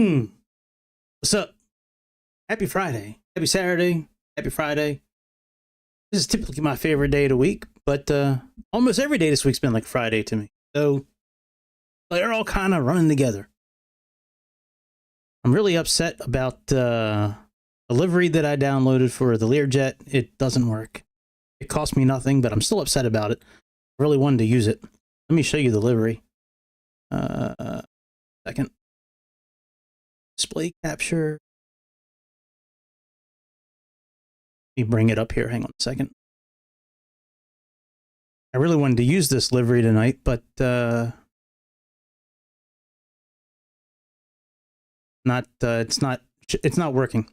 What's up? Happy Friday. Happy Saturday. Happy Friday. This is typically my favorite day of the week, but almost every day this week's been like Friday to me. So they're all kind of running together. I'm really upset about the livery that I downloaded for the Learjet. It doesn't work. It cost me nothing, but I'm still upset about it. I really wanted to use it. Let me show you the livery. Second. Display capture. Let me bring it up here. Hang on a second. I really wanted to use this livery tonight, but it's not working.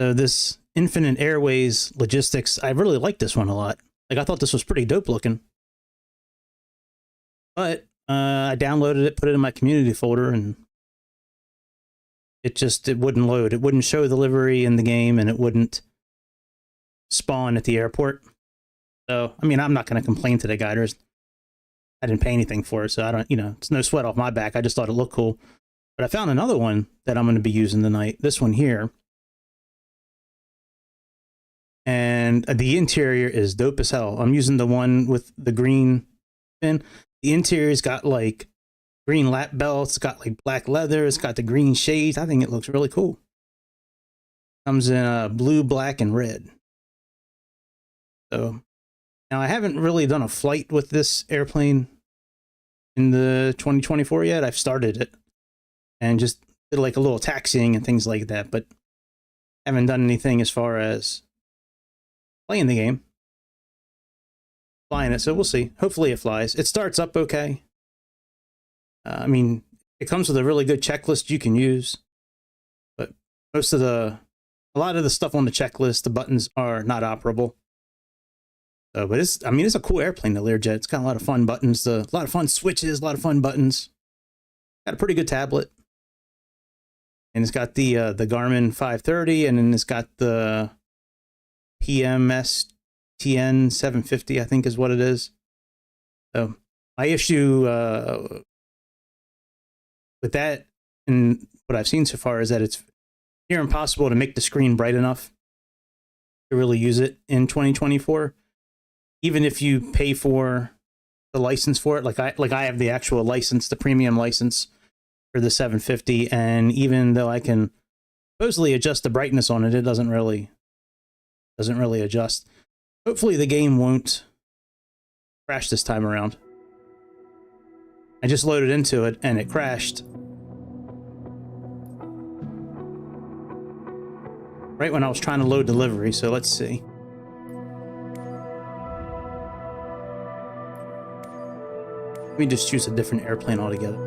So this Infinite Airways Logistics, I really like this one a lot. Like, I thought this was pretty dope looking. But I downloaded it, put it in my community folder, and it wouldn't load. It wouldn't show the livery in the game, and it wouldn't spawn at the airport. So, I mean, I'm not going to complain to the guy. I didn't pay anything for it, so I don't, it's no sweat off my back. I just thought it looked cool. But I found another one that I'm going to be using tonight. This one here. And the interior is dope as hell. I'm using the one with the green fin. The interior's got like green lap belts, it's got like black leather, it's got the green shades. I think it looks really cool. Comes in blue, black, and red. So now I haven't really done a flight with this airplane in the 2024 yet. I've started it and just did like a little taxiing and things like that, but haven't done anything as far as playing the game. Flying it, so we'll see. Hopefully it flies. It starts up okay. I mean, it comes with a really good checklist you can use, but a lot of the stuff on the checklist, the buttons are not operable. So, but it's a cool airplane, the Learjet. It's got a lot of fun buttons, a lot of fun switches, a lot of fun buttons. Got a pretty good tablet, and it's got the Garmin 530, and then it's got the PMSTN750, I think is what it is. So my issue with that, and what I've seen so far, is that it's near impossible to make the screen bright enough to really use it in 2024. Even if you pay for the license for it, like I have the actual license, the premium license for the 750, and even though I can supposedly adjust the brightness on it, it doesn't really adjust. Hopefully the game won't crash this time around. I just loaded into it and it crashed right when I was trying to load delivery, so let's see. Let me just choose a different airplane altogether.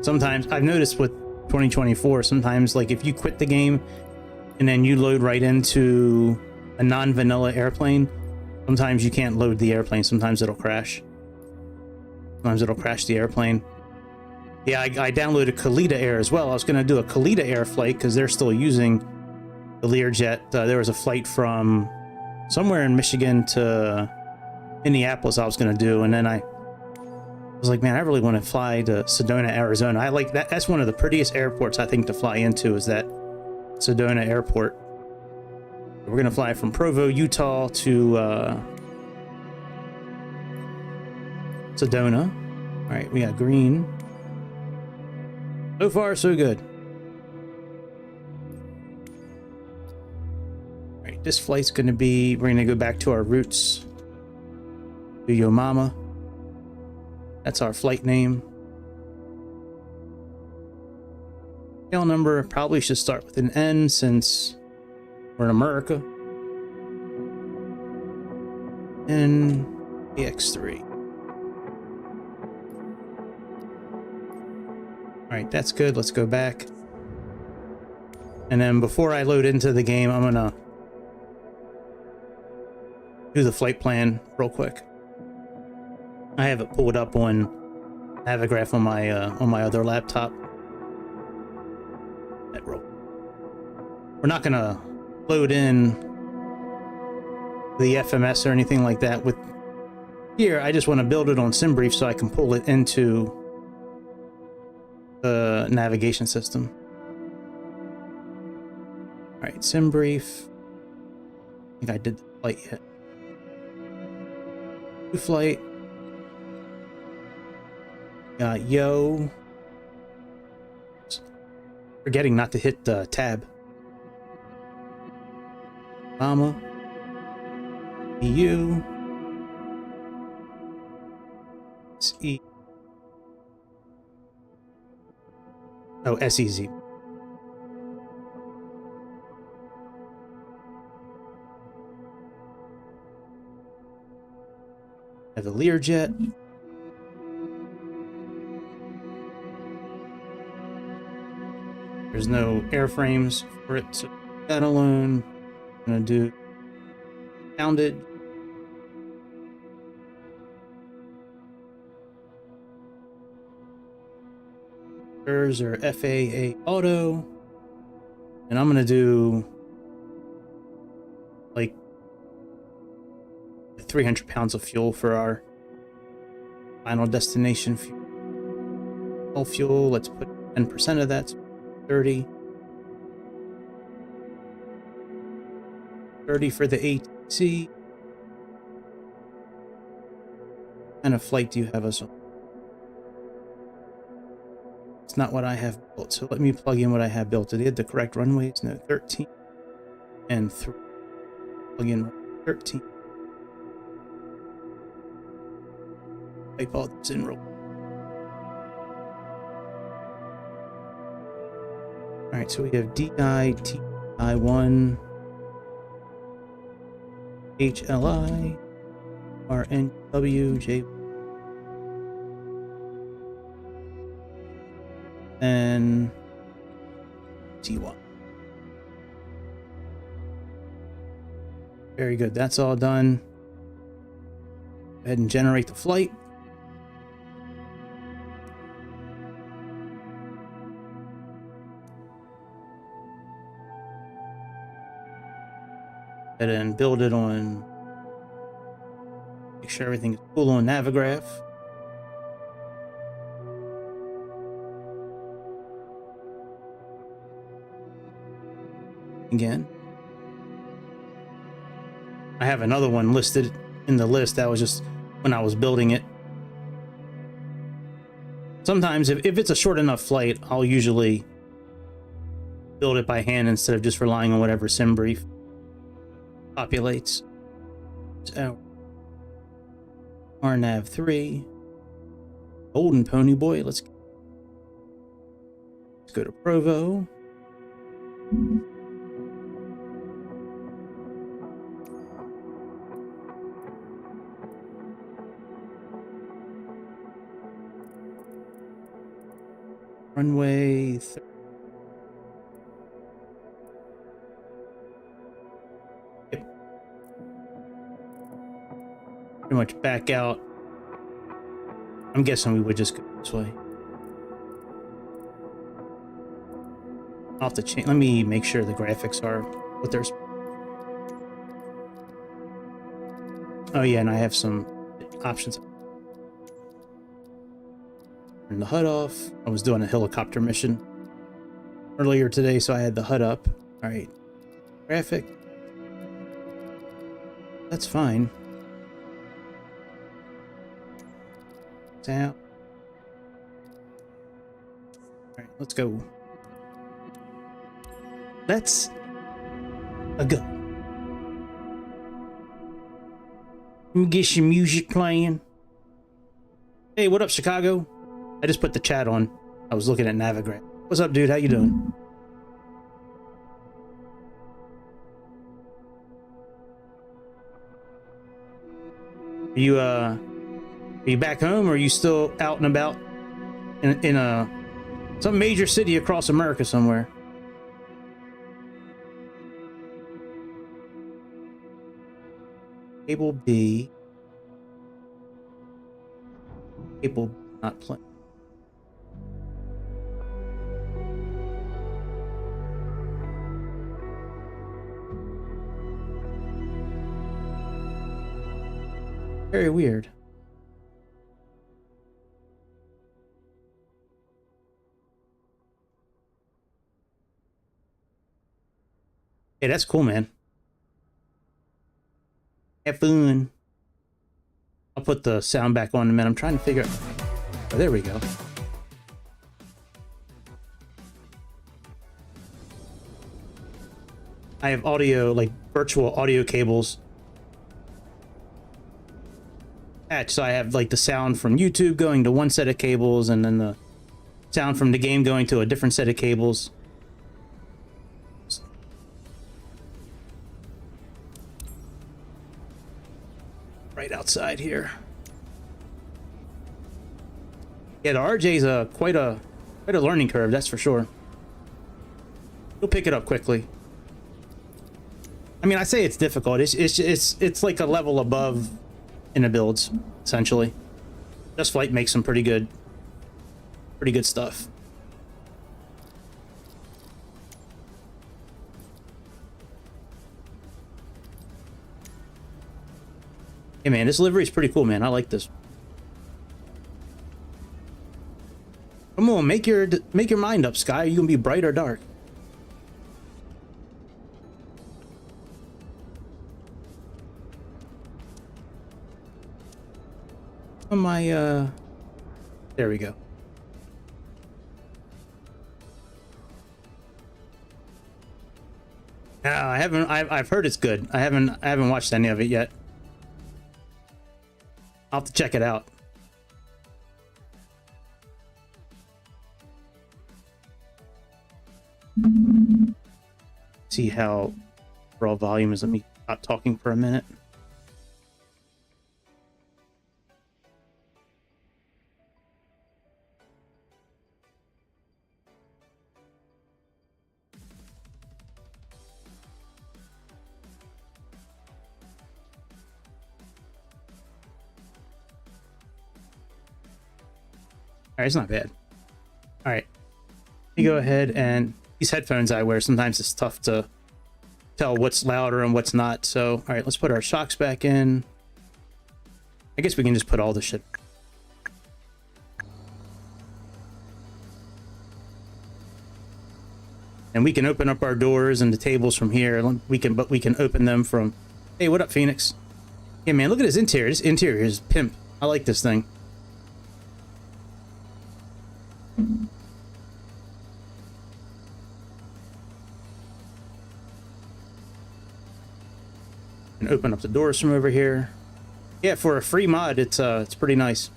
Sometimes I've noticed with 2024, sometimes like if you quit the game and then you load right into a non-vanilla airplane, sometimes you can't load the airplane. Sometimes it'll crash. Sometimes it'll crash the airplane. Yeah, I downloaded Kalita Air as well. I was going to do a Kalita Air flight because they're still using the Learjet. There was a flight from somewhere in Michigan to Minneapolis I was going to do, and then I was like, man, I really want to fly to Sedona, Arizona. I like that. That's one of the prettiest airports, I think, to fly into, is that Sedona airport. We're going to fly from Provo, Utah to Sedona. All right, we got green. So far, so good. All right, this flight's going to be, we're going to go back to our roots. To Yo Mama. That's our flight name. Tail number probably should start with an N since we're in America. And AX3. Alright, that's good. Let's go back. And then before I load into the game, I'm gonna do the flight plan real quick. I have it pulled up on Avograph on my other laptop. We're not gonna load in the FMS or anything like that. With here, I just want to build it on SimBrief so I can pull it into the navigation system. All right, SimBrief. I think I did the flight yet. New flight. Got yo. Forgetting not to hit the tab. Mama. EU. SE. Oh, SEZ. Have the Learjet. There's no airframes for it, so that alone. I'm gonna do pounded. There's our FAA auto, and I'm gonna do like 300 pounds of fuel for our final destination fuel. All fuel. Let's put 10% of that. 30 for the ATC. What kind of flight do you have us on? It's not what I have built, so let me plug in what I have built. Did it hit the correct runways? No, 13 and 3. Plug in 13. Type all this in real quick. All right, so we have DI, TI1, HLI, RNW, J, and TY. Very good, that's all done. Go ahead and generate the flight. And build it on, make sure everything is cool on Navigraph. Again, I have another one listed in the list. That was just when I was building it. Sometimes if it's a short enough flight, I'll usually build it by hand instead of just relying on whatever SimBrief populates. So RNAV 3, Golden Pony Boy. Let's go to Provo. Runway 30. Pretty much back out. I'm guessing we would just go this way. Off the chain. Let me make sure the graphics are what they're. Oh yeah, and I have some options. Turn the HUD off. I was doing a helicopter mission earlier today, so I had the HUD up. All right, graphic. That's fine. Out. All right, let's go. Let's go. Let me get some music playing. Hey, what up, Chicago? I just put the chat on. I was looking at Navigraph. What's up, dude? How you doing? Are you back home, or are you still out and about in some major city across America somewhere? Cable B. Cable B not playing. Very weird. Hey, that's cool, man. Have fun. I'll put the sound back on in a minute. I'm trying to figure out... Oh, there we go. I have audio, like virtual audio cables attached. So I have like the sound from YouTube going to one set of cables and then the sound from the game going to a different set of cables. Right outside here. Yeah, the RJ's quite a learning curve, that's for sure. You'll pick it up quickly. I mean, I say it's difficult. It's like a level above in the builds, essentially. Just Flight makes some pretty good stuff. Hey man, this livery is pretty cool, man. I like this. Come on, make your mind up, Sky. Are you gonna be bright or dark? On my there we go. I've heard it's good. I haven't watched any of it yet. I'll have to check it out. See how overall volume is. Let me stop talking for a minute. Alright, it's not bad. Alright. Let me go ahead and these headphones I wear, sometimes it's tough to tell what's louder and what's not. So, alright, let's put our shocks back in. I guess we can just put all the shit. And we can open up our doors and the tables from here. We can open them from... Hey, what up, Phoenix? Yeah, man, look at his interior. This interior is pimp. I like this thing. And open up the doors from over here. Yeah, for a free mod, it's pretty nice.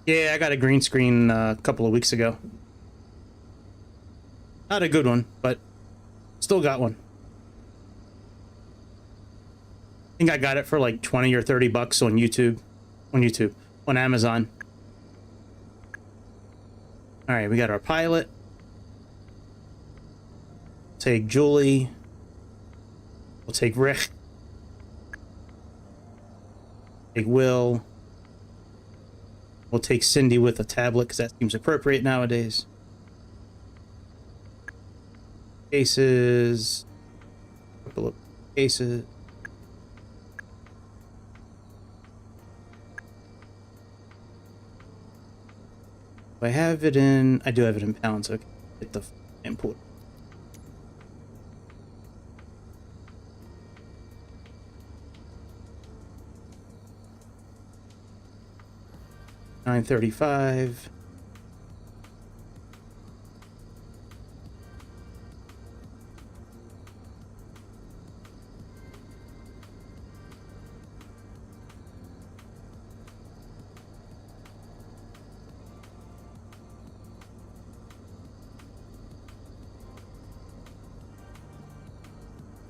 Yeah, I got a green screen a couple of weeks ago. Not a good one, but still got one. I think I got it for like 20 or 30 bucks on YouTube. On Amazon. All right, we got our pilot. Take Julie. We'll take Rick. Take Will. We'll take Cindy with a tablet because that seems appropriate nowadays. Cases. Couple of cases. I have it in... I do have it in pounds, so I can hit the import. $9.35.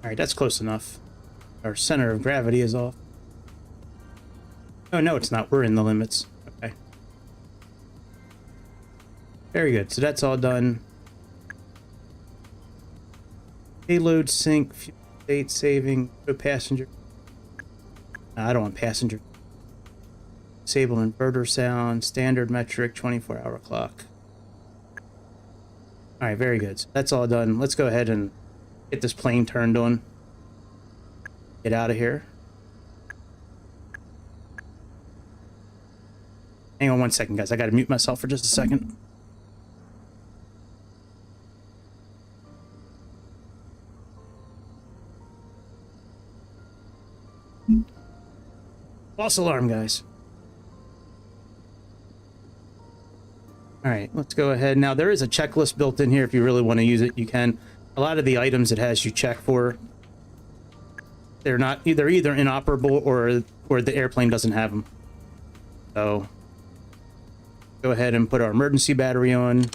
All right, that's close enough. Our center of gravity is off. Oh, no, it's not. We're in the limits. Okay. Very good. So that's all done. Payload sync, fuel state saving, no passenger. No, I don't want passenger. Disable inverter sound, standard metric, 24-hour clock. All right, very good. So that's all done. Let's go ahead and get this plane turned on. Get out of here. Hang on one second, guys. I got to mute myself for just a second. False alarm, guys. All right, let's go ahead. Now, there is a checklist built in here. If you really want to use it, you can. A lot of the items it has you check for, they're either inoperable or the airplane doesn't have them. So go ahead and put our emergency battery on.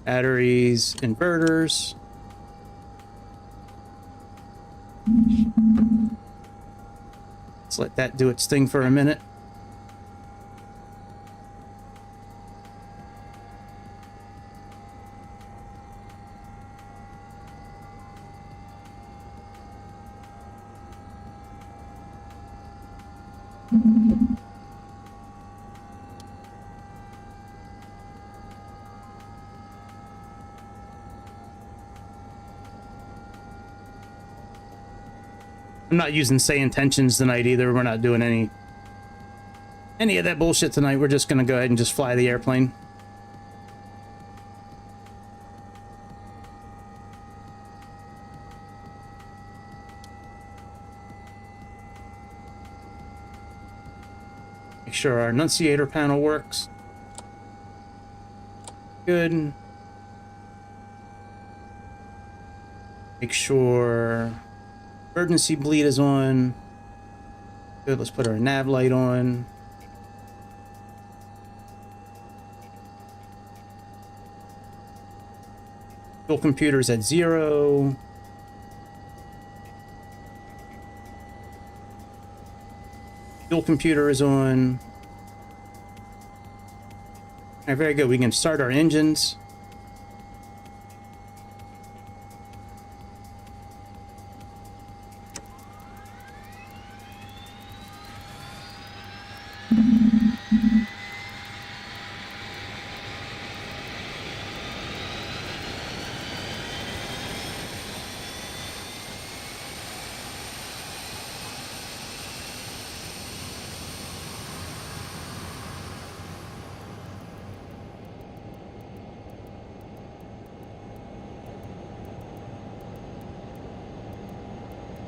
Batteries, inverters. Let's let that do its thing for a minute. I'm not using say intentions tonight either. We're not doing any of that bullshit tonight. We're just gonna go ahead and just fly the airplane. Make sure our annunciator panel works. Good. Make sure emergency bleed is on. Good, let's put our nav light on. Fuel computer's at 0. Fuel computer is on. All right, very good. We can start our engines.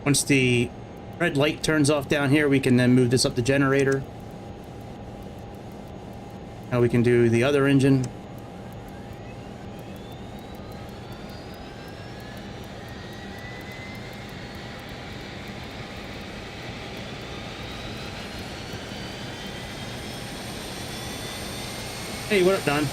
Once the red light turns off down here, we can then move this up the generator. Now we can do the other engine. Hey, what up, Don?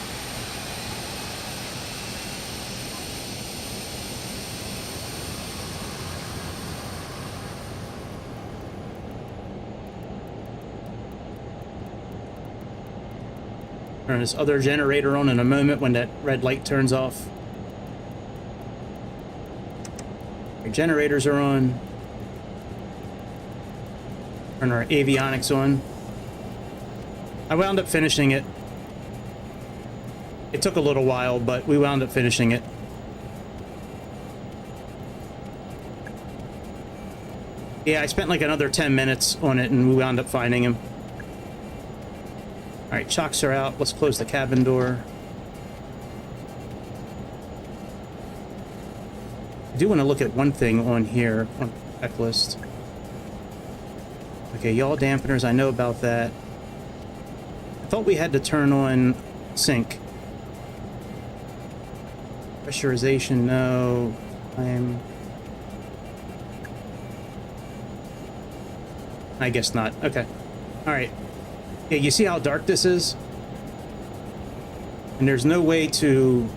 Turn this other generator on in a moment when that red light turns off. Our generators are on. Turn our avionics on. I wound up finishing it. It took a little while, but we wound up finishing it. Yeah, I spent like another 10 minutes on it and we wound up finding him. All right, chocks are out. Let's close the cabin door. I do want to look at one thing on here on the checklist. Okay, yaw dampeners, I know about that. I thought we had to turn on sync. Pressurization, no. I guess not. Okay. All right. Yeah, you see how dark this is? And there's no way to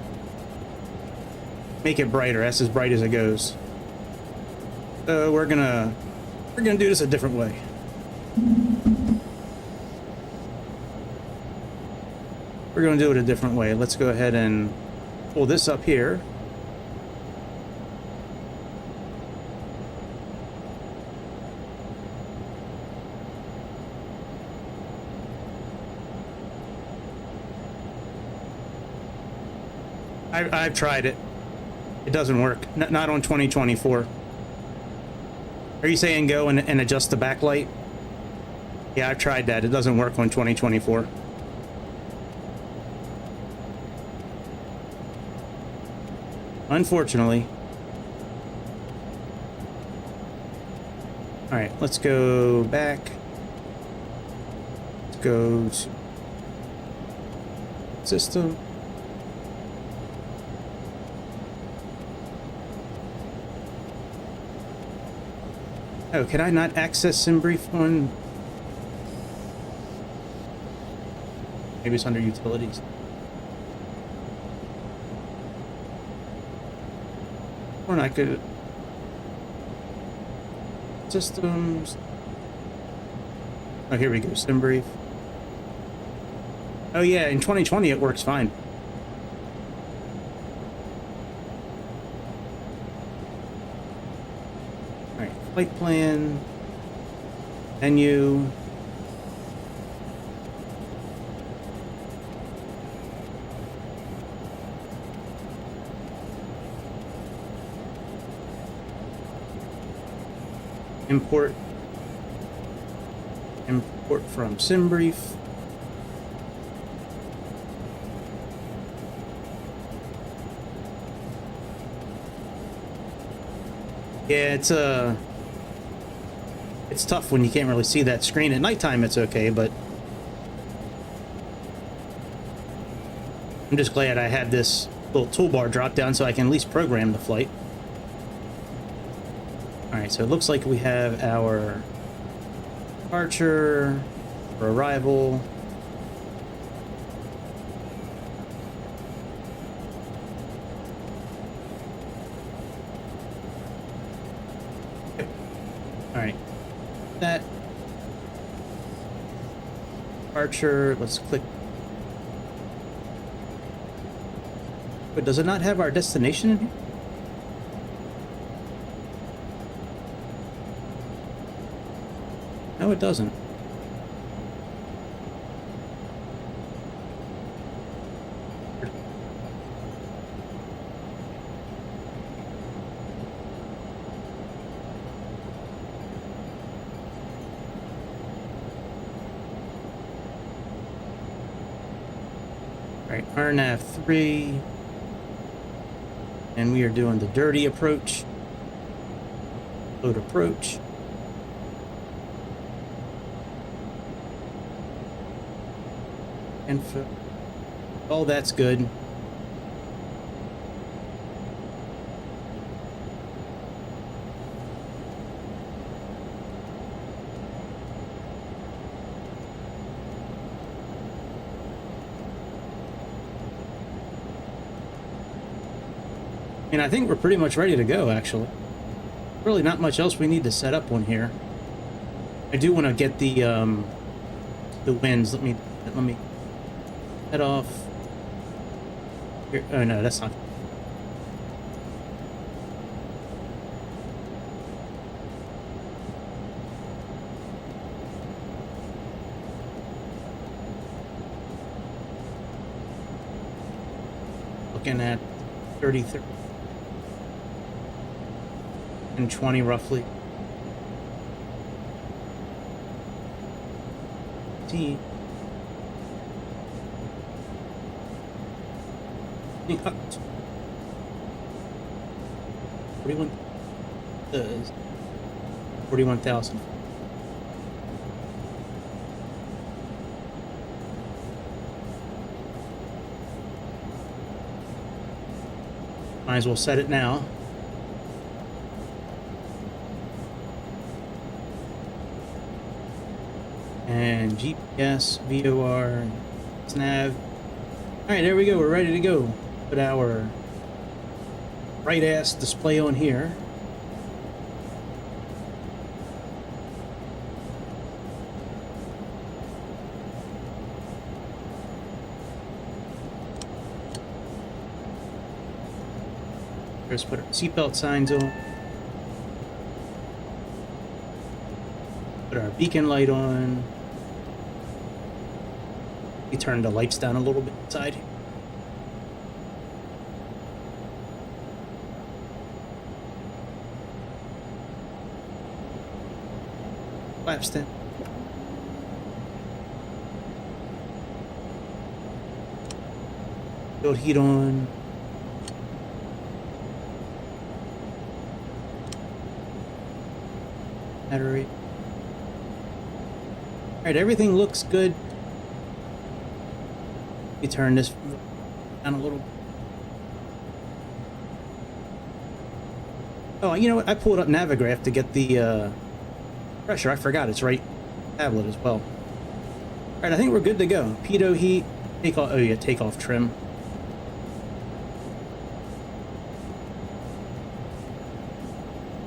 make it brighter. That's as bright as it goes. So we're gonna do this a different way. We're going to do it a different way. Let's go ahead and pull this up here. I've tried it. It doesn't work. Not on 2024. Are you saying go and adjust the backlight? Yeah, I've tried that. It doesn't work on 2024. Unfortunately. All right, let's go back. Let's go to system. Oh, can I not access SimBrief on? Maybe it's under utilities. Or not good. Systems. Oh, here we go. SimBrief. Oh yeah, in 2020 it works fine. Alright, flight plan. Menu. Import from SimBrief. Yeah, it's tough when you can't really see that screen. At nighttime it's okay, but I'm just glad I have this little toolbar drop down so I can at least program the flight. Alright, so it looks like we have our departure, our arrival. Alright, that departure, let's click. But does it not have our destination in here? No, it doesn't. All right, RNAV 3, and we are doing the dirty approach. Load approach. Info. Oh, that's good. And I think we're pretty much ready to go, actually. Really not much else we need to set up on here. I do want to get the winds. Let me head off. Here. Oh no, that's not. Looking at 30 and 20 roughly. 15. 41 does 41,000. Might as well set it now. And GPS, VOR, nav. All right, there we go. We're ready to go. Put our right ass display on here. Just put our seatbelt signs on. Put our beacon light on. We turn the lights down a little bit inside. Flaps down. Build heat on. Battery. Alright, everything looks good. You turn this down a little. Oh, you know what? I pulled up Navigraph to get the pressure. I forgot it's right tablet as well. Alright, I think we're good to go. Pitot heat. Takeoff. Oh yeah, takeoff trim.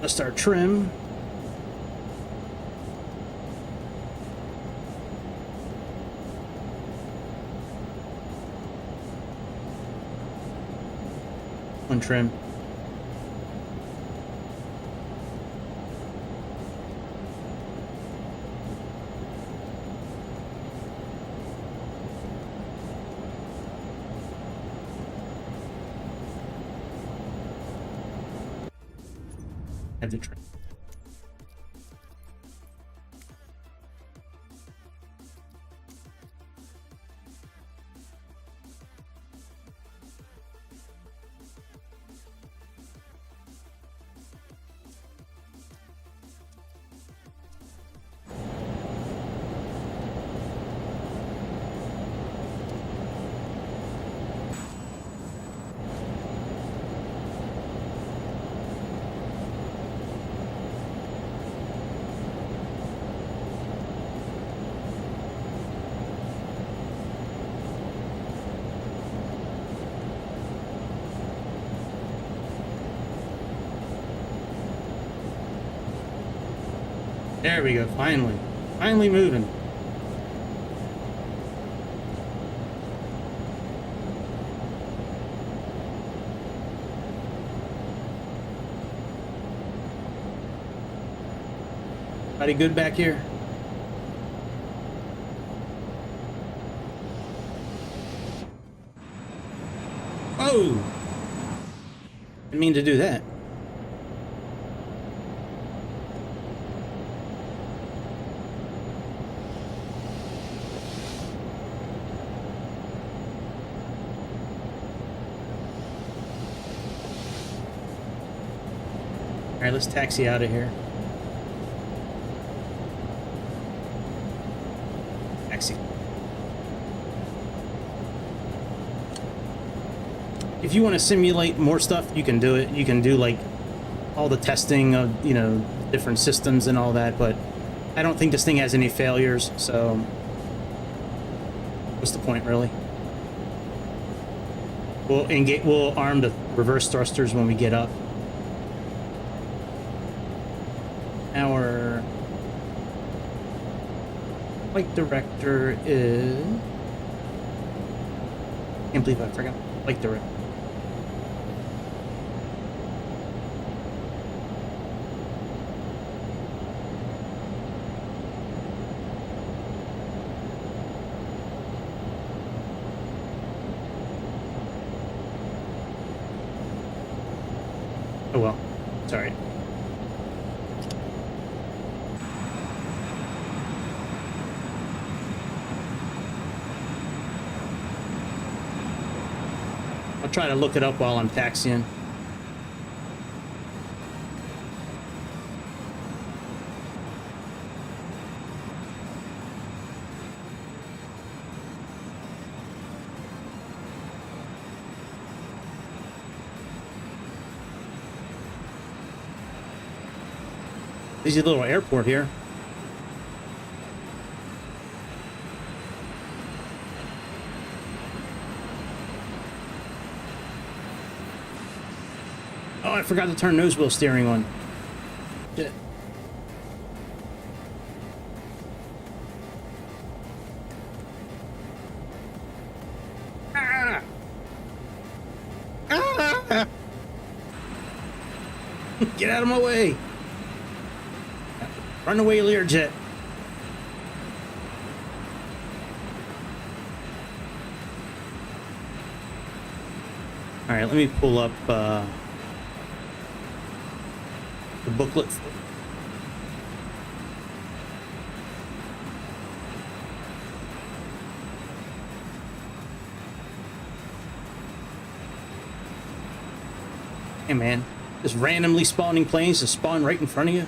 Let's start trim. On trim. Have the trim. There we go, finally. Finally moving. Everybody good back here? Oh! Didn't mean to do that. All right, let's taxi out of here. Taxi. If you want to simulate more stuff, you can do it. You can do like all the testing of, you know, different systems and all that, but I don't think this thing has any failures, so what's the point, really? We'll arm the reverse thrusters when we get up. Our flight director is... Can't believe I forgot. Flight director. Oh well, sorry. I'll try to look it up while I'm taxiing. There's a little airport here. Oh, I forgot to turn nose wheel steering on. Shit. Ah! Ah! Get out of my way. Run away, Learjet. All right, let me pull up the booklet. Hey man, just randomly spawning planes just spawn right in front of you.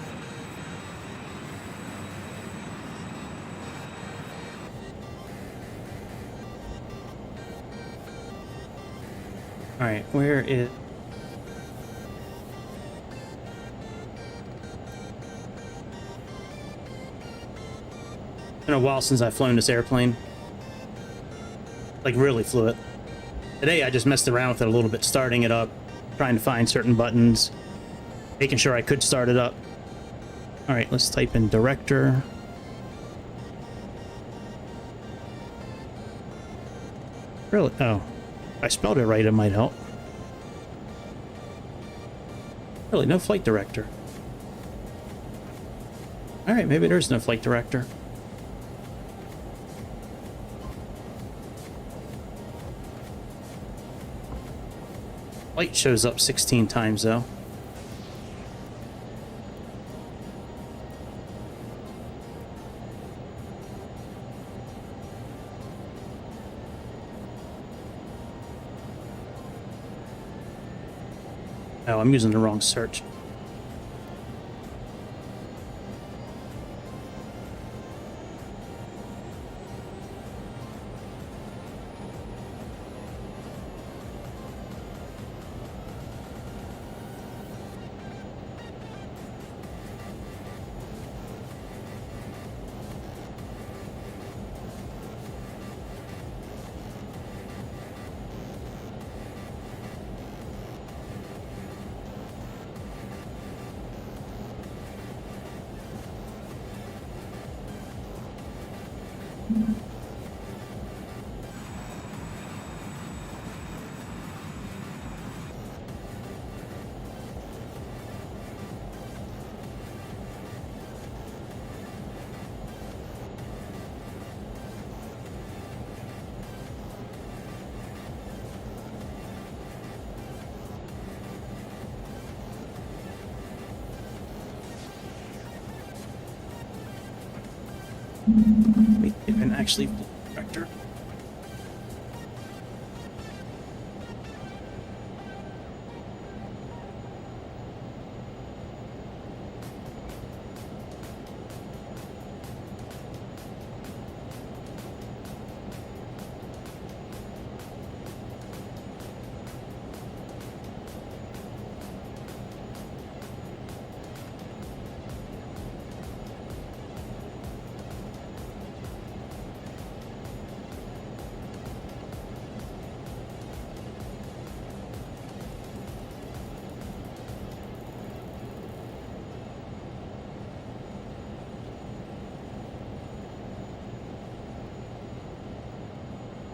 All right, where is... It's been a while since I've flown this airplane. Like, really flew it. Today I just messed around with it a little bit, starting it up, trying to find certain buttons, making sure I could start it up. All right, let's type in director. Really? Oh. If I spelled it right, it might help. Really, no flight director. Alright, maybe there's no flight director. Flight shows up 16 times, though. Oh, I'm using the wrong search. Wait, it can actually vector.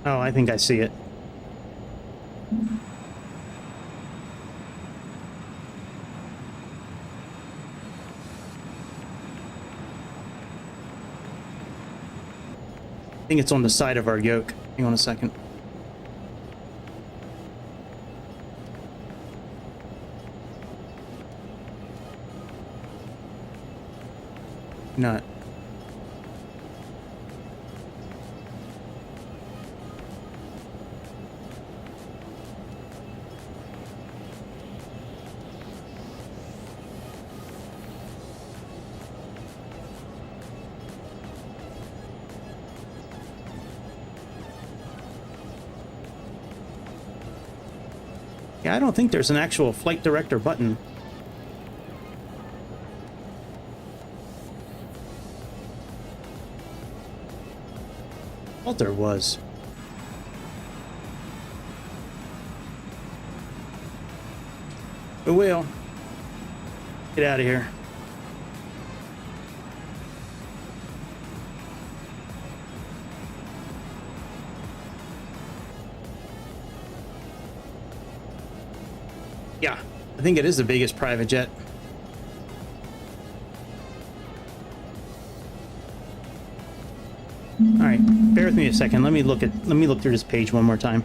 Oh, I think I see it. I think it's on the side of our yoke. Hang on a second. Not. Yeah, I don't think there's an actual flight director button. Thought there was. But we'll get out of here. Yeah, I think it is the biggest private jet. All right, bear with me a second. Let me look through this page one more time.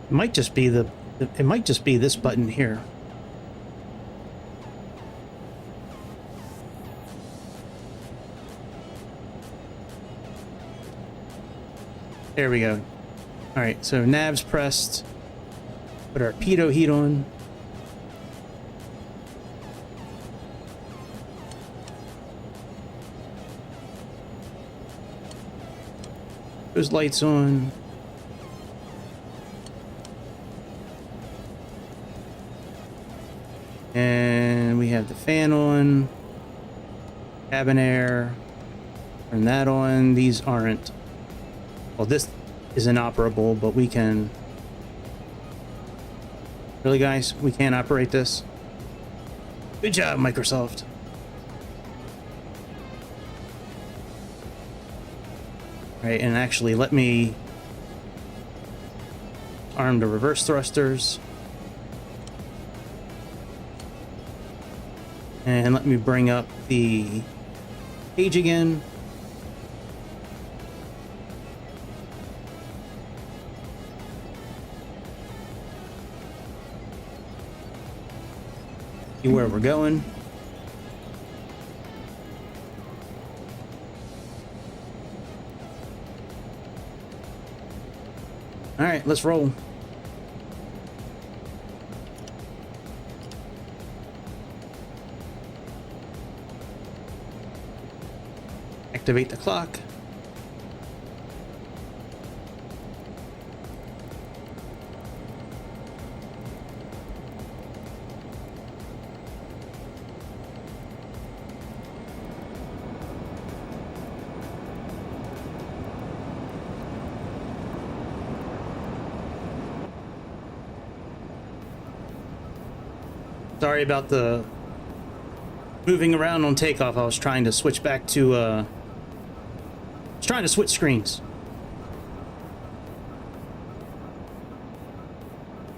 It might just be this button here. There we go. All right, so nav's pressed. Put our pitot heat on. Those lights on. And we have the fan on. Cabin air. Turn that on. These aren't. Well, this is inoperable, but we can... Really, guys? We can't operate this? Good job, Microsoft. All right, and actually, let me arm the reverse thrusters. And let me bring up the page again. See where we're going. All right, let's roll. Activate the clock. Sorry about the moving around on takeoff. I was trying to switch back to trying to switch screens.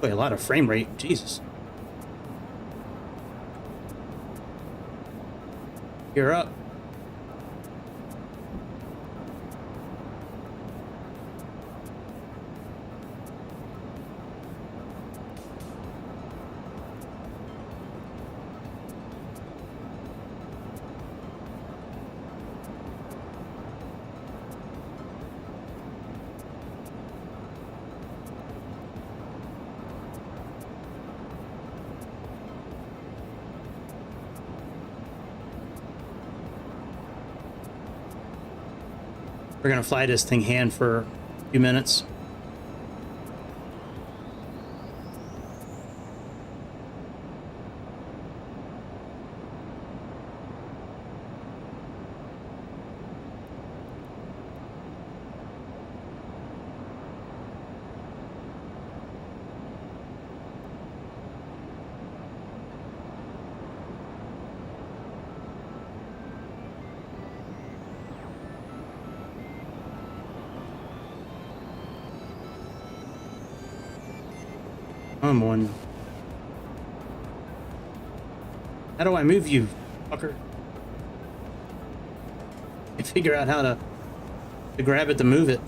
Boy, a lot of frame rate. Jesus. You're up. We're gonna fly this thing hand for a few minutes. Come on. How do I move you, fucker? I figure out how to grab it to move it.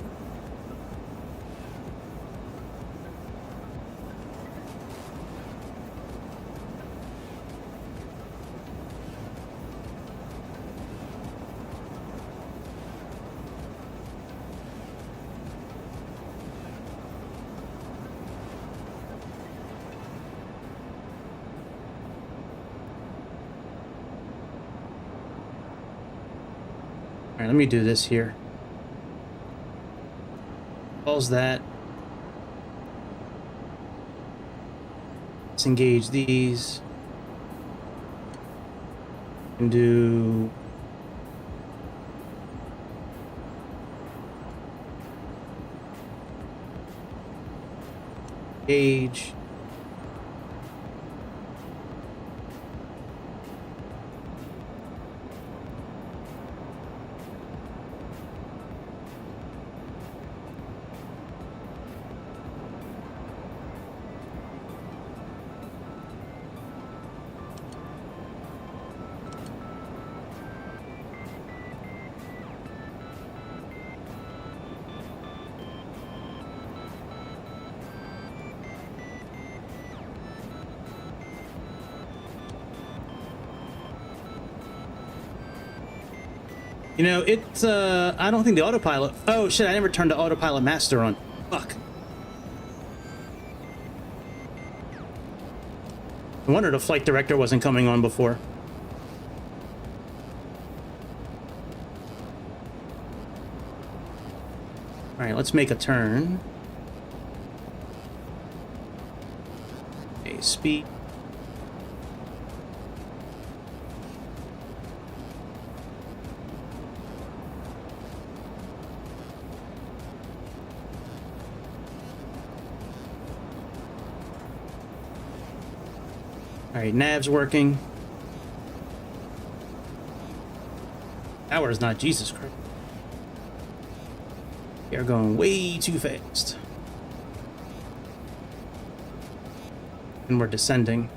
All right, let me do this here. Pause that. Disengage these. And do... Gauge. You know, it's, I don't think the autopilot... Oh, shit, I never turned the autopilot master on. Fuck. I wonder the flight director wasn't coming on before. Alright, let's make a turn. Okay, speed. Alright, nav's working. Power's not, Jesus Christ. You're going way too fast. And we're descending.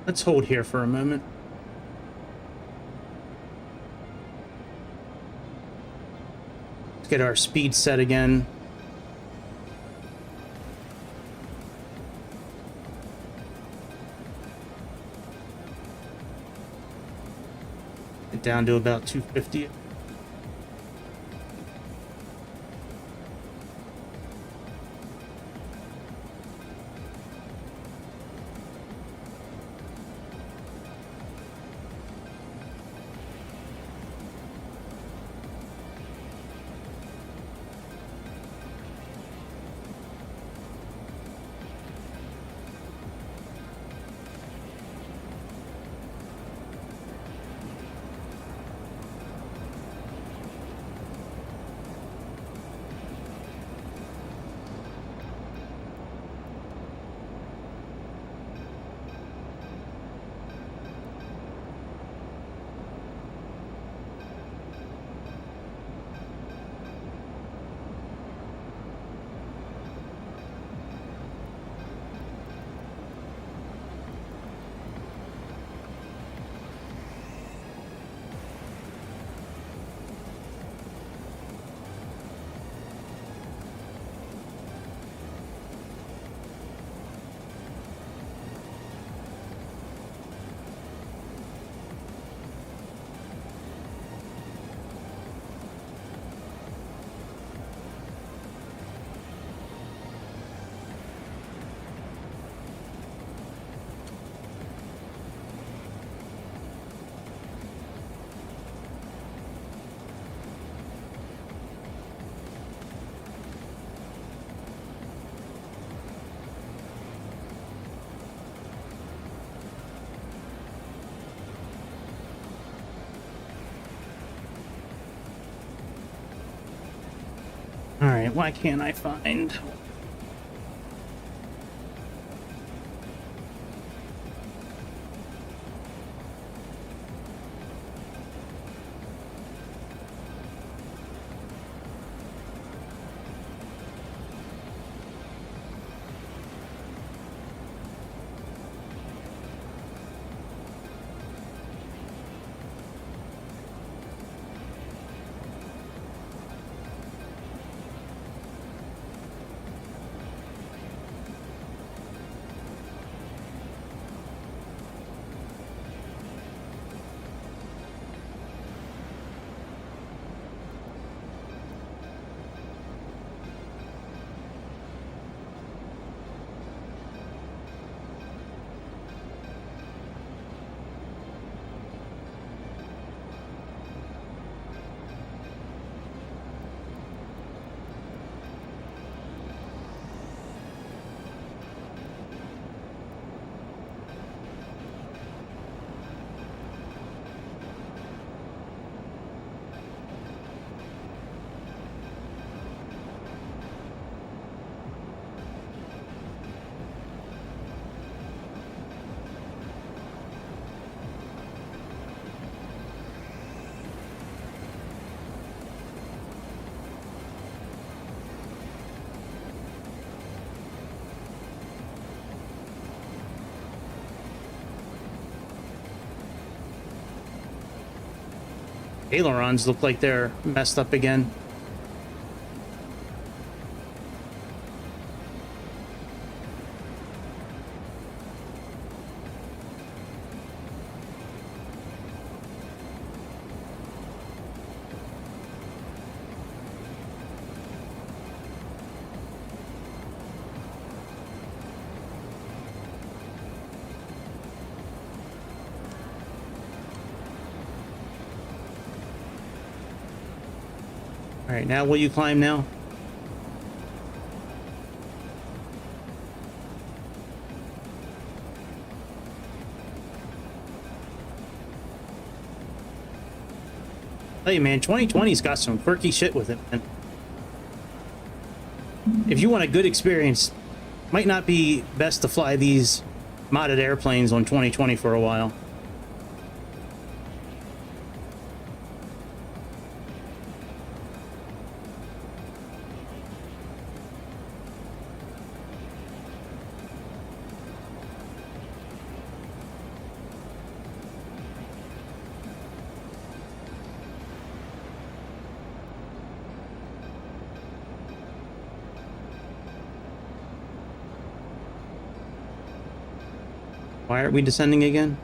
Let's hold here for a moment. Let's get our speed set again. Get down to about 250. Alright, why can't I find... Ailerons look like they're messed up again. All right, now will you climb now? Hey man, 2020's got some quirky shit with it, man. If you want a good experience, might not be best to fly these modded airplanes on 2020 for a while. Why aren't we descending again?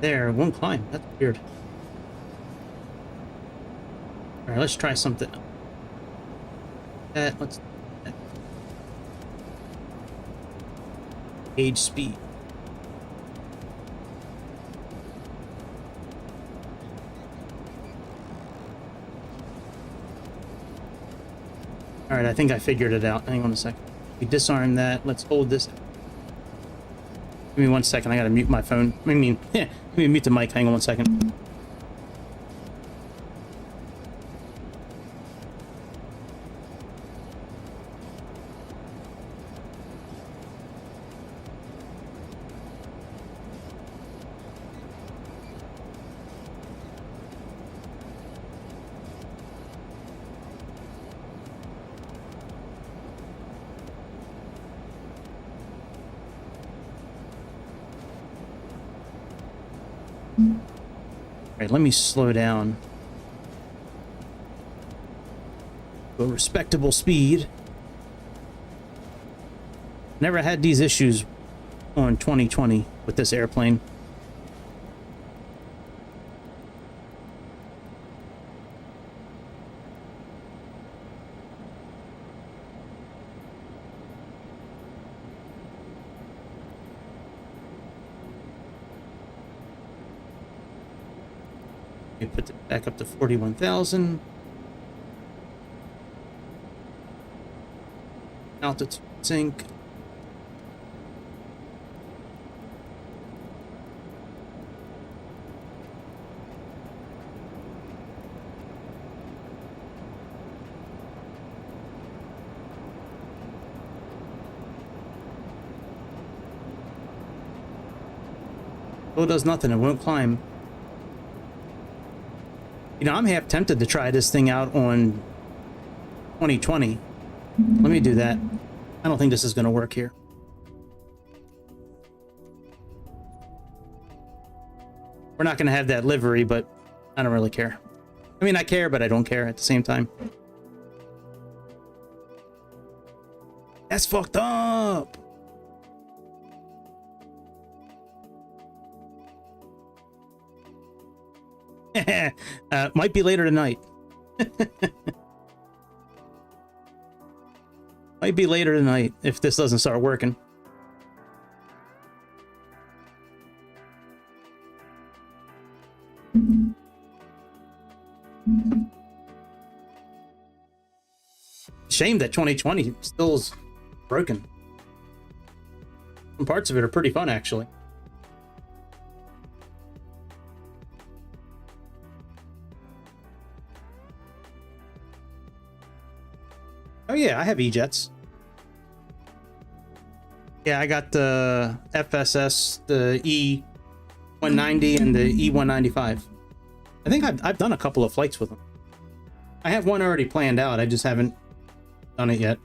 There, it won't climb. That's weird. Alright, let's try something. Let's gauge speed. Alright, I think I figured it out. Hang on a second. We disarm that. Let's hold this. Give me 1 second. I gotta mute my phone. Let me mute the mic. Hang on 1 second. Alright, let me slow down to a respectable speed. Never had these issues on 2020 with this airplane. You put it back up to 41,000. Altitude sync. Well, it does nothing. It won't climb. You know, I'm half tempted to try this thing out on 2020. Let me do that. I don't think this is going to work here. We're not going to have that livery, but I don't really care. I mean, I care, but I don't care at the same time. That's fucked up. Might be later tonight. Might be later tonight if this doesn't start working. Shame that 2020 still is broken. Some parts of it are pretty fun, actually. Oh yeah, I have E-jets. Yeah, I got the FSS, the E190, and the E195. I think I've done a couple of flights with them. I have one already planned out. I just haven't done it yet.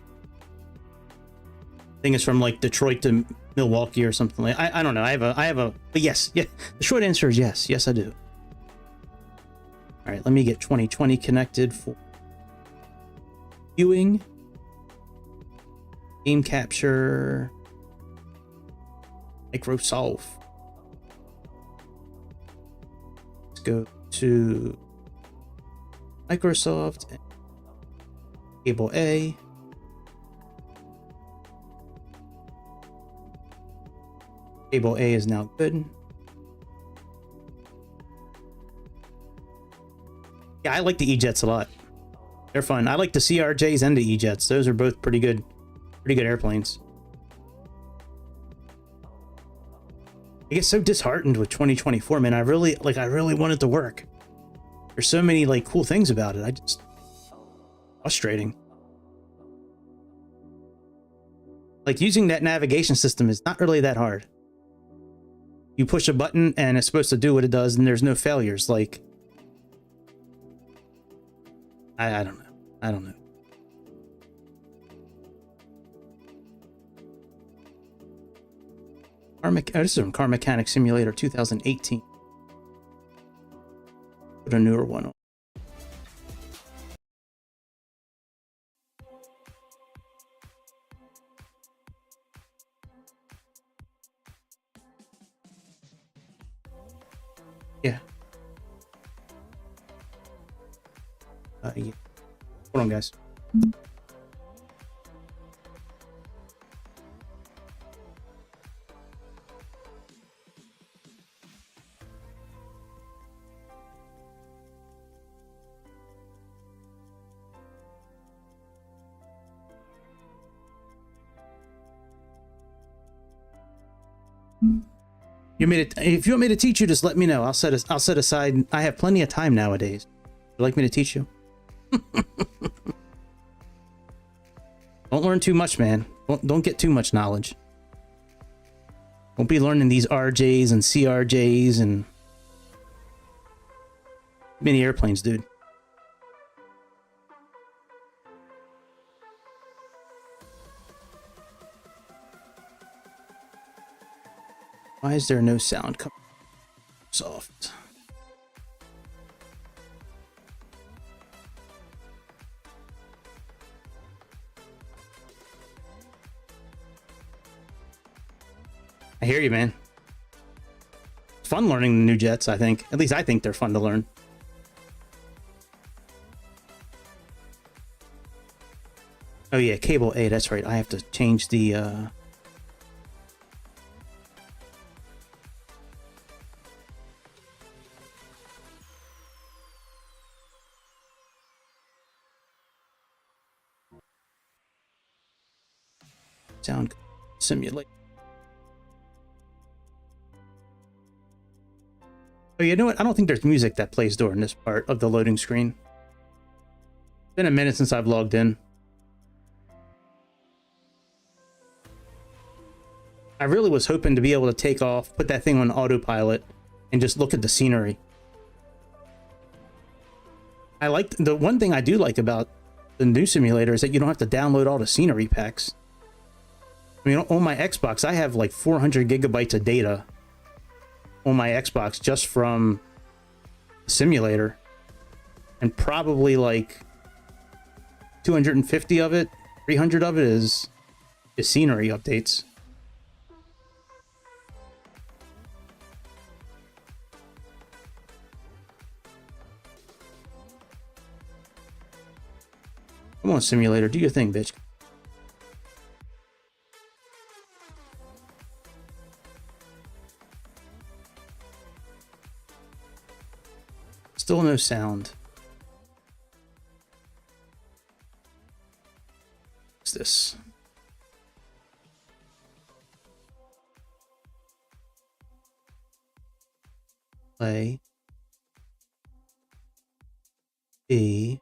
I think it's from like Detroit to Milwaukee or something like. I don't know. I have a. But yes, yeah. The short answer is yes. Yes, I do. All right, let me get 2020 connected for viewing. Game capture, Microsoft. Let's go to Microsoft, cable A. Cable A is now good. Yeah, I like the E-jets a lot. They're fun. I like the CRJs and the E-jets. Those are both pretty good airplanes. I get so disheartened with 2024, man. I really want it to work. There's so many like cool things about it. Frustrating. Like using that navigation system is not really that hard. You push a button and it's supposed to do what it does, and there's no failures. Like, I don't know. I don't know. This is from Car Mechanic Simulator 2018. Put a newer one on. Yeah. Yeah. Hold on, guys. If you want me to teach you, just let me know. I'll set aside. I have plenty of time nowadays. Would you like me to teach you? Don't learn too much, man. Don't get too much knowledge. Don't be learning these RJs and CRJs and mini airplanes, dude. Why is there no sound coming? Soft. I hear you, man. It's fun learning the new jets, I think. At least I think they're fun to learn. Oh yeah, cable A, that's right. I have to change the Sound simulate. Oh, you know what? I don't think there's music that plays during this part of the loading screen. It's been a minute since I've logged in. I really was hoping to be able to take off, put that thing on autopilot, and just look at the scenery. I like the one thing I do like about the new simulator is that you don't have to download all the scenery packs. I mean, on my Xbox, I have like 400 gigabytes of data on my Xbox just from the simulator, and probably like 250 of it, 300 of it is scenery updates. Come on, simulator, do your thing, bitch. Still no sound. What's this? Play. B.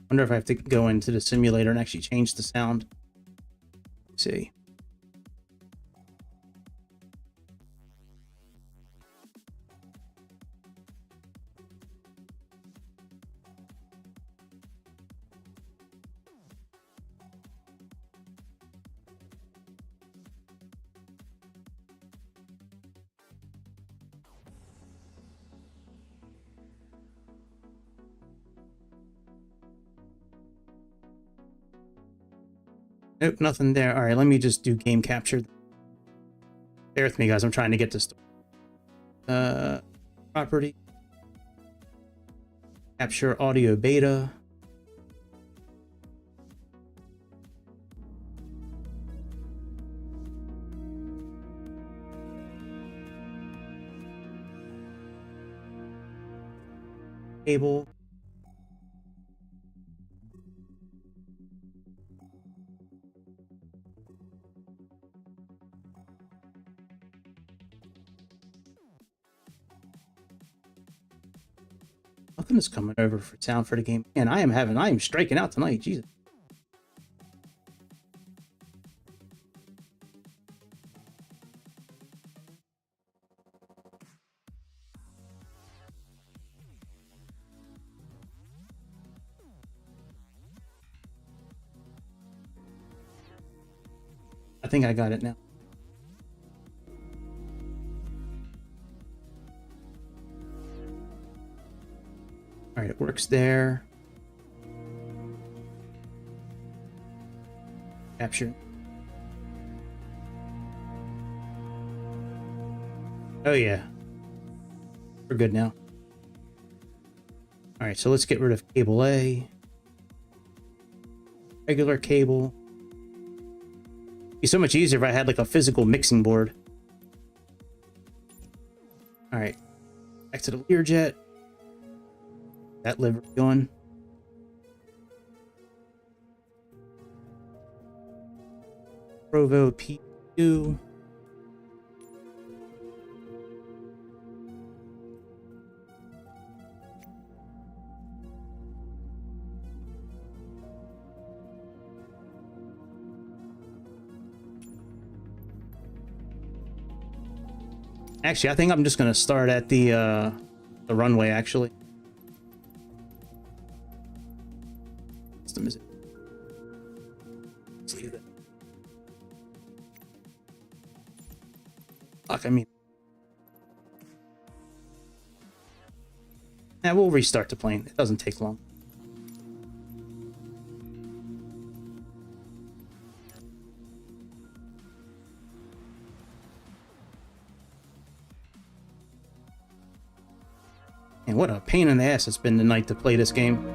Wonder if I have to go into the simulator and actually change the sound. Let's see. Nope, nothing there. All right, let me just do game capture. Bear with me, guys. I'm trying to get this. Property. Capture audio beta. Cable. Nothing is coming over for sound for the game. And I am striking out tonight. Jesus. I think I got it now. All right, it works there. Capture. Oh yeah. We're good now. All right, so let's get rid of cable A. Regular cable. It'd be so much easier if I had like a physical mixing board. All right, back to the Learjet. That livery going. Provo P2. Actually, I think I'm just gonna start at the runway. Actually, let's leave it. Fuck, I mean, yeah, we'll restart the plane. It doesn't take long. And what a pain in the ass it's been tonight to play this game.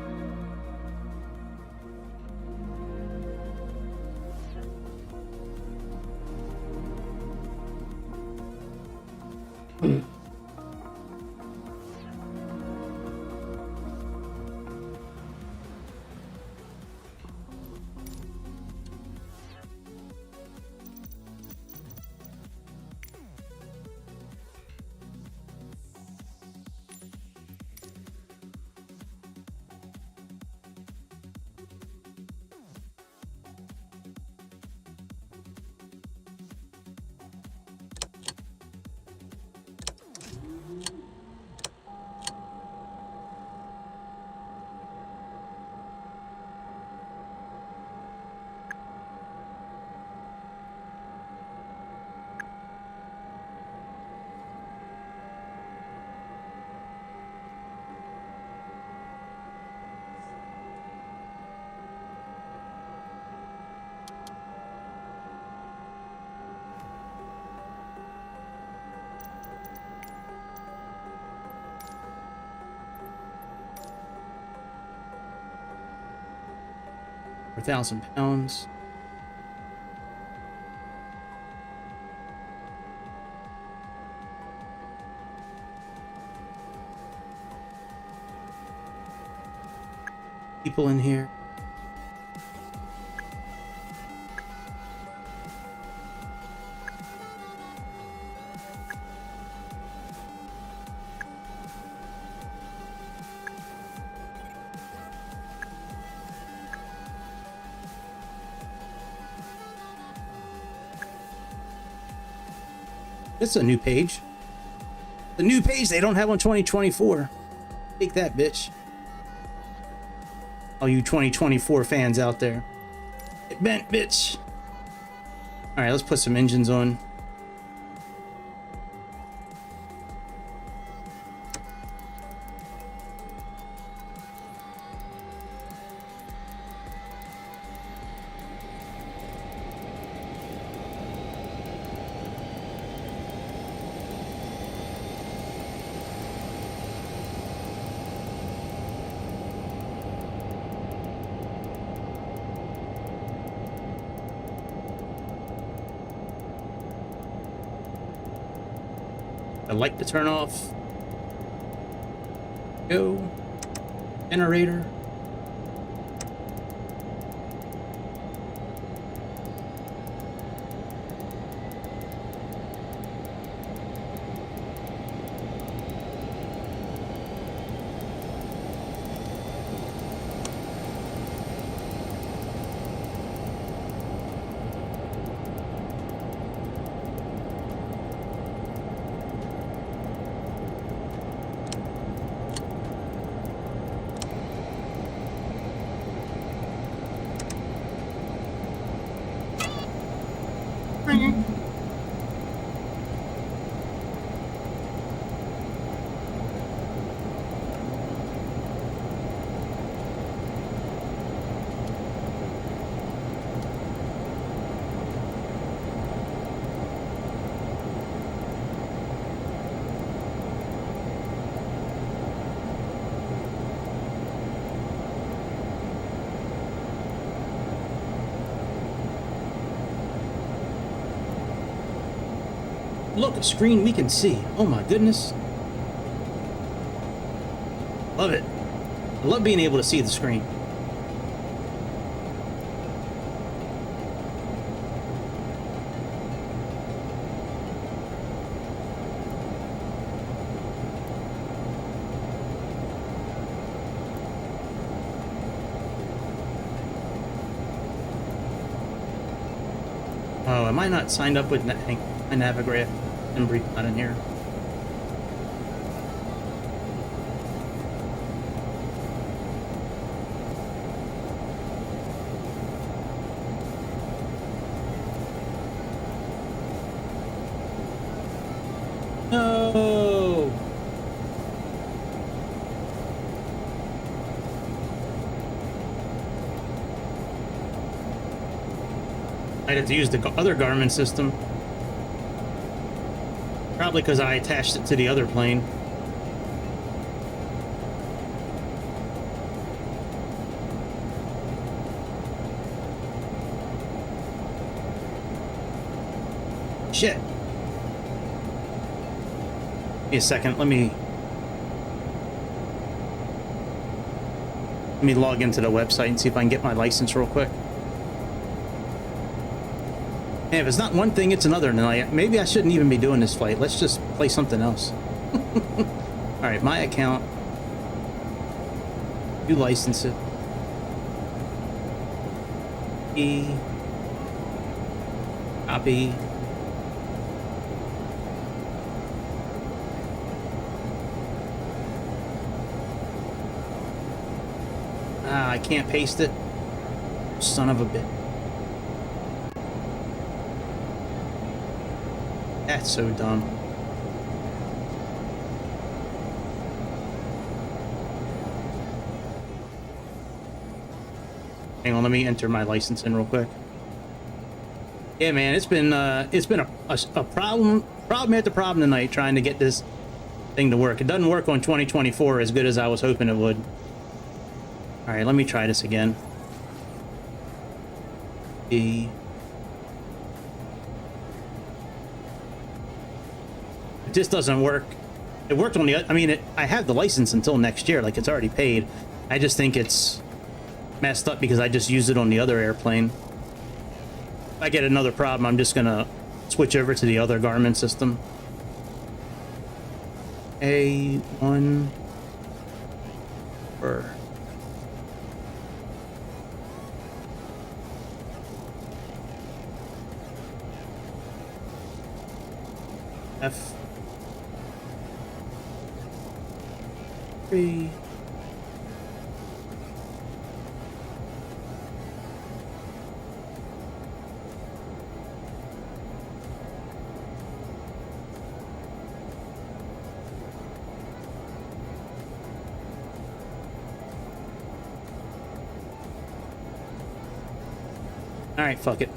£4,000. People in here. It's a new page. The new page they don't have on 2024. Take that, bitch. All you 2024 fans out there. It bent, bitch. All right, let's put some engines on. The light to turn off. Go. Generator. Look, a screen we can see. Oh my goodness. Love it. I love being able to see the screen. Oh, am I not signed up with my Navigraph? Enroute not in here. No. I had to use the other Garmin system. Probably because I attached it to the other plane. Shit. Give me a second. Let me log into the website and see if I can get my license real quick. And if it's not one thing, it's another. And maybe I shouldn't even be doing this flight. Let's just play something else. All right, my account. You license it. Copy. I can't paste it. Son of a bitch. That's so dumb. Hang on, let me enter my license in real quick. Yeah, man, it's been a problem after problem tonight trying to get this thing to work. It doesn't work on 2024 as good as I was hoping it would. All right, let me try this again. It just doesn't work. It worked on the, I mean, I have the license until next year, like it's already paid. I just think it's messed up because I just used it on the other airplane. If I get another problem, I'm just gonna switch over to the other Garmin system. A1 or F3. All right, fuck it.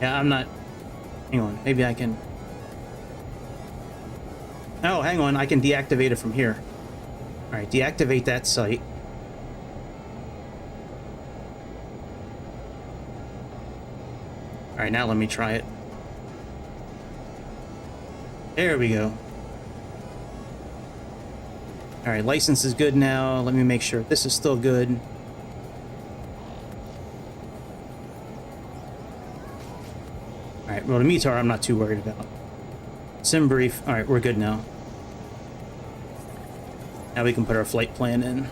Yeah, I'm not... Hang on, maybe I can... Oh, hang on, I can deactivate it from here. Alright, deactivate that site. Alright, now let me try it. There we go. Alright, license is good now. Let me make sure this is still good. Alright, well, the METAR I'm not too worried about. Sim brief. Alright, we're good now. Now we can put our flight plan in.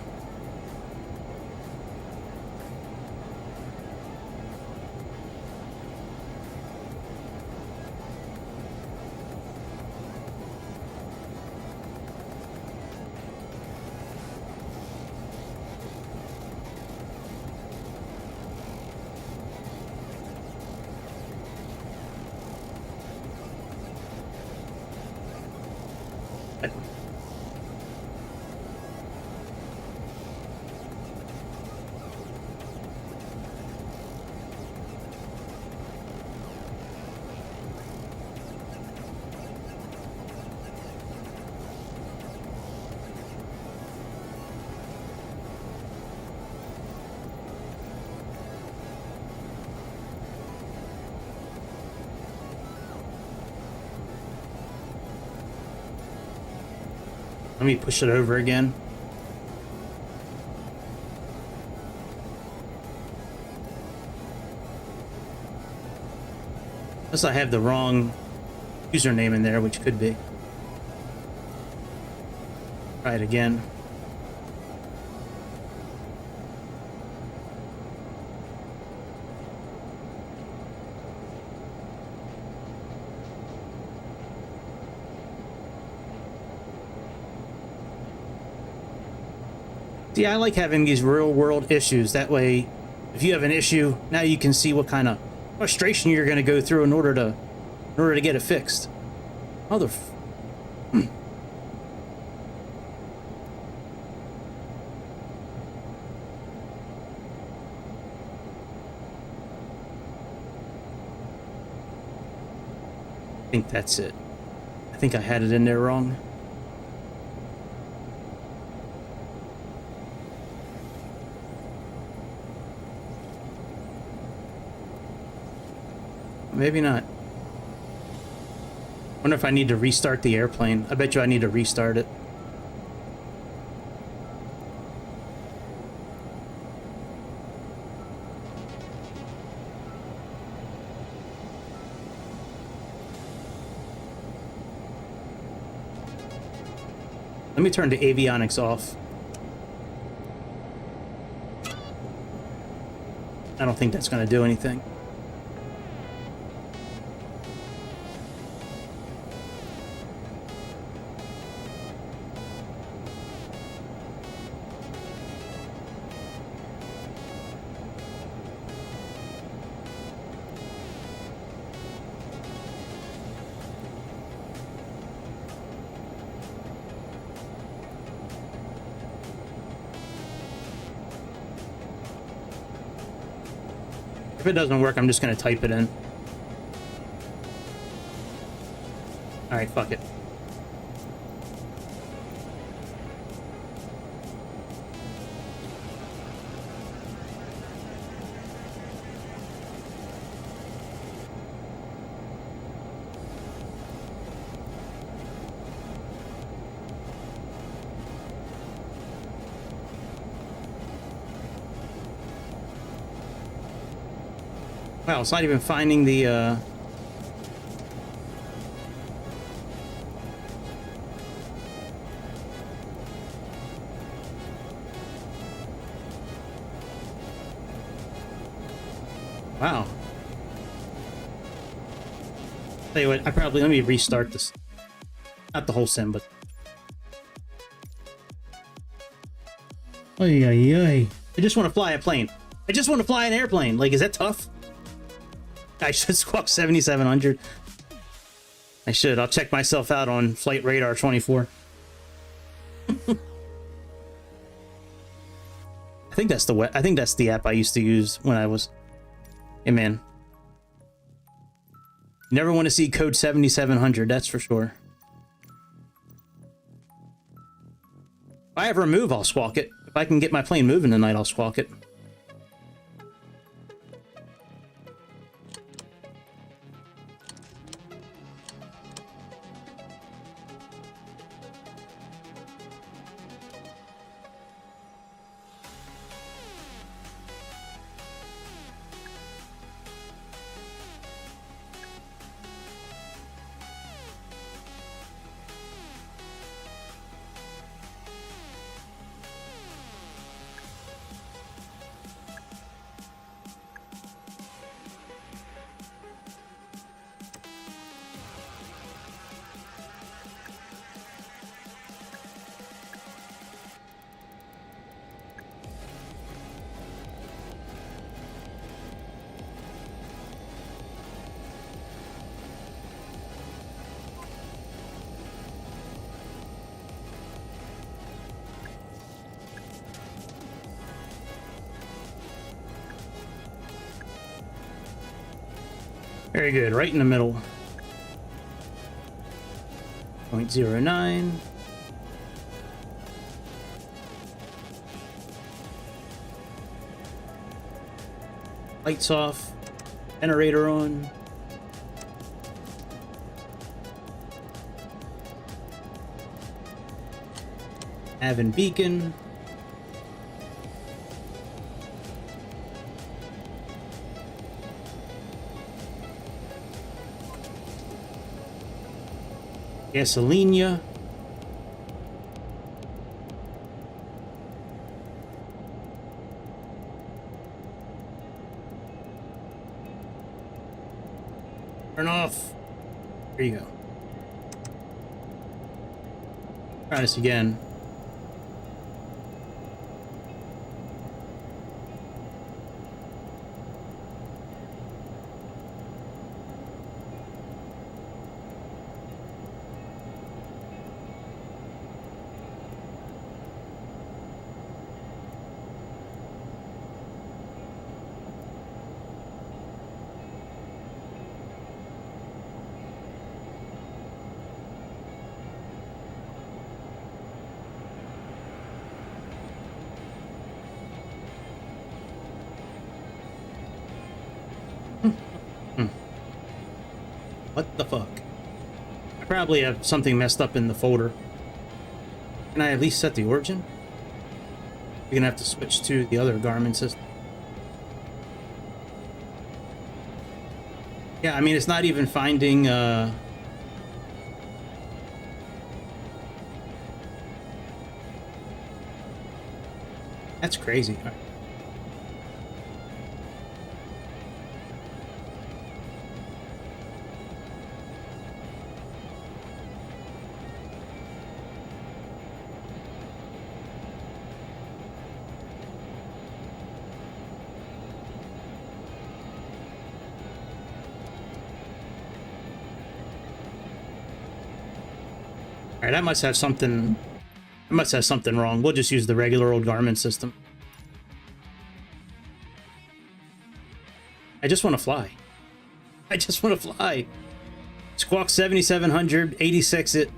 Let me push it over again. Unless I have the wrong username in there, which could be. Try it again. See, I like having these real world issues. That way, if you have an issue, now you can see what kind of frustration you're going to go through in order to get it fixed. Mother. I think that's it. I think I had it in there wrong. maybe not. Wonder if I need to restart the airplane. I bet you I need to restart it. Let me turn the avionics off. I don't think that's going to do anything. If it doesn't work, I'm just going to type it in. Alright, fuck it. Wow, it's not even finding the, Wow. Tell you what, let me restart this. Not the whole sim, but... Oy, oy, oy. I just want to fly a plane. I just want to fly an airplane. Like, is that tough? I should squawk 7700. I should. I'll check myself out on Flight Radar 24. I think that's the app I used to use when I was... Hey, man. Never want to see code 7700, that's for sure. If I ever move, I'll squawk it. If I can get my plane moving tonight, I'll squawk it. Very good, right in the middle. 0.09. Lights off. Generator on. Having beacon. Gasolina. Turn off. There you go. Try this again. What the fuck? I probably have something messed up in the folder. Can I at least set the origin? We're gonna have to switch to the other Garmin system. Yeah, I mean, it's not even finding, That's crazy. All right. All right, I must have something wrong. We'll just use the regular old Garmin system. I just want to fly. I just want to fly. Squawk 7700, 86 it.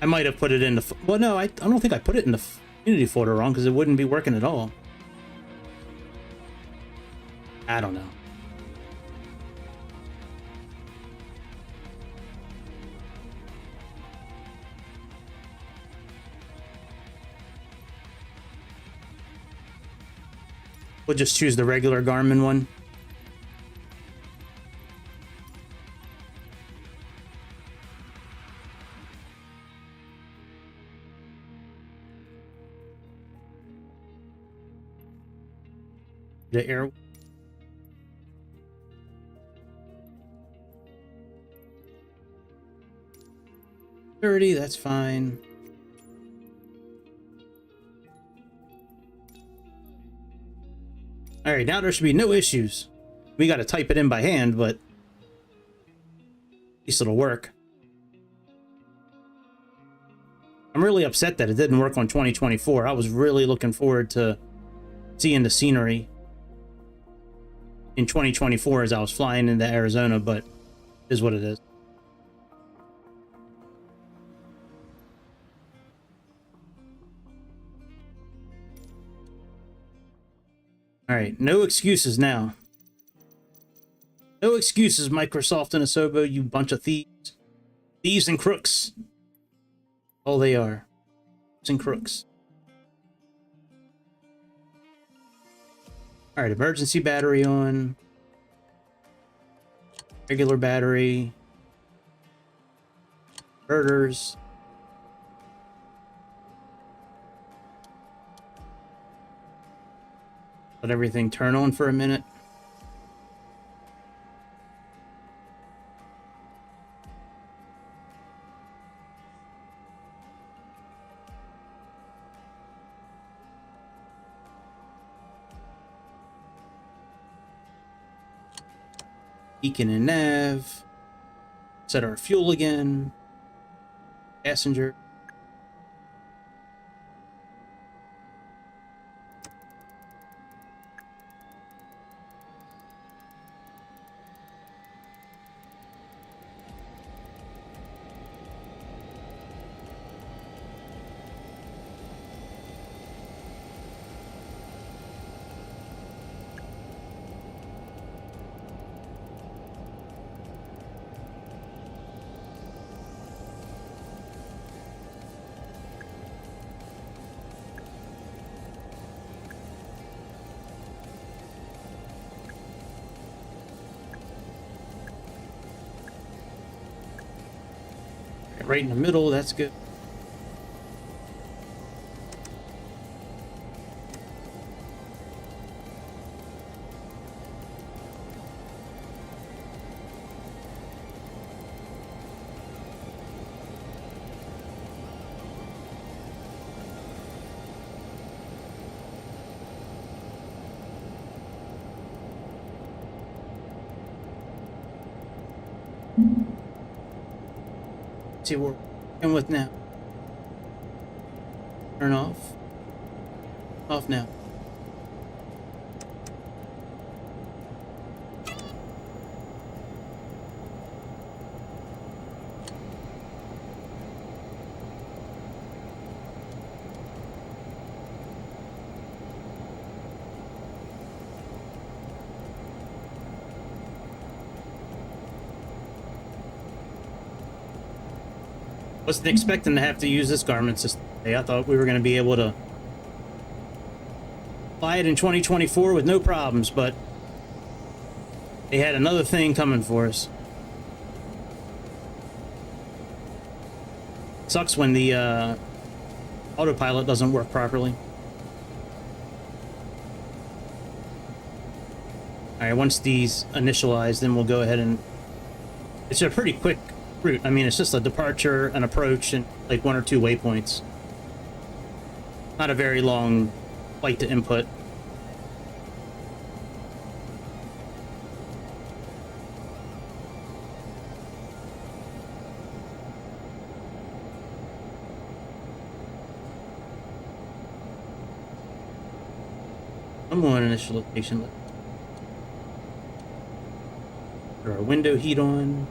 I might have put it in the... Well, no, I don't think I put it in the Unity folder wrong because it wouldn't be working at all. I don't know. We'll just choose the regular Garmin one. The air. 30, that's fine. All right, now there should be no issues. We got to type it in by hand, but at least it'll work. I'm really upset that it didn't work on 2024. I was really looking forward to seeing the scenery in 2024 as I was flying into Arizona, but it is what it is. All right, no excuses now. No excuses, Microsoft and Asobo, you bunch of thieves. Thieves and crooks. All they are. Thieves and crooks. All right, emergency battery on. Regular battery. Inverters. Let everything turn on for a minute. Beacon and nav. Set our fuel again. Passenger. Right in the middle, that's good. See what we're working with now. Turn off. Off now. Wasn't expecting to have to use this Garmin system today. I thought we were going to be able to fly it in 2024 with no problems, but they had another thing coming for us. Sucks when the autopilot doesn't work properly. All right, once these initialize, then we'll go ahead and... It's a pretty quick route. I mean, it's just a departure, an approach, and like 1 or 2 waypoints. Not a very long flight to input. I'm on initialization. Put our window heat on.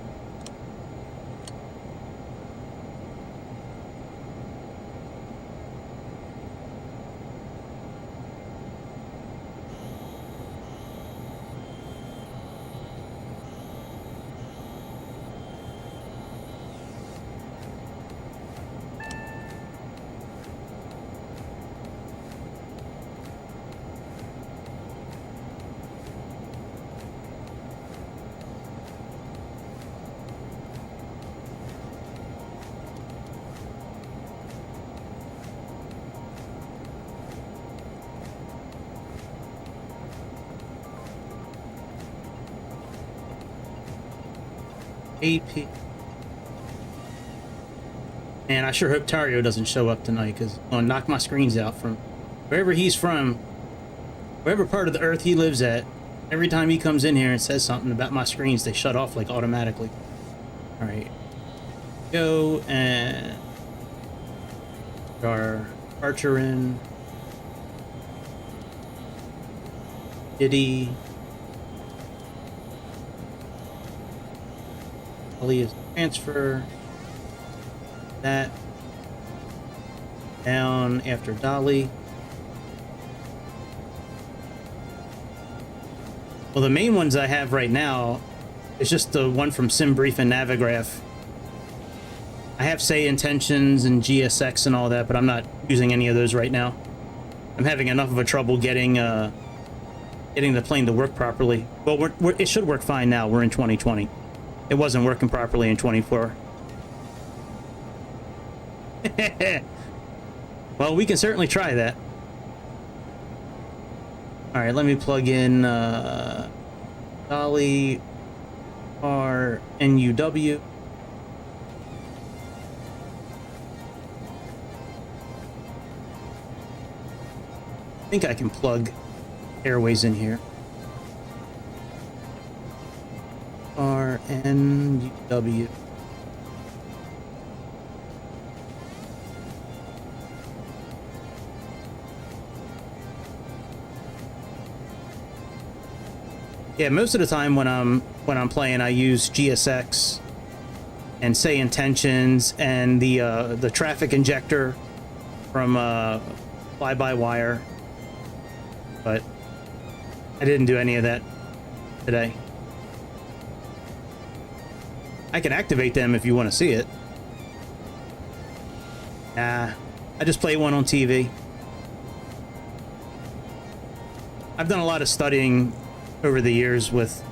AP. And I sure hope Tario doesn't show up tonight, because I'm gonna knock my screens out from wherever he's from, wherever part of the earth he lives at. Every time he comes in here and says something about my screens, they shut off like automatically. All right, go and put our archer in. Diddy. Is transfer that down after dolly. Well, the main ones I have right now is just the one from SimBrief and Navigraph. I have say intentions and GSX and all that, but I'm not using any of those right now. I'm having enough of a trouble getting the plane to work properly. Well, it should work fine now. We're in 2020. It wasn't working properly in 24. Well, we can certainly try that. All right, let me plug in dolly R NUW. I think I can plug airways in here. RNW. Yeah, most of the time when I'm playing, I use GSX and say intentions and the traffic injector from fly-by-wire, but I didn't do any of that today. I can activate them if you want to see it. Nah, I just play one on TV. I've done a lot of studying over the years with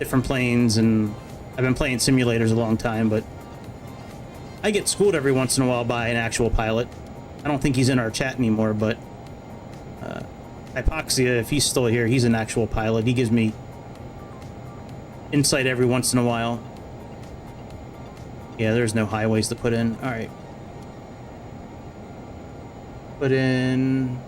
different planes, and I've been playing simulators a long time, but I get schooled every once in a while by an actual pilot. I don't think he's in our chat anymore, but Hypoxia, if he's still here, he's an actual pilot. He gives me insight every once in a while. Yeah, there's no highways to put in. All right. Put in...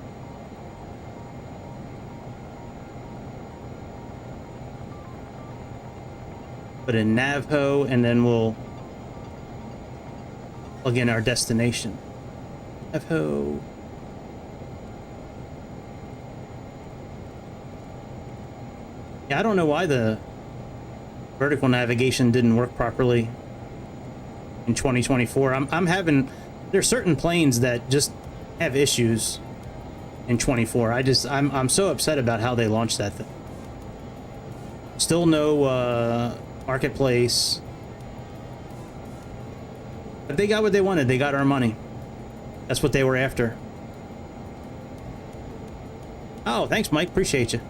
Put in Navho, and then we'll plug in our destination. Navho. Yeah, I don't know why the vertical navigation didn't work properly in 2024. I'm having... There's certain planes that just have issues in 24. I'm so upset about how they launched that thing. Still no marketplace. But they got what they wanted. They got our money. That's what they were after. Oh, thanks, Mike. Appreciate you.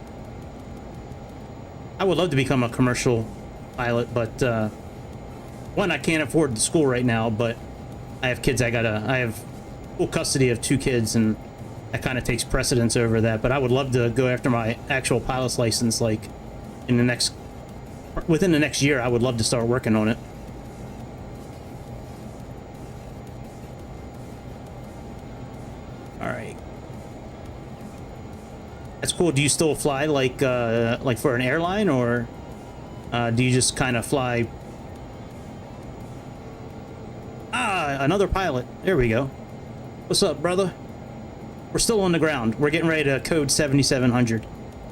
I would love to become a commercial pilot, but one, I can't afford the school right now, but I have kids. I have full custody of 2 kids, and that kind of takes precedence over that. But I would love to go after my actual pilot's license, like within the next year. I would love to start working on it. All right. That's cool. Do you still fly like for an airline, or do you just kind of fly? Ah, another pilot. There we go. What's up, brother? We're still on the ground. We're getting ready to code 7700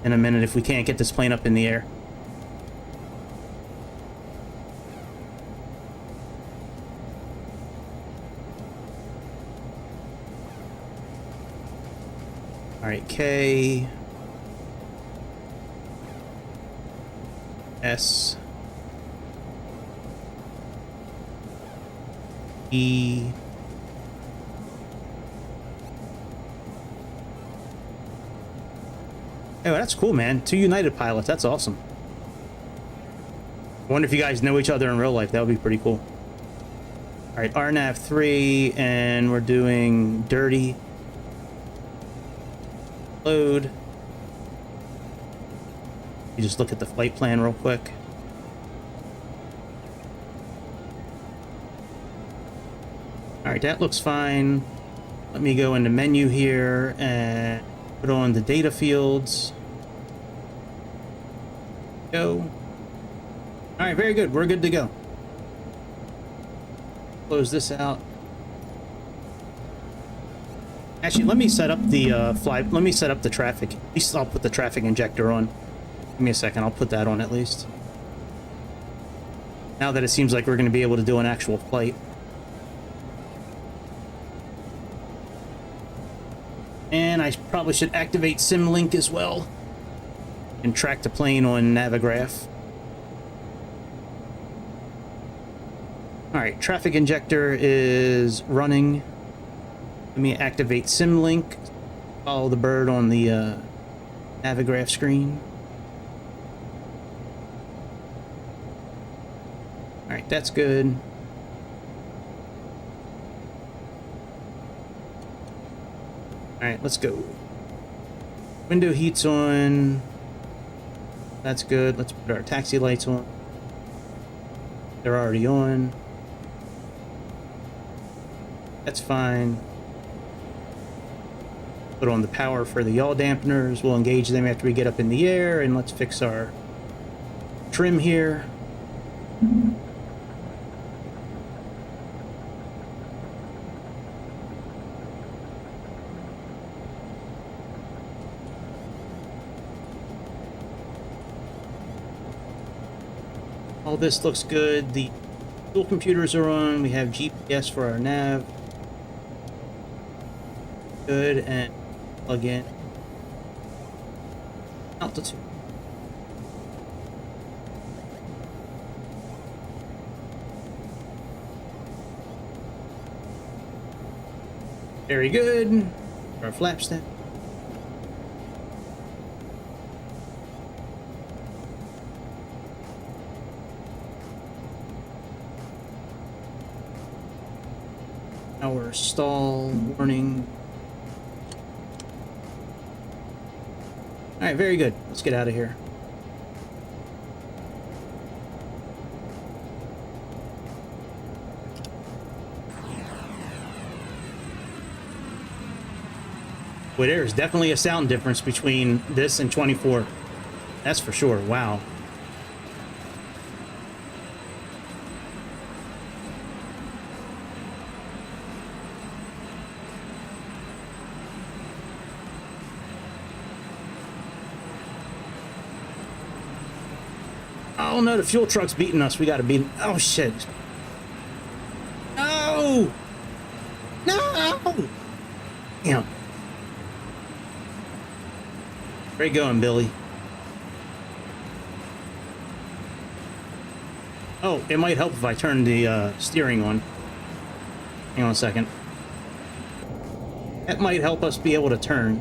in a minute if we can't get this plane up in the air. All right, K S E Oh, that's cool, man. 2 United pilots. That's awesome. I wonder if you guys know each other in real life. That would be pretty cool. All right, RNAV 3, and we're doing dirty. Load. You just look at the flight plan real quick. All right, that looks fine. Let me go into menu here and put on the data fields. Go. All right, very good. We're good to go. Close this out. Actually, let me set up the let me set up the traffic. At least I'll put the traffic injector on. Give me a second. I'll put that on at least. Now that it seems like we're going to be able to do an actual flight. And I probably should activate SimLink as well and track the plane on Navigraph. All right, traffic injector is running. Let me activate SimLink. Follow the bird on the Navigraph screen. All right, that's good. All right, let's go. Window heat's on. That's good. Let's put our taxi lights on. They're already on. That's fine. Put on the power for the yaw dampeners. We'll engage them after we get up in the air, and let's fix our trim here. All this looks good. The fuel computers are on. We have GPS for our nav. Good, and plug in altitude. Very good. Our flap step. Our stall warning. All right, very good. Let's get out of here. Well, there's definitely a sound difference between this and 24. That's for sure. Wow. Oh no, the fuel truck's beating us. We gotta beat him. Oh shit. No! No! Damn. Great going, Billy. Oh, it might help if I turn the steering on. Hang on a second. That might help us be able to turn.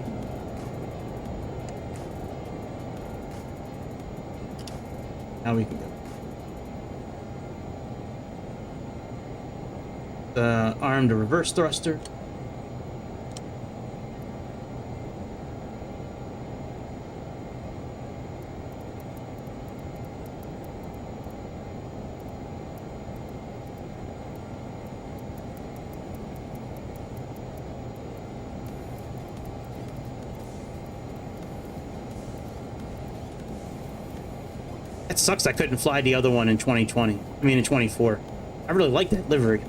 Now we can go. Arm the reverse thruster. That sucks I couldn't fly the other one in 2020. I mean in 24. I really like that livery.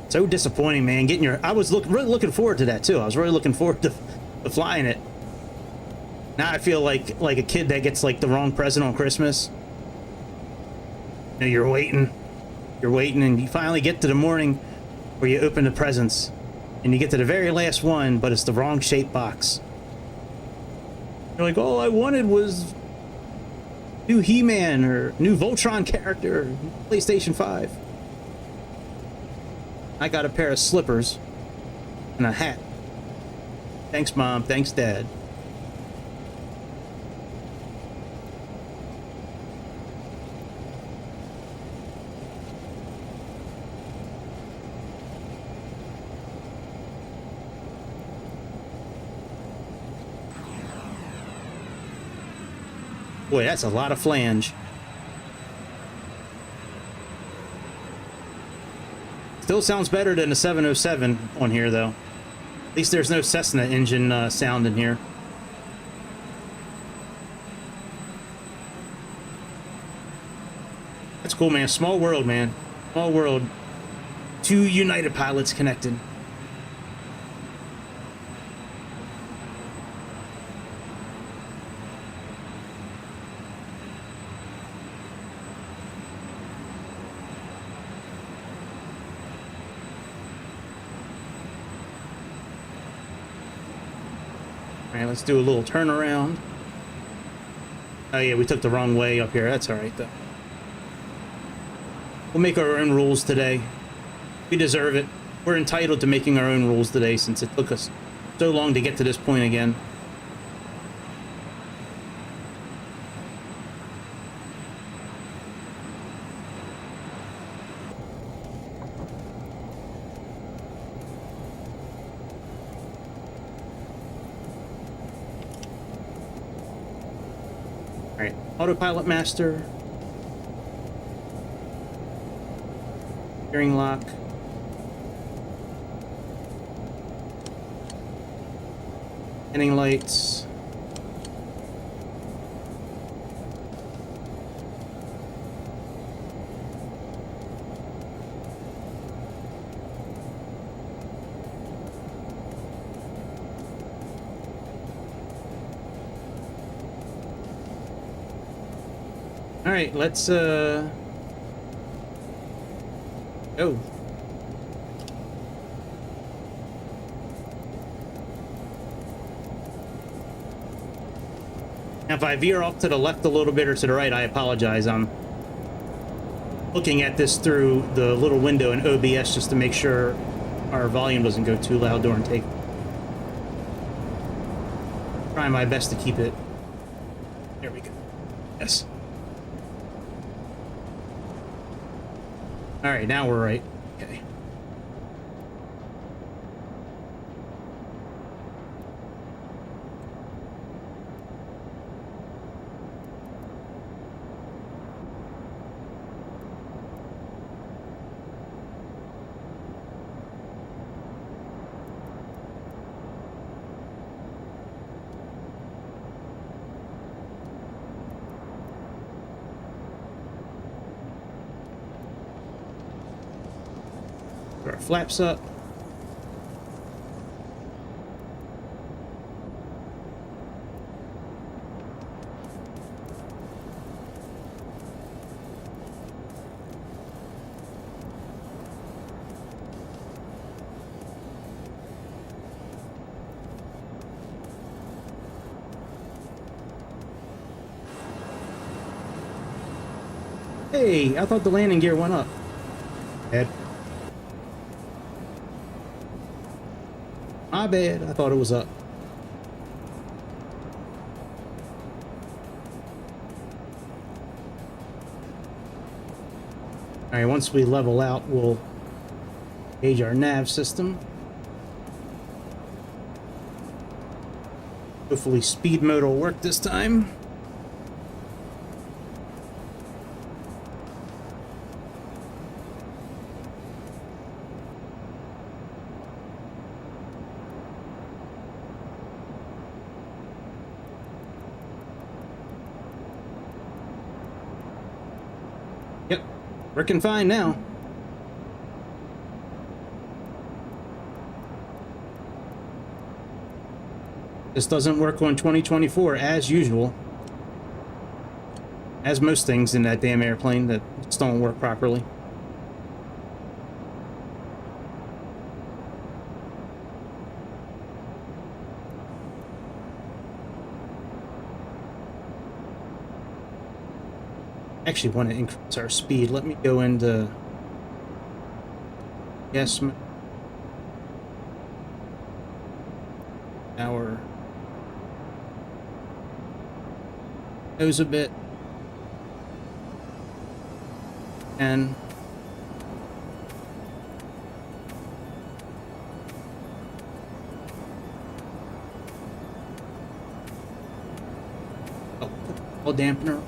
So disappointing, man. Getting your... I was really looking forward to that too. I was really looking forward to flying it. Now I feel like a kid that gets like the wrong present on Christmas. You know, you're waiting, and you finally get to the morning where you open the presents, and you get to the very last one, but it's the wrong shaped box. You're like, all I wanted was new He-Man or new Voltron character, or PlayStation 5. I got a pair of slippers and a hat. Thanks, Mom. Thanks, Dad. Boy, that's a lot of flange. Still sounds better than the 707 on here, though. At least there's no Cessna engine sound in here. That's cool, man. Small world, man. Small world. Two United pilots connected. Alright, let's do a little turnaround. Oh yeah, we took the wrong way up here. That's alright though. We'll make our own rules today. We deserve it. We're entitled to making our own rules today since it took us so long to get to this point again. Alright, autopilot master. Steering lock. Landing lights. All right, let's go. Now, if I veer off to the left a little bit or to the right, I apologize. I'm looking at this through the little window in OBS just to make sure our volume doesn't go too loud during takeoff. Trying my best to keep it. There we go. Yes. All right, now we're right. Okay. Put our flaps up. Hey, I thought the landing gear went up. Bad. My bad. I thought it was up. All right, once we level out, we'll gauge our nav system. Hopefully speed mode will work this time. Yep, working fine now. This doesn't work on 2024 as usual. As most things in that damn airplane that just don't work properly. Actually want to increase our speed. Let me go into yes our nose a bit and oh, dampener.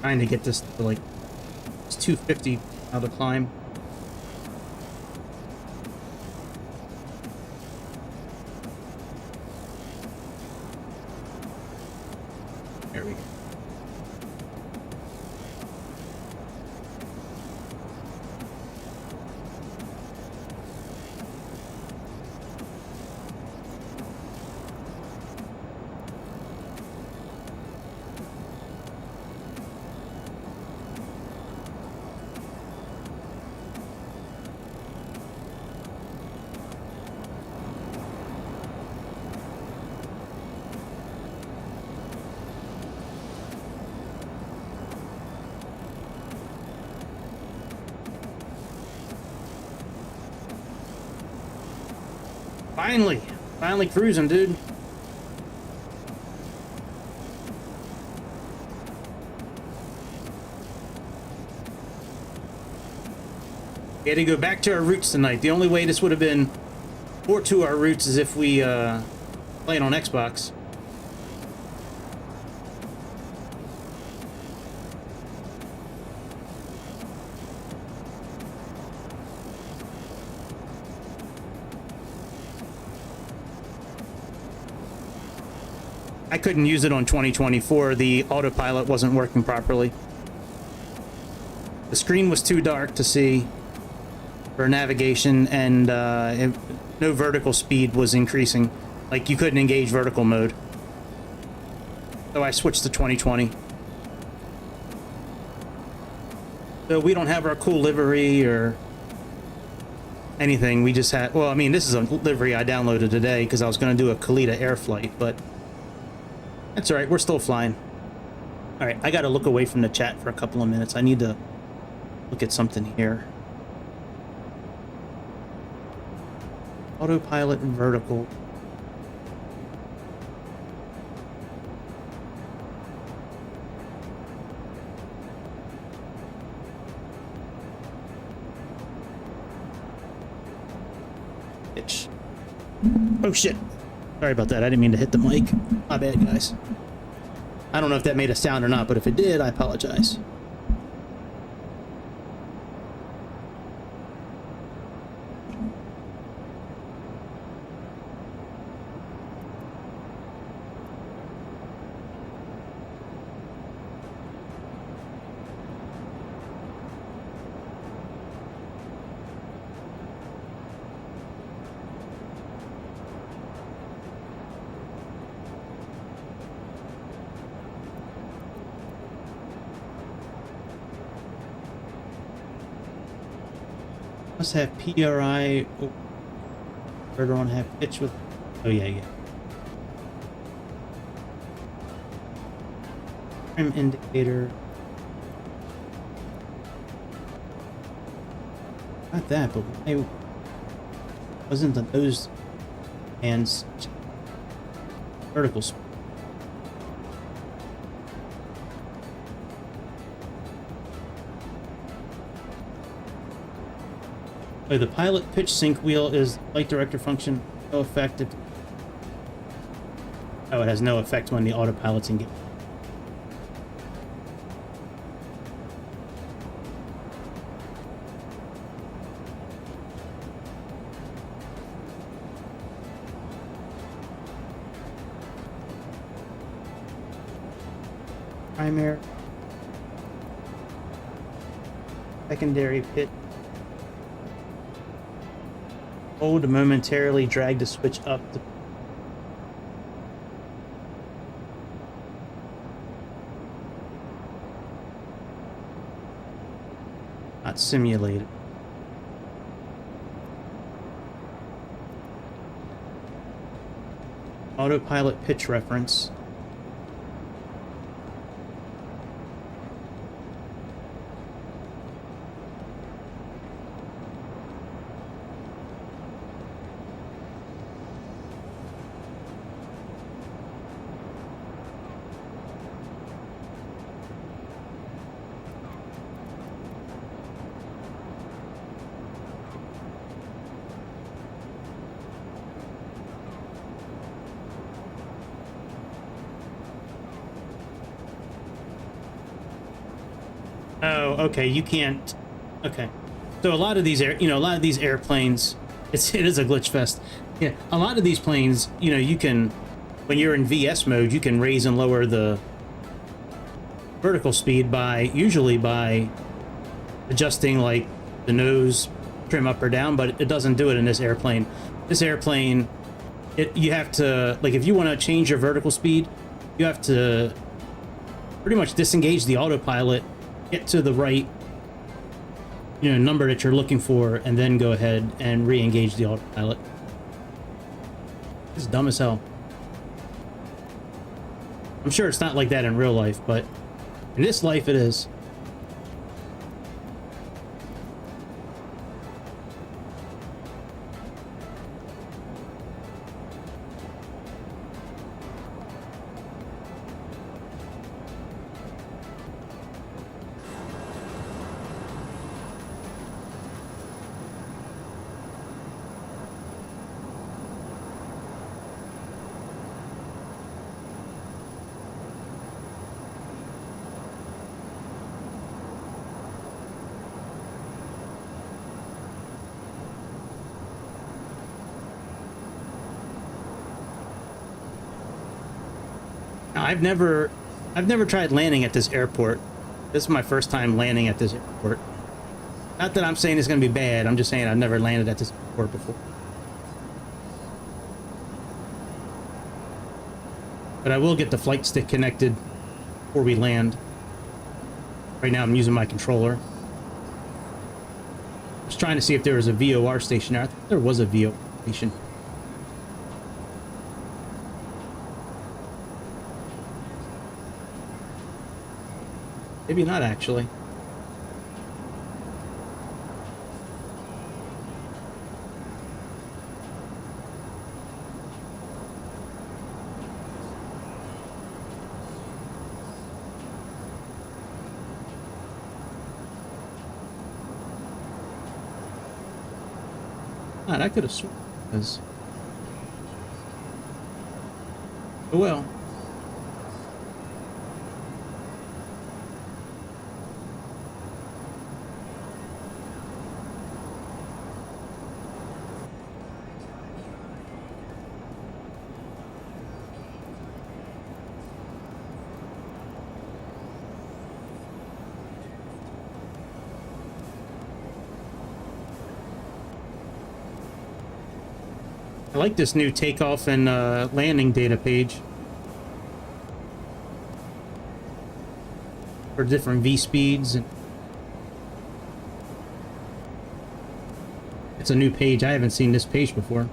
Trying to get this to like it's 250 how to climb. There we go. Finally cruising, dude. We had to go back to our routes tonight. The only way this would have been more to our routes is if we play it on Xbox. I couldn't use it on 2024. The autopilot wasn't working properly. The screen was too dark to see for navigation, and no vertical speed was increasing. Like, you couldn't engage vertical mode. So I switched to 2020. So we don't have our cool livery or anything. We just had, well, I mean, this is a livery I downloaded today because I was going to do a Kalita air flight, but that's all right. We're still flying. All right, I got to look away from the chat for a couple of minutes. I need to look at something here. Autopilot and vertical. Bitch. Oh shit. Sorry about that. I didn't mean to hit the mic. My bad, guys. I don't know if that made a sound or not, but if it did, I apologize. Must have PRI. Oh, or don't have pitch with. Oh yeah. Trim indicator. Not that, but why wasn't the nose and vertical speed? Oh, the pilot pitch sync wheel is flight director function. No effect if... Oh, it has no effect when the autopilot's engaged. Primary. Secondary pitch. Hold to momentarily drag the switch up. Not simulated. Autopilot pitch reference. Oh, okay, you can't. Okay, so a lot of these airplanes, it is a glitch fest. Yeah, a lot of these planes, you can, when you're in VS mode, you can raise and lower the vertical speed usually by adjusting like the nose trim up or down, but it doesn't do it in this airplane. This airplane, you have to, like, if you want to change your vertical speed, you have to pretty much disengage the autopilot, get to the right number that you're looking for, and then go ahead and re-engage the autopilot. It's dumb as hell. I'm sure it's not like that in real life, but in this life it is. I've never tried landing at this airport. This is my first time landing at this airport. Not that I'm saying it's going to be bad. I'm just saying I've never landed at this airport before. But I will get the flight stick connected before we land. Right now I'm using my controller. I was trying to see if there was a VOR station there. I thought there was a VOR station. Maybe not, actually. God, I could have sworn it was. Oh well. I like this new takeoff and landing data page for different V speeds. And it's a new page. I haven't seen this page before.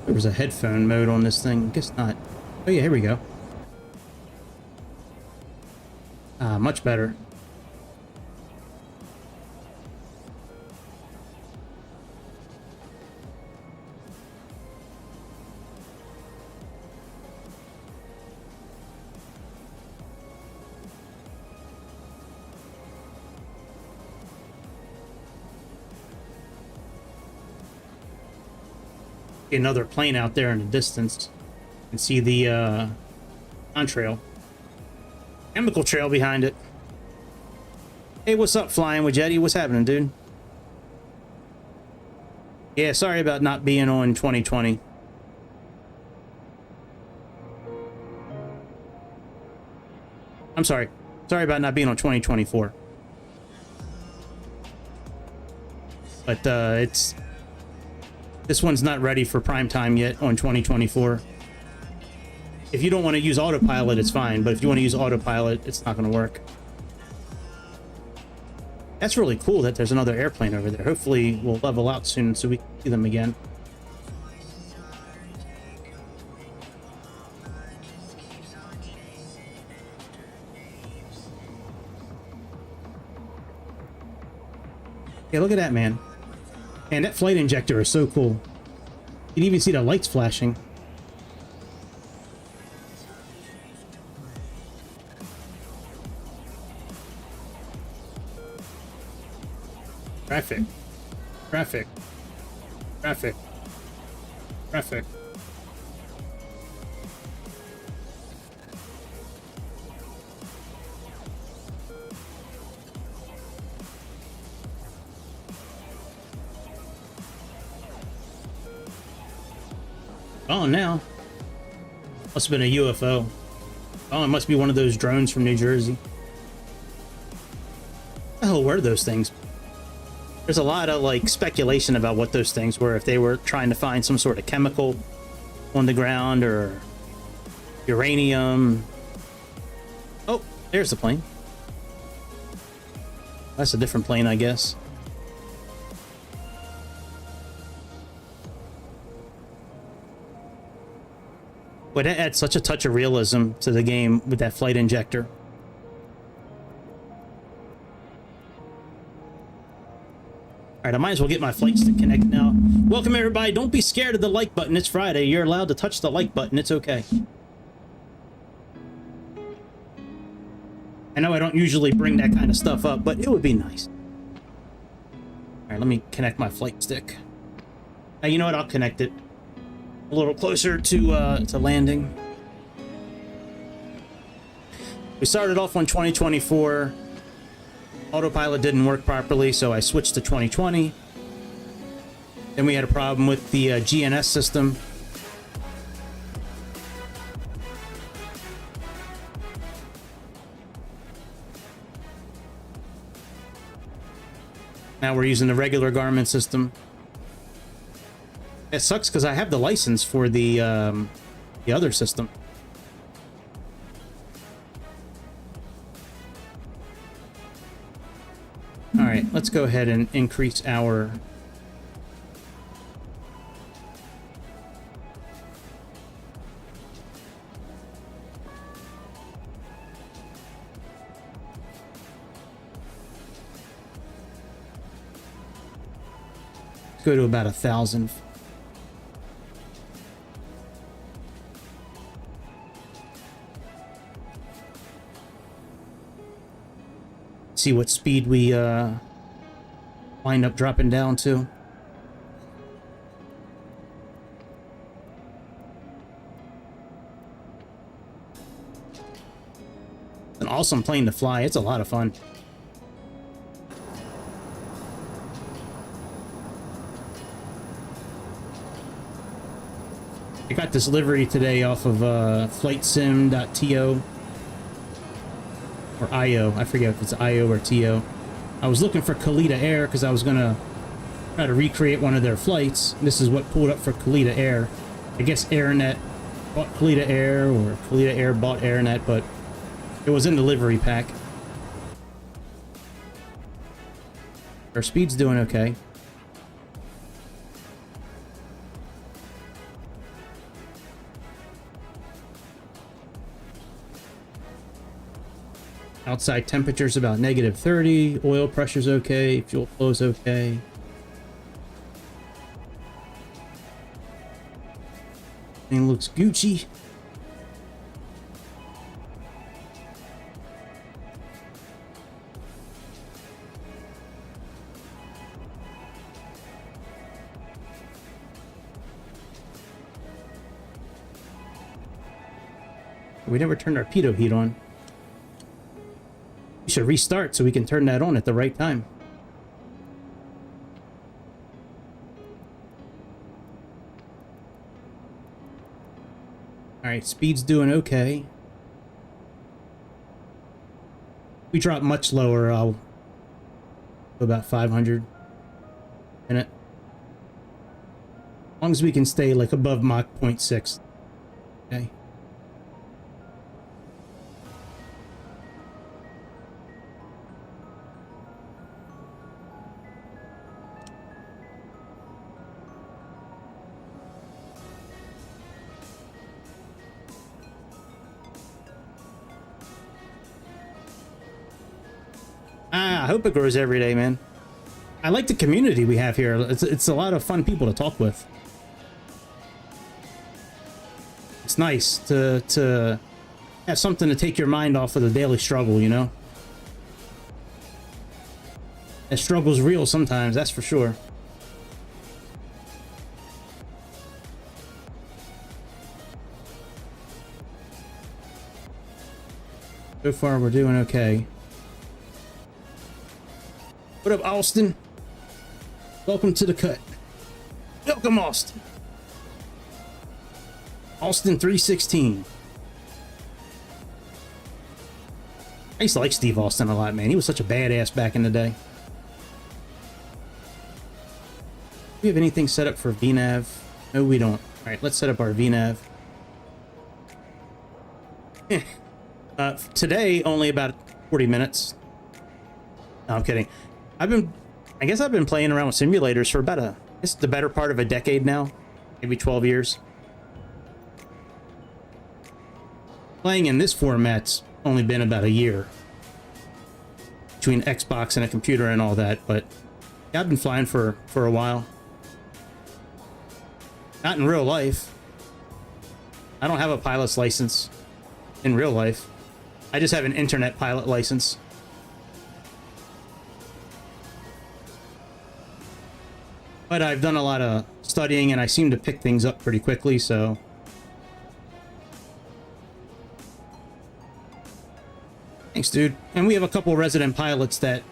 There was a headphone mode on this thing. Guess not. Oh yeah, here we go. Ah, much better. Another plane out there in the distance. You can see the contrail. Chemical trail behind it. Hey, what's up, Flying with Jetty? What's happening, dude? Yeah, sorry about not being on 2020. I'm sorry. Sorry about not being on 2024. But this one's not ready for prime time yet on 2024. If you don't want to use autopilot, it's fine. But if you want to use autopilot, it's not going to work. That's really cool that there's another airplane over there. Hopefully we'll level out soon so we can see them again. Hey, look at that, man. Man, that flight injector is so cool. You can even see the lights flashing. Traffic. Traffic. Traffic. Traffic. Oh, now. Must have been a UFO. Oh, it must be one of those drones from New Jersey. What the hell were those things? There's a lot of, like, speculation about what those things were. If they were trying to find some sort of chemical on the ground or uranium. Oh, there's the plane. That's a different plane, I guess. But that adds such a touch of realism to the game with that flight injector. Alright, I might as well get my flight stick connected now. Welcome, everybody. Don't be scared of the like button. It's Friday. You're allowed to touch the like button. It's okay. I know I don't usually bring that kind of stuff up, but it would be nice. Alright, let me connect my flight stick. Now, you know what? I'll connect it a little closer to landing. We started off on 2024. Autopilot didn't work properly, so I switched to 2020. Then we had a problem with the GNS system. Now we're using the regular Garmin system. It sucks because I have the license for the other system. All right, let's go ahead and increase our go to about 1,000. See what speed we wind up dropping down to. It's an awesome plane to fly. It's a lot of fun. I got this livery today off of FlightSim.to or IO. I forget if it's IO or TO. I was looking for Kalita Air because I was going to try to recreate one of their flights. This is what pulled up for Kalita Air. I guess AirNet bought Kalita Air, or Kalita Air bought AirNet, but it was in the livery pack. Our speed's doing okay. Outside temperature's about -30. Oil pressure's okay. Fuel flow's okay. Thing looks Gucci. We never turned our pitot heat on. We should restart so we can turn that on at the right time. Alright, speed's doing okay. We drop much lower, I'll go about 500 in it. As long as we can stay like above Mach 0.6. Okay. I hope it grows every day, man. I like the community we have here. It's a lot of fun people to talk with. It's nice to have something to take your mind off of the daily struggle, you know? That struggle's real sometimes, that's for sure. So far, we're doing okay. What up, Austin? Welcome to the cut. Welcome, Austin. Austin 316. I used to like Steve Austin a lot, man. He was such a badass back in the day. Do we have anything set up for VNAV? No, we don't. All right, let's set up our VNAV. Today, only about 40 minutes. No, I'm kidding. I guess I've been playing around with simulators for about it's the better part of a decade now, maybe 12 years. Playing in this format's only been about a year between Xbox and a computer and all that, but yeah, I've been flying for a while. Not in real life. I don't have a pilot's license in real life. I just have an internet pilot license. But I've done a lot of studying and I seem to pick things up pretty quickly, so... Thanks, dude. And we have a couple resident pilots that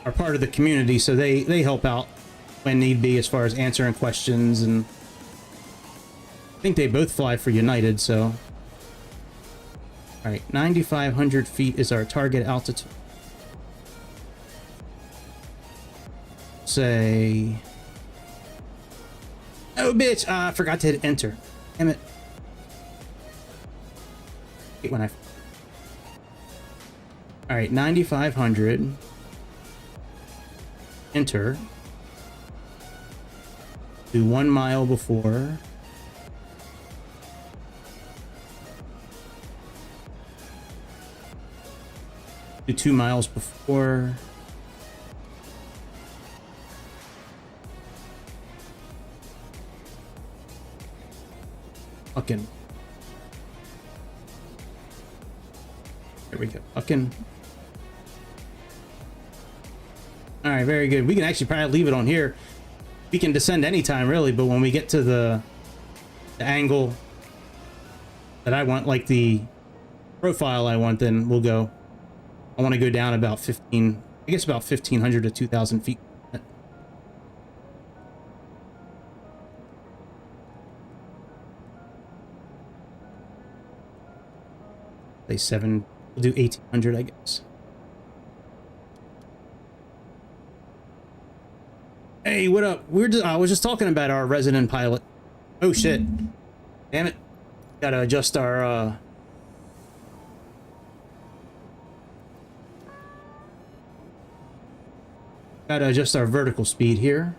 are part of the community, so they help out when need be as far as answering questions, and... I think they both fly for United, so... Alright, 9,500 feet is our target altitude. Say... Oh, bitch! I forgot to hit enter. Damn it. Wait, when I... Alright, 9,500. Enter. Do 1 mile before. Do 2 miles before. Fucking. There we go. Fucking. Alright, very good. We can actually probably leave it on here. We can descend anytime, really, but when we get to the angle that I want, like the profile I want, then we'll go. I want to go down about 15, I guess about 1,500 to 2,000 feet. Say 7, we'll do 1800, I guess. Hey, what up? I was just talking about our resident pilot. Oh shit. Damn it. Gotta adjust our vertical speed here.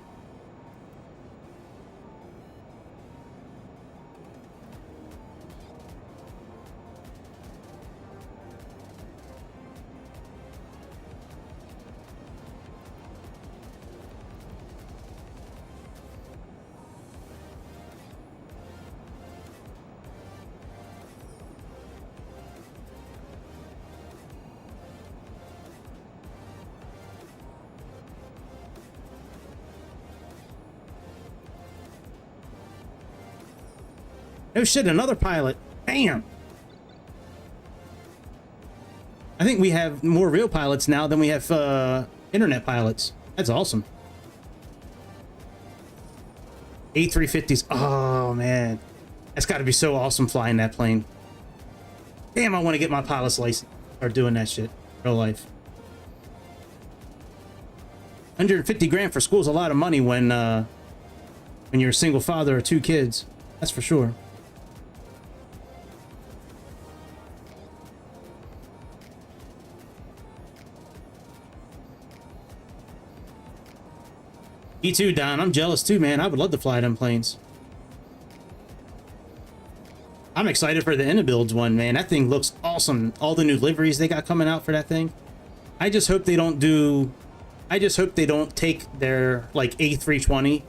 Oh shit, another pilot. Damn. I think we have more real pilots now than we have internet pilots. That's awesome. A350s. Oh man. That's got to be so awesome flying that plane. Damn, I want to get my pilot's license. Or doing that shit in real life. 150 grand for school is a lot of money when you're a single father of 2 kids. That's for sure. Me too, Don. I'm jealous too, man. I would love to fly them planes. I'm excited for the Inabuilds one, man. That thing looks awesome. All the new liveries they got coming out for that thing. I just hope they don't take their like A320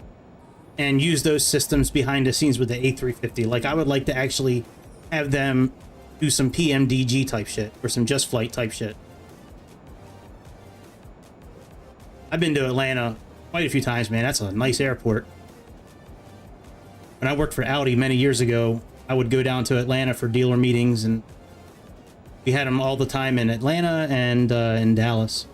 and use those systems behind the scenes with the A350. Like, I would like to actually have them do some PMDG type shit or some just flight type shit. I've been to Atlanta quite a few times, man. That's a nice airport. When I worked for Audi many years ago, I would go down to Atlanta for dealer meetings, and we had them all the time in Atlanta and in Dallas.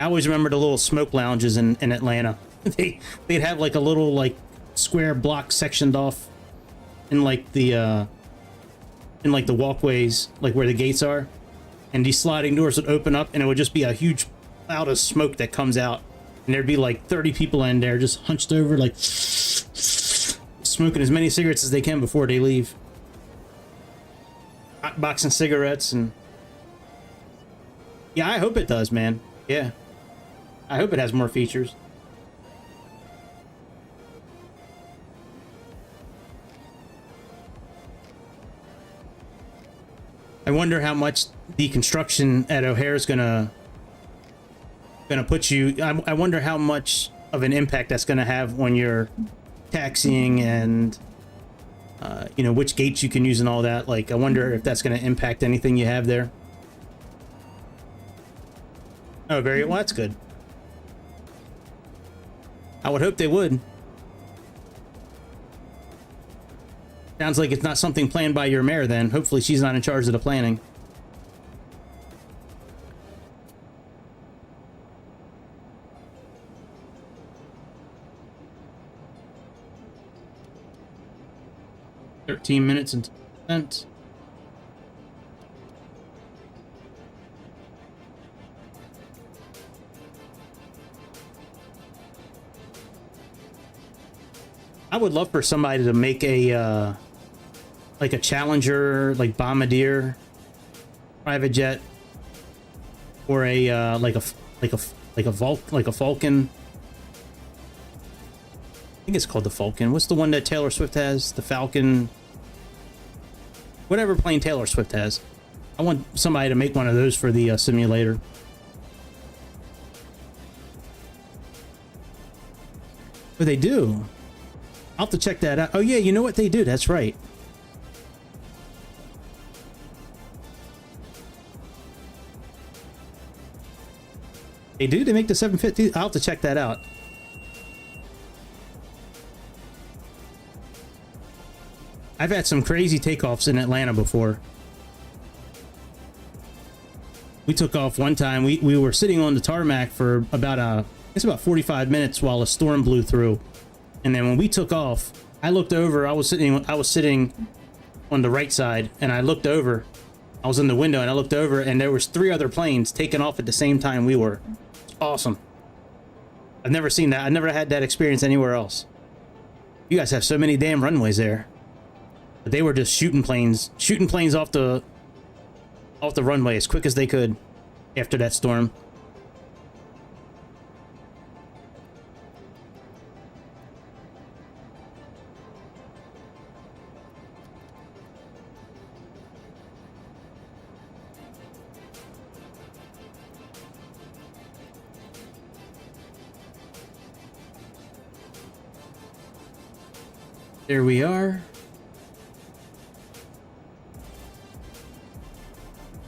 I always remember the little smoke lounges in Atlanta. They'd have like a little like square block sectioned off in like the walkways, like where the gates are, and these sliding doors would open up, and it would just be a huge cloud of smoke that comes out. And there'd be like 30 people in there just hunched over, like smoking as many cigarettes as they can before they leave. Hot boxing cigarettes. And yeah, I hope it does, man. Yeah, I hope it has more features. I wonder how much the construction at O'Hare is gonna put you. I wonder how much of an impact that's gonna have when you're taxiing and you know, which gates you can use and all that. Like, I wonder if that's gonna impact anything you have there. Oh, very well. That's good. I would hope they would. Sounds like it's not something planned by your mayor then. Hopefully she's not in charge of the planning. $13 and 10 cents. I would love for somebody to make a like a Challenger, like Bombardier private jet, or a like a Falcon. I think it's called the Falcon. What's the one that Taylor Swift has? The Falcon. Whatever plane Taylor Swift has. I want somebody to make one of those for the simulator. Oh, they do. I'll have to check that out. Oh yeah, you know what they do? That's right. They do? They make the 750? I'll have to check that out. I've had some crazy takeoffs in Atlanta before. We took off one time. We were sitting on the tarmac for about 45 minutes while a storm blew through. And then when we took off, I looked over. I was sitting on the right side, and I looked over, I was in the window and I looked over and there was 3 other planes taking off at the same time we were. It's awesome. I've never seen that. I never had that experience anywhere else. You guys have so many damn runways there. But they were just shooting planes off the runway as quick as they could after that storm. There we are.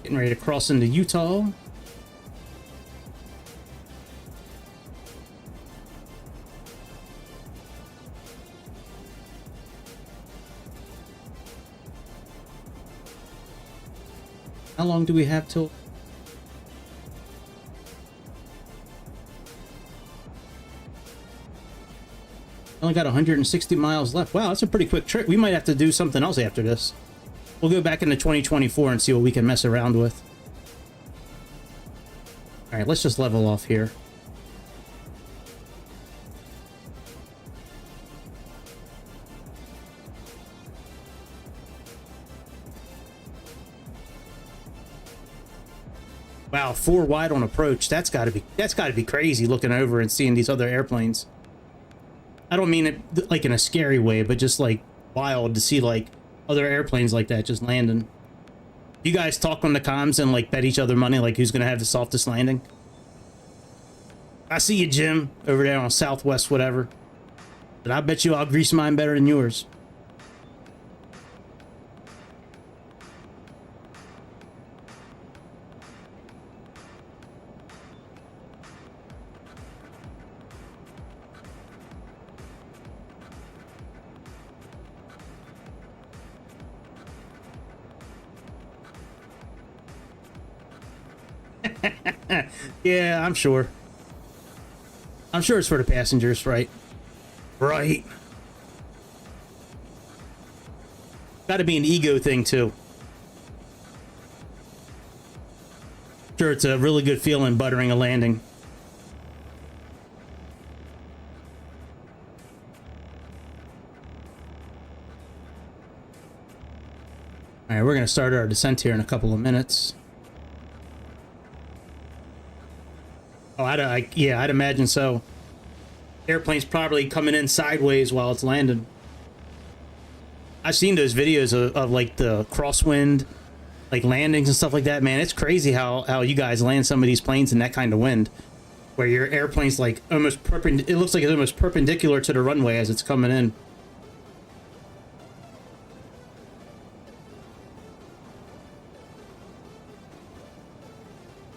Getting ready to cross into Utah. How long do we have till? Only got 160 miles left. Wow, that's a pretty quick trip. We might have to do something else after this. We'll go back into 2024 and see what we can mess around with. All right, let's just level off here. Wow, 4 wide on approach. That's got to be crazy looking over and seeing these other airplanes. I don't mean it like in a scary way, but just like wild to see like other airplanes like that just landing. You guys talk on the comms and like bet each other money like who's gonna have the softest landing? I see you, Jim, over there on Southwest whatever. But I bet you I'll grease mine better than yours. Yeah, I'm sure. I'm sure it's for the passengers, right? Right. Gotta be an ego thing, too. Sure, it's a really good feeling buttering a landing. Alright, we're gonna start our descent here in a couple of minutes. Oh, yeah, I'd imagine so. Airplane's probably coming in sideways while it's landing. I've seen those videos of like the crosswind, like landings and stuff like that. Man, it's crazy how you guys land some of these planes in that kind of wind, where your airplane's like almost it looks like it's almost perpendicular to the runway as it's coming in.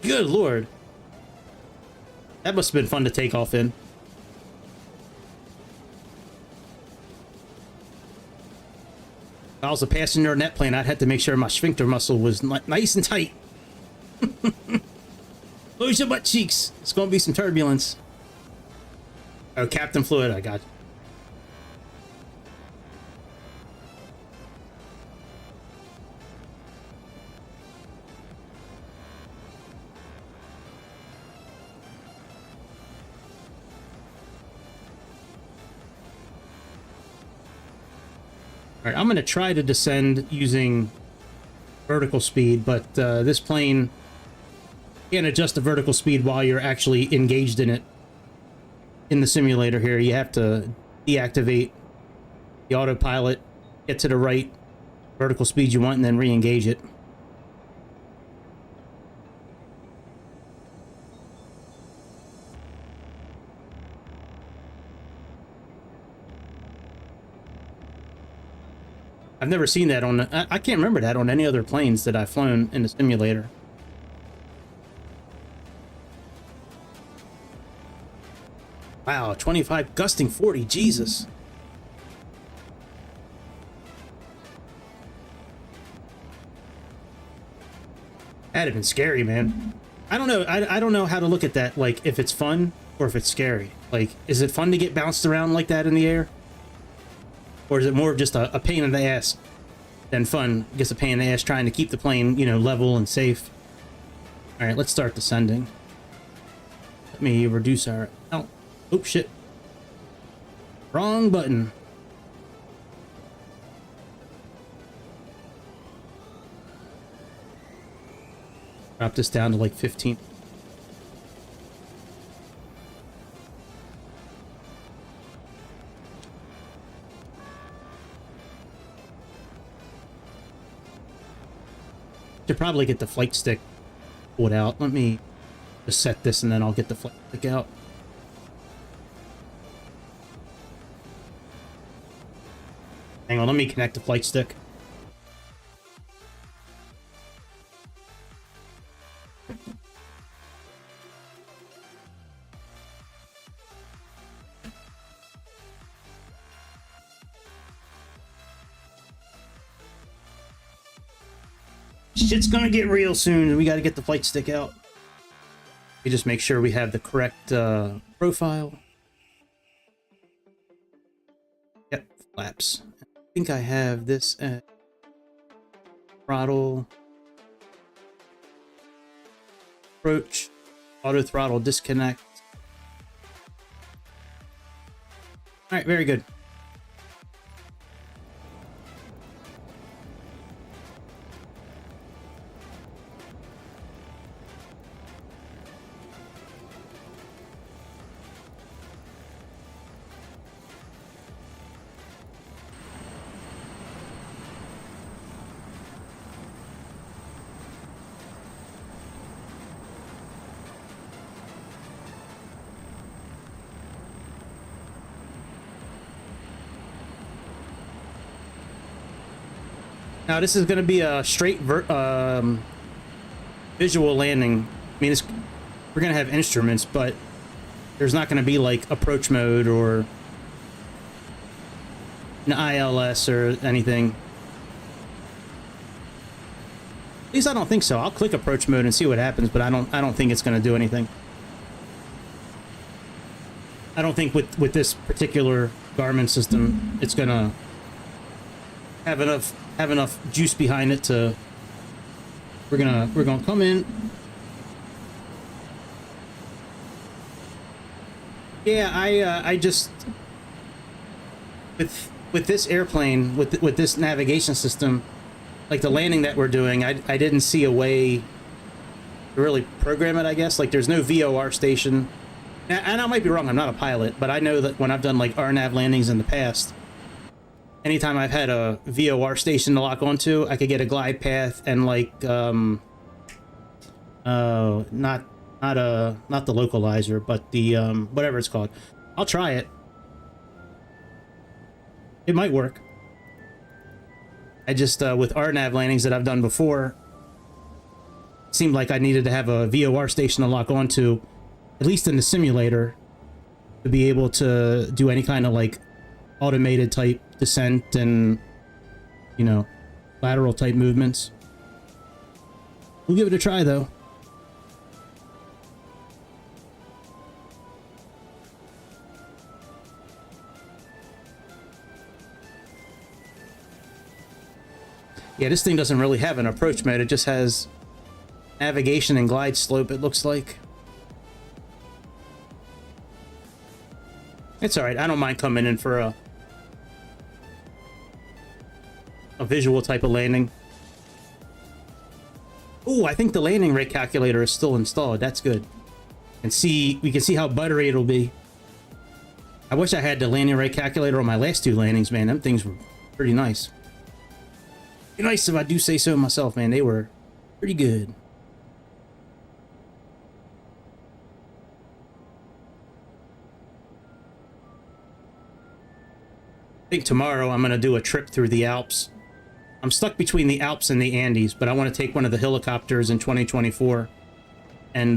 Good Lord. That must have been fun to take off in. If I was a passenger in that plane, I'd have to make sure my sphincter muscle was nice and tight. Close your butt cheeks. It's going to be some turbulence. Oh, Captain Fluid, I got you. All right, I'm going to try to descend using vertical speed, but this plane can't adjust the vertical speed while you're actually engaged in it. In the simulator here, you have to deactivate the autopilot, get to the right vertical speed you want, and then re-engage it. I've never seen that on... I can't remember that on any other planes that I've flown in the simulator. Wow, 25 gusting 40, Jesus. That'd have been scary, man. I don't know. I don't know how to look at that, like, if it's fun or if it's scary. Like, is it fun to get bounced around like that in the air? Or is it more of just a pain in the ass? than fun. It gets a pain in the ass trying to keep the plane, you know, level and safe. All right, let's start descending. Let me reduce our... Oh, oh shit. Wrong button. Drop this down to like 15. Should probably get the flight stick pulled out. Let me just set this and then I'll get the flight stick out. Hang on, let me connect the flight stick. Shit's gonna get real soon, and we gotta get the flight stick out. We just make sure we have the correct profile. Yep, flaps. I think I have this at throttle, approach, auto throttle disconnect. All right, very good. Now this is going to be a straight visual landing. I mean, we're going to have instruments, but there's not going to be like approach mode or an ILS or anything. At least I don't think so. I'll click approach mode and see what happens, but I don't think it's going to do anything. I don't think with this particular Garmin system it's going to have enough juice behind it to... We're gonna come in. Yeah, I just with this airplane, with this navigation system, like the landing that we're doing, I didn't see a way to really program it, I guess. Like there's no VOR station. And I might be wrong, I'm not a pilot, but I know that when I've done like RNAV landings in the past, anytime I've had a VOR station to lock onto, I could get a glide path and like not the localizer, but the whatever it's called. I'll try it. It might work. I just with RNAV landings that I've done before, it seemed like I needed to have a VOR station to lock onto, at least in the simulator, to be able to do any kind of like automated type descent and, you know, lateral type movements. We'll give it a try though. Yeah, this thing doesn't really have an approach mode. It just has navigation and glide slope, it looks like. It's alright. I don't mind coming in for a visual type of landing. Ooh, I think the landing rate calculator is still installed. That's good. And we can see how buttery it'll be. I wish I had the landing rate calculator on my last two landings, man. Them things were pretty nice. Pretty nice if I do say so myself, man. They were pretty good. I think tomorrow I'm going to do a trip through the Alps. I'm stuck between the Alps and the Andes, but I want to take one of the helicopters in 2024 and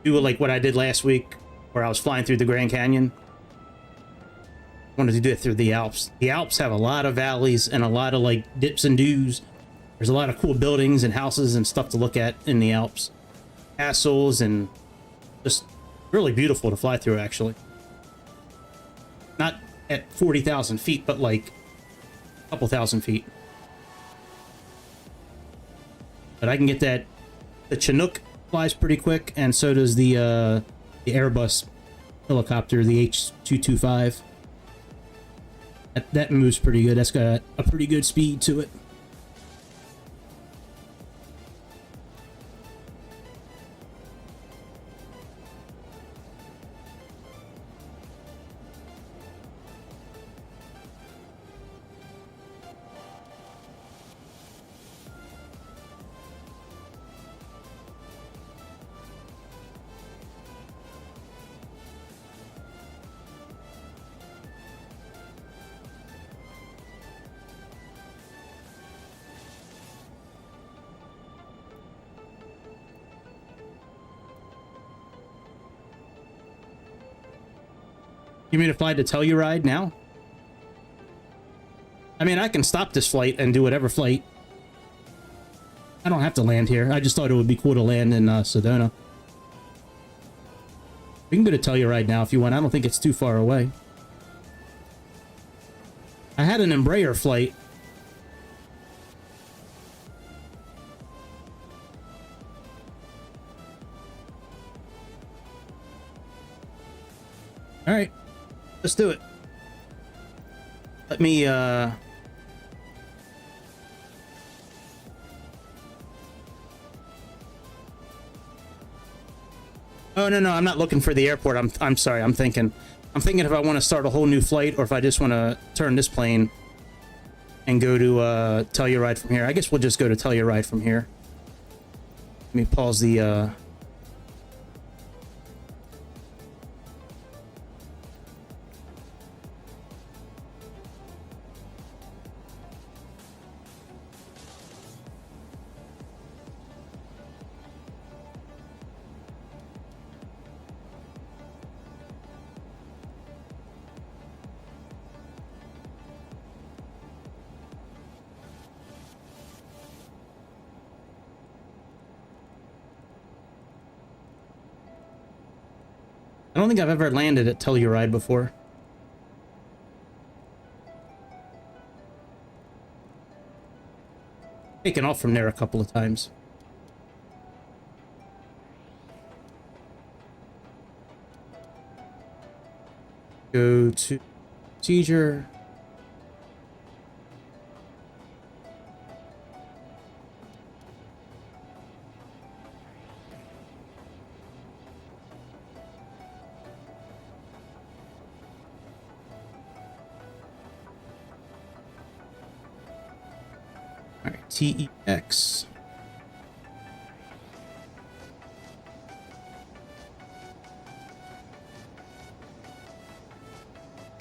do like what I did last week where I was flying through the Grand Canyon. I wanted to do it through the Alps. The Alps have a lot of valleys and a lot of like dips and doos. There's a lot of cool buildings and houses and stuff to look at in the Alps. Castles and just really beautiful to fly through, actually. Not at 40,000 feet, but like a couple thousand feet. But I can get that. The Chinook flies pretty quick, and so does the Airbus helicopter, the H225. That moves pretty good. That's got a pretty good speed to it. You mean to fly to Telluride now? I mean, I can stop this flight and do whatever flight. I don't have to land here. I just thought it would be cool to land in Sedona. We can go to Telluride now if you want. I don't think it's too far away. I had an Embraer flight. All right. Let's do it. Let me, Oh, no, I'm not looking for the airport. I'm sorry. I'm thinking if I want to start a whole new flight or if I just want to turn this plane and go to Telluride from here. I guess we'll just go to Telluride from here. Let me pause the I don't think I've ever landed at Telluride before. Taken off from there a couple of times. Go to procedure. TEX.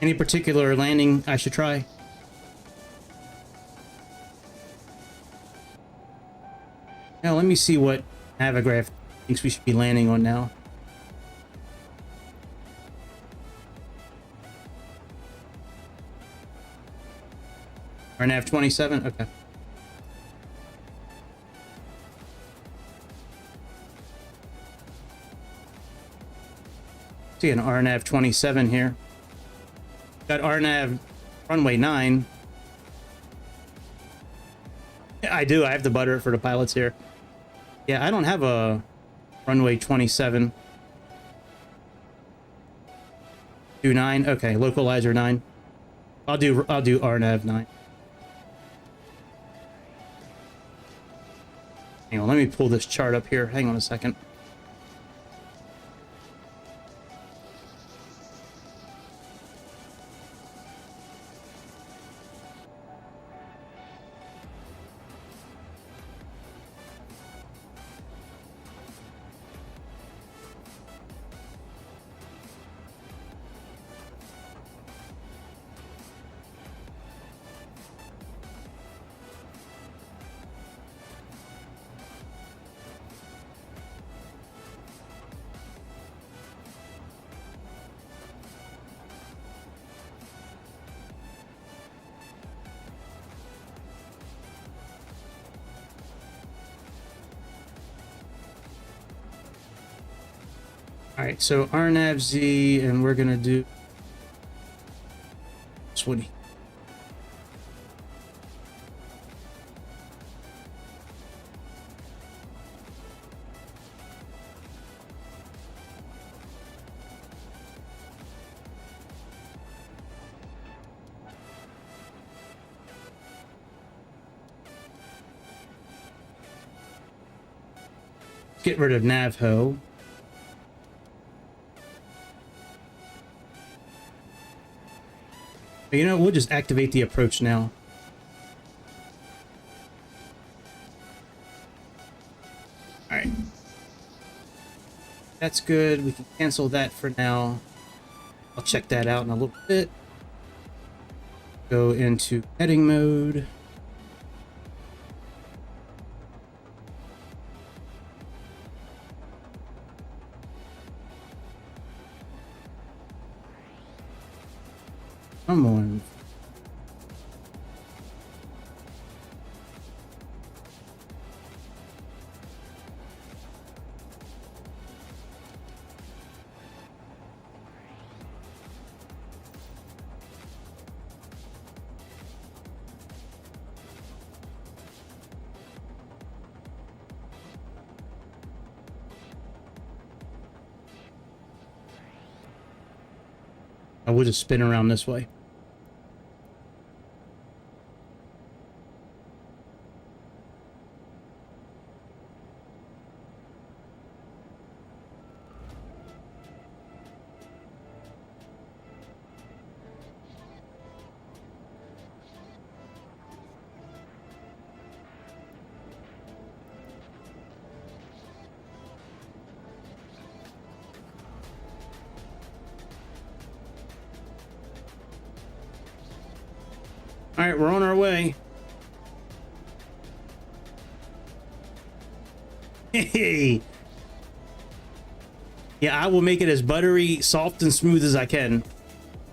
Any particular landing I should try? Now let me see what Avagraph thinks we should be landing on now. RNAV 27? Okay. See an RNAV 27 here. Got RNAV runway 9. Yeah, I do. I have to butter it for the pilots here. Yeah, I don't have a runway 27. Do 9. Okay, localizer 9. I'll do RNAV 9. Hang on, let me pull this chart up here. Hang on a second. Alright, so RNAV Z, and we're gonna do Swooty. get rid of Navho. But you know, we'll just activate the approach now. All right. That's good. We can cancel that for now. I'll check that out in a little bit. Go into heading mode. Come on. I will just spin around this way. All right, we're on our way. Hey. Yeah, I will make it as buttery, soft, and smooth as I can.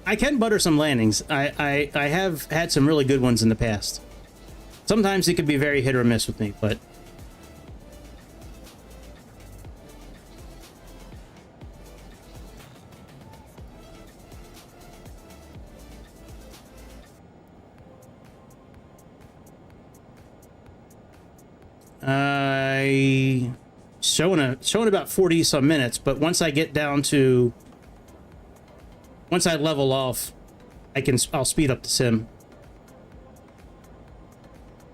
I can butter some landings. I have had some really good ones in the past. Sometimes it could be very hit or miss with me, but... showing about 40 some minutes, but once I get down to, once I level off, I'll speed up the sim.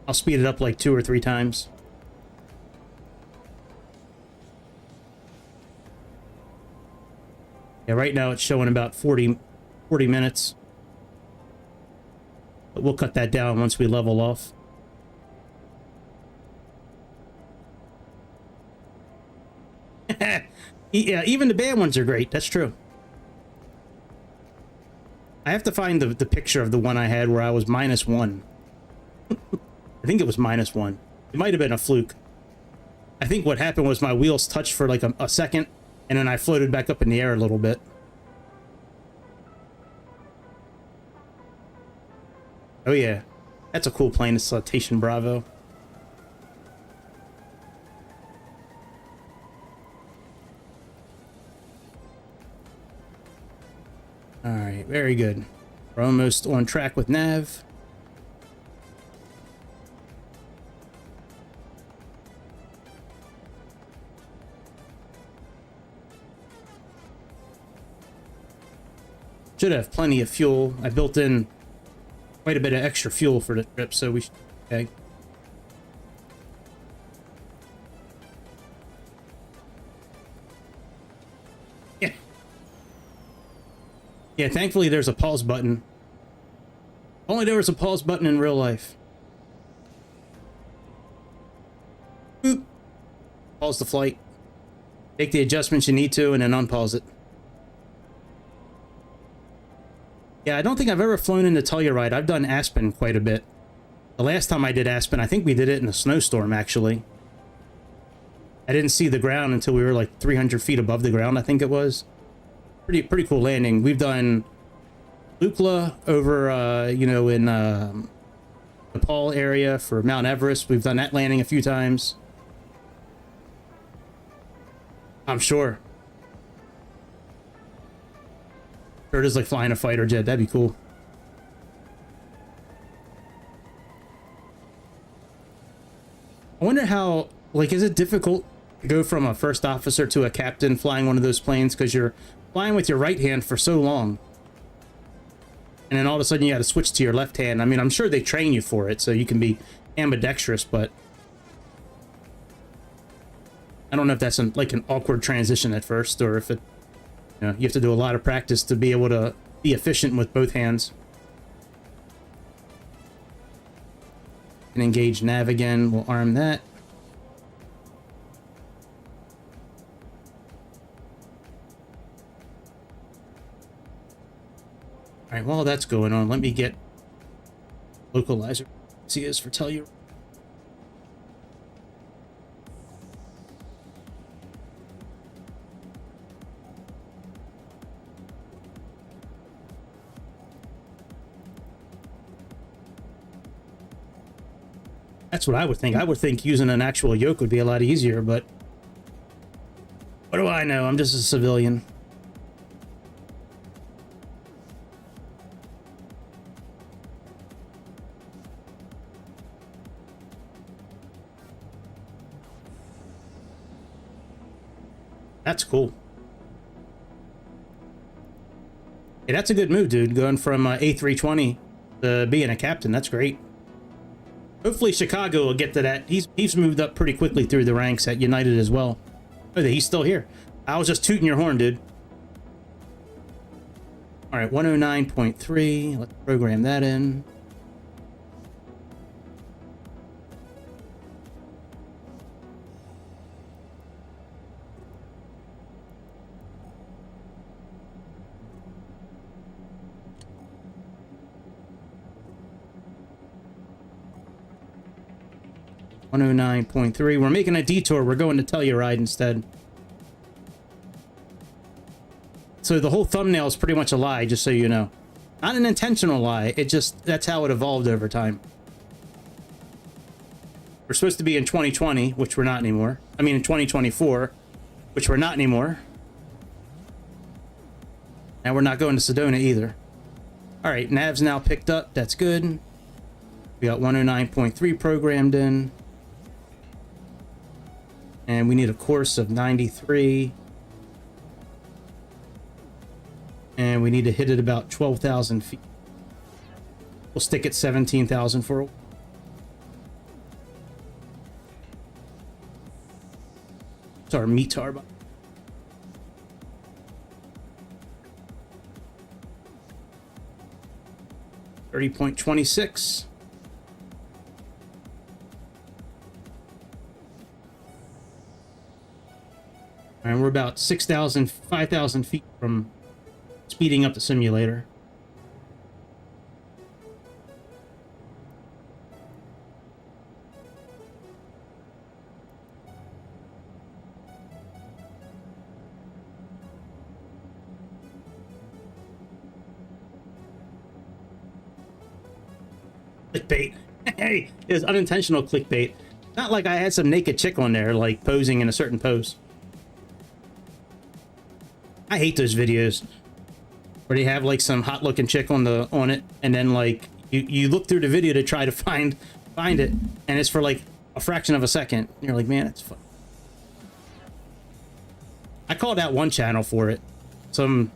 I'll speed it up like 2 or 3 times. Yeah, right now it's showing about 40 minutes, but we'll cut that down once we level off. Yeah, even the bad ones are great. That's true. I have to find the picture of the one I had where I was -1. I think it was -1. It might have been a fluke. I think what happened was my wheels touched for like a second, and then I floated back up in the air a little bit. Oh yeah, that's a cool plane. It's a Citation Bravo. All right, very good. We're almost on track with nav. Should have plenty of fuel. I built in quite a bit of extra fuel for the trip, so we should be okay. Yeah, thankfully there's a pause button. Only there was a pause button in real life. Boop. Pause the flight. Make the adjustments you need to, and then unpause it. Yeah, I don't think I've ever flown into Telluride. I've done Aspen quite a bit. The last time I did Aspen, I think we did it in a snowstorm, actually. I didn't see the ground until we were like 300 feet above the ground, I think it was. Pretty cool landing. We've done Lukla over, you know, in Nepal area for Mount Everest. We've done that landing a few times. I'm sure. Sure, it is like flying a fighter jet. That'd be cool. I wonder how, like, is it difficult to go from a first officer to a captain flying one of those planes because you're flying with your right hand for so long, and then all of a sudden you got to switch to your left hand. I mean, I'm sure they train you for it so you can be ambidextrous, but I don't know if that's like an awkward transition at first, or if it, you know, you have to do a lot of practice to be able to be efficient with both hands. And engage nav again, we'll arm that. All right, while that's going on, let me get localizer. See is for tell you. That's what I would think. I would think using an actual yoke would be a lot easier, but what do I know? I'm just a civilian. That's cool. Hey, that's a good move, dude. Going from A320 to being a captain. That's great. Hopefully Chicago will get to that. He's moved up pretty quickly through the ranks at United as well. Oh, he's still here. I was just tooting your horn, dude. All right, 109.3. Let's program that in. .3. We're making a detour. We're going to Telluride instead. So the whole thumbnail is pretty much a lie, just so you know. Not an intentional lie. It just, that's how it evolved over time. We're supposed to be in 2020, which we're not anymore. I mean, in 2024, which we're not anymore. And we're not going to Sedona either. All right, nav's now picked up. That's good. We got 109.3 programmed in. And we need a course of 93. And we need to hit it about 12,000 feet. We'll stick at 17,000 for a while. It's our METAR. 30.26. And we're about 6,000, 5,000 feet from speeding up the simulator. Clickbait. Hey, it was unintentional clickbait. Not like I had some naked chick on there, like posing in a certain pose. I hate those videos where they have like some hot looking chick on it, and then like you look through the video to try to find it, and it's for like a fraction of a second. And you're like, man, it's fun. I called out one channel for it. I don't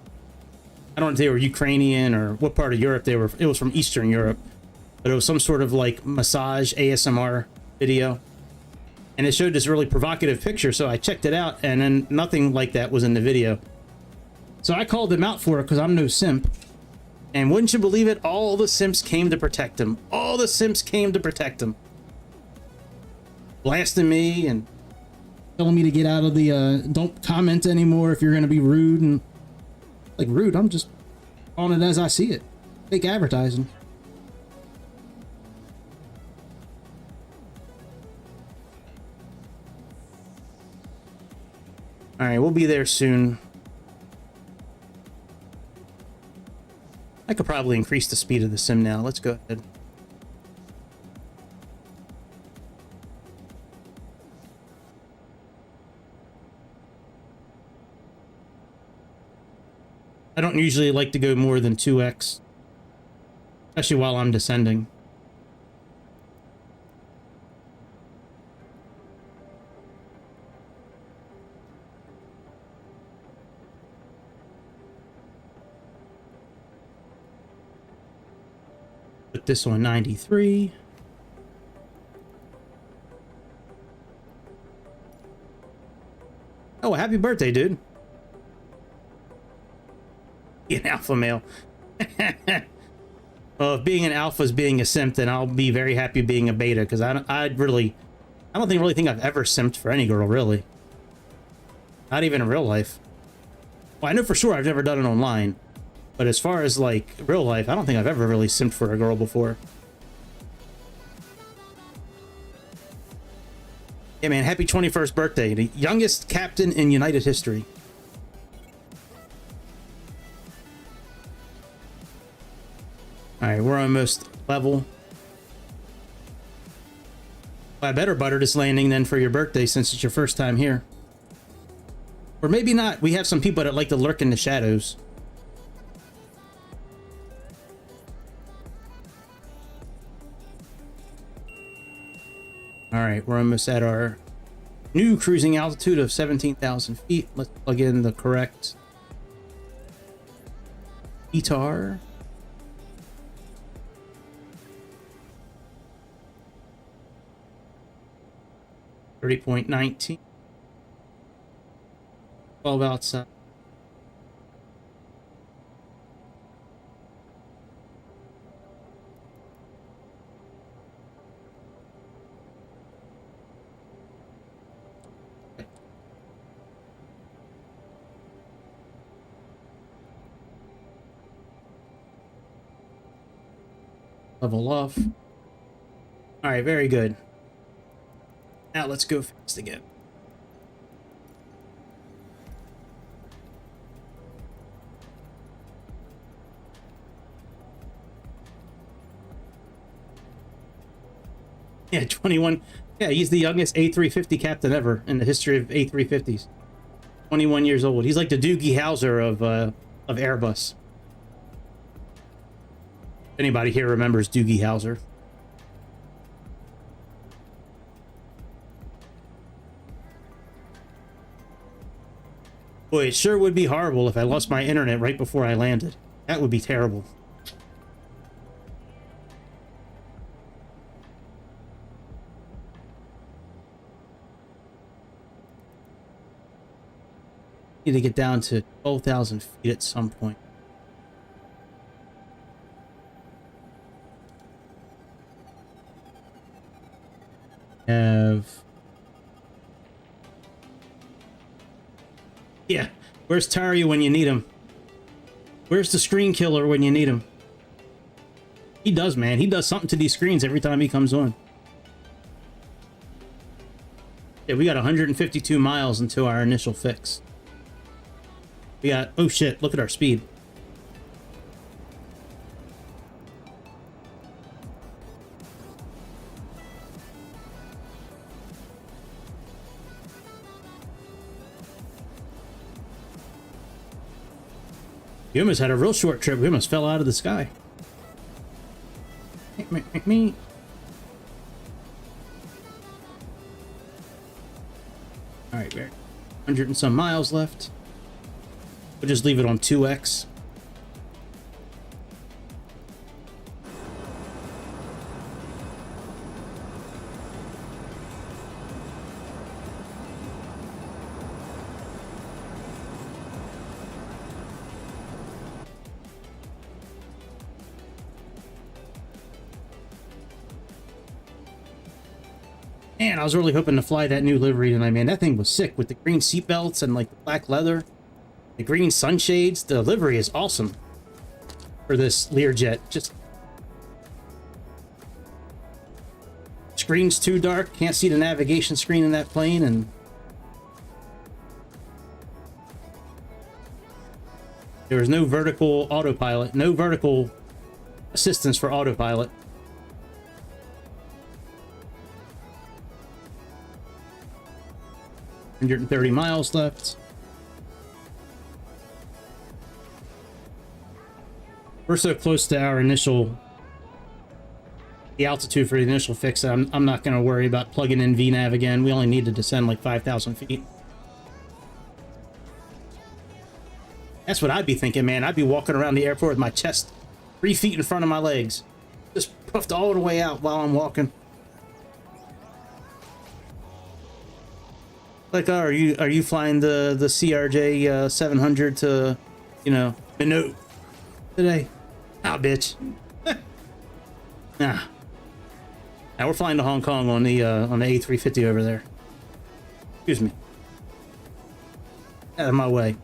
know if they were Ukrainian or what part of Europe they were. It was from Eastern Europe, but it was some sort of like massage ASMR video, and it showed this really provocative picture. So I checked it out, and then nothing like that was in the video. So I called him out for it because I'm no simp. And wouldn't you believe it? All the simps came to protect him. All the simps came to protect him. Blasting me and telling me to get out of the, don't comment anymore if you're going to be rude. And like, rude, I'm just calling it as I see it. Fake advertising. All right, we'll be there soon. I could probably increase the speed of the sim now. Let's go ahead. I don't usually like to go more than 2x, especially while I'm descending. Put this on 93. Oh, happy birthday, dude. Be an alpha male. Well, if being an alpha is being a simp, then I'll be very happy being a beta, because I don't really think I've ever simped for any girl, really. Not even in real life. Well, I know for sure I've never done it online, but as far as like real life, I don't think I've ever really simped for a girl before. Yeah, man, happy 21st birthday. The youngest captain in United history. Alright, we're almost level. Well, I better butter this landing then for your birthday, since it's your first time here. Or maybe not. We have some people that like to lurk in the shadows. Alright, we're almost at our new cruising altitude of 17,000 feet. Let's plug in the correct ETAR. .19. 12 outside. Level off. All right, very good. Now let's go fast again. Yeah, 21. Yeah, he's the youngest A350 captain ever in the history of A350s. 21 years old. He's like the Doogie Howser of Airbus. If anybody here remembers Doogie Howser? Boy, it sure would be horrible if I lost my internet right before I landed. That would be terrible. Need to get down to 12,000 feet at some point. Yeah, where's Tarry when you need him? Where's the screen killer when you need him? He does, man. He does something to these screens every time he comes on. Yeah, we got 152 miles into our initial fix. We got... Oh, shit. Look at our speed. You almost had a real short trip. We almost fell out of the sky. Me. All right, we're 100 and some miles left. We'll just leave it on 2x. Man, I was really hoping to fly that new livery tonight, man. That thing was sick with the green seatbelts and like the black leather, the green sunshades. The livery is awesome for this Learjet. Just screen's too dark. Can't see the navigation screen in that plane, and there was no vertical autopilot, no vertical assistance for autopilot. .130 miles left. We're so close to our initial, the altitude for the initial fix that I'm not going to worry about plugging in VNav again. We only need to descend like 5,000 feet. That's what I'd be thinking, man. I'd be walking around the airport with my chest 3 feet in front of my legs, just puffed all the way out while I'm walking. Like, oh, are you flying the CRJ 700 to, you know, Enroute today? Ah, bitch. Nah. Now we're flying to Hong Kong on the A350 over there. Excuse me. Out of my way.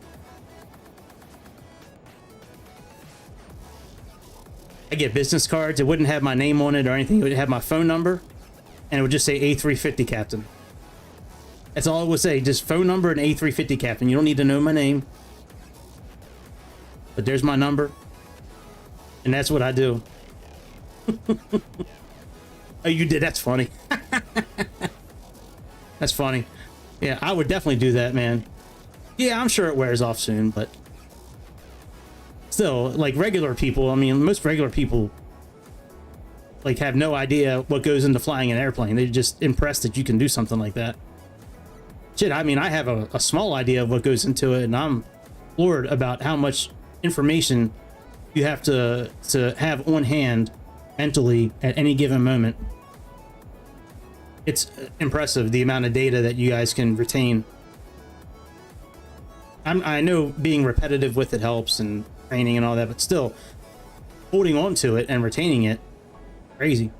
I get business cards. It wouldn't have my name on it or anything. It would have my phone number, and it would just say A350 Captain. That's all it would say. Just phone number and A350 Captain. You don't need to know my name. But there's my number. And that's what I do. Oh, you did? That's funny. That's funny. Yeah, I would definitely do that, man. Yeah, I'm sure it wears off soon, but still, like regular people, I mean, most regular people like have no idea what goes into flying an airplane. They're just impressed that you can do something like that. Shit, I mean, I have a small idea of what goes into it, and I'm floored about how much information you have to have on hand mentally at any given moment. It's impressive the amount of data that you guys can retain. I know being repetitive with it helps and training and all that, but still holding on to it and retaining it, crazy.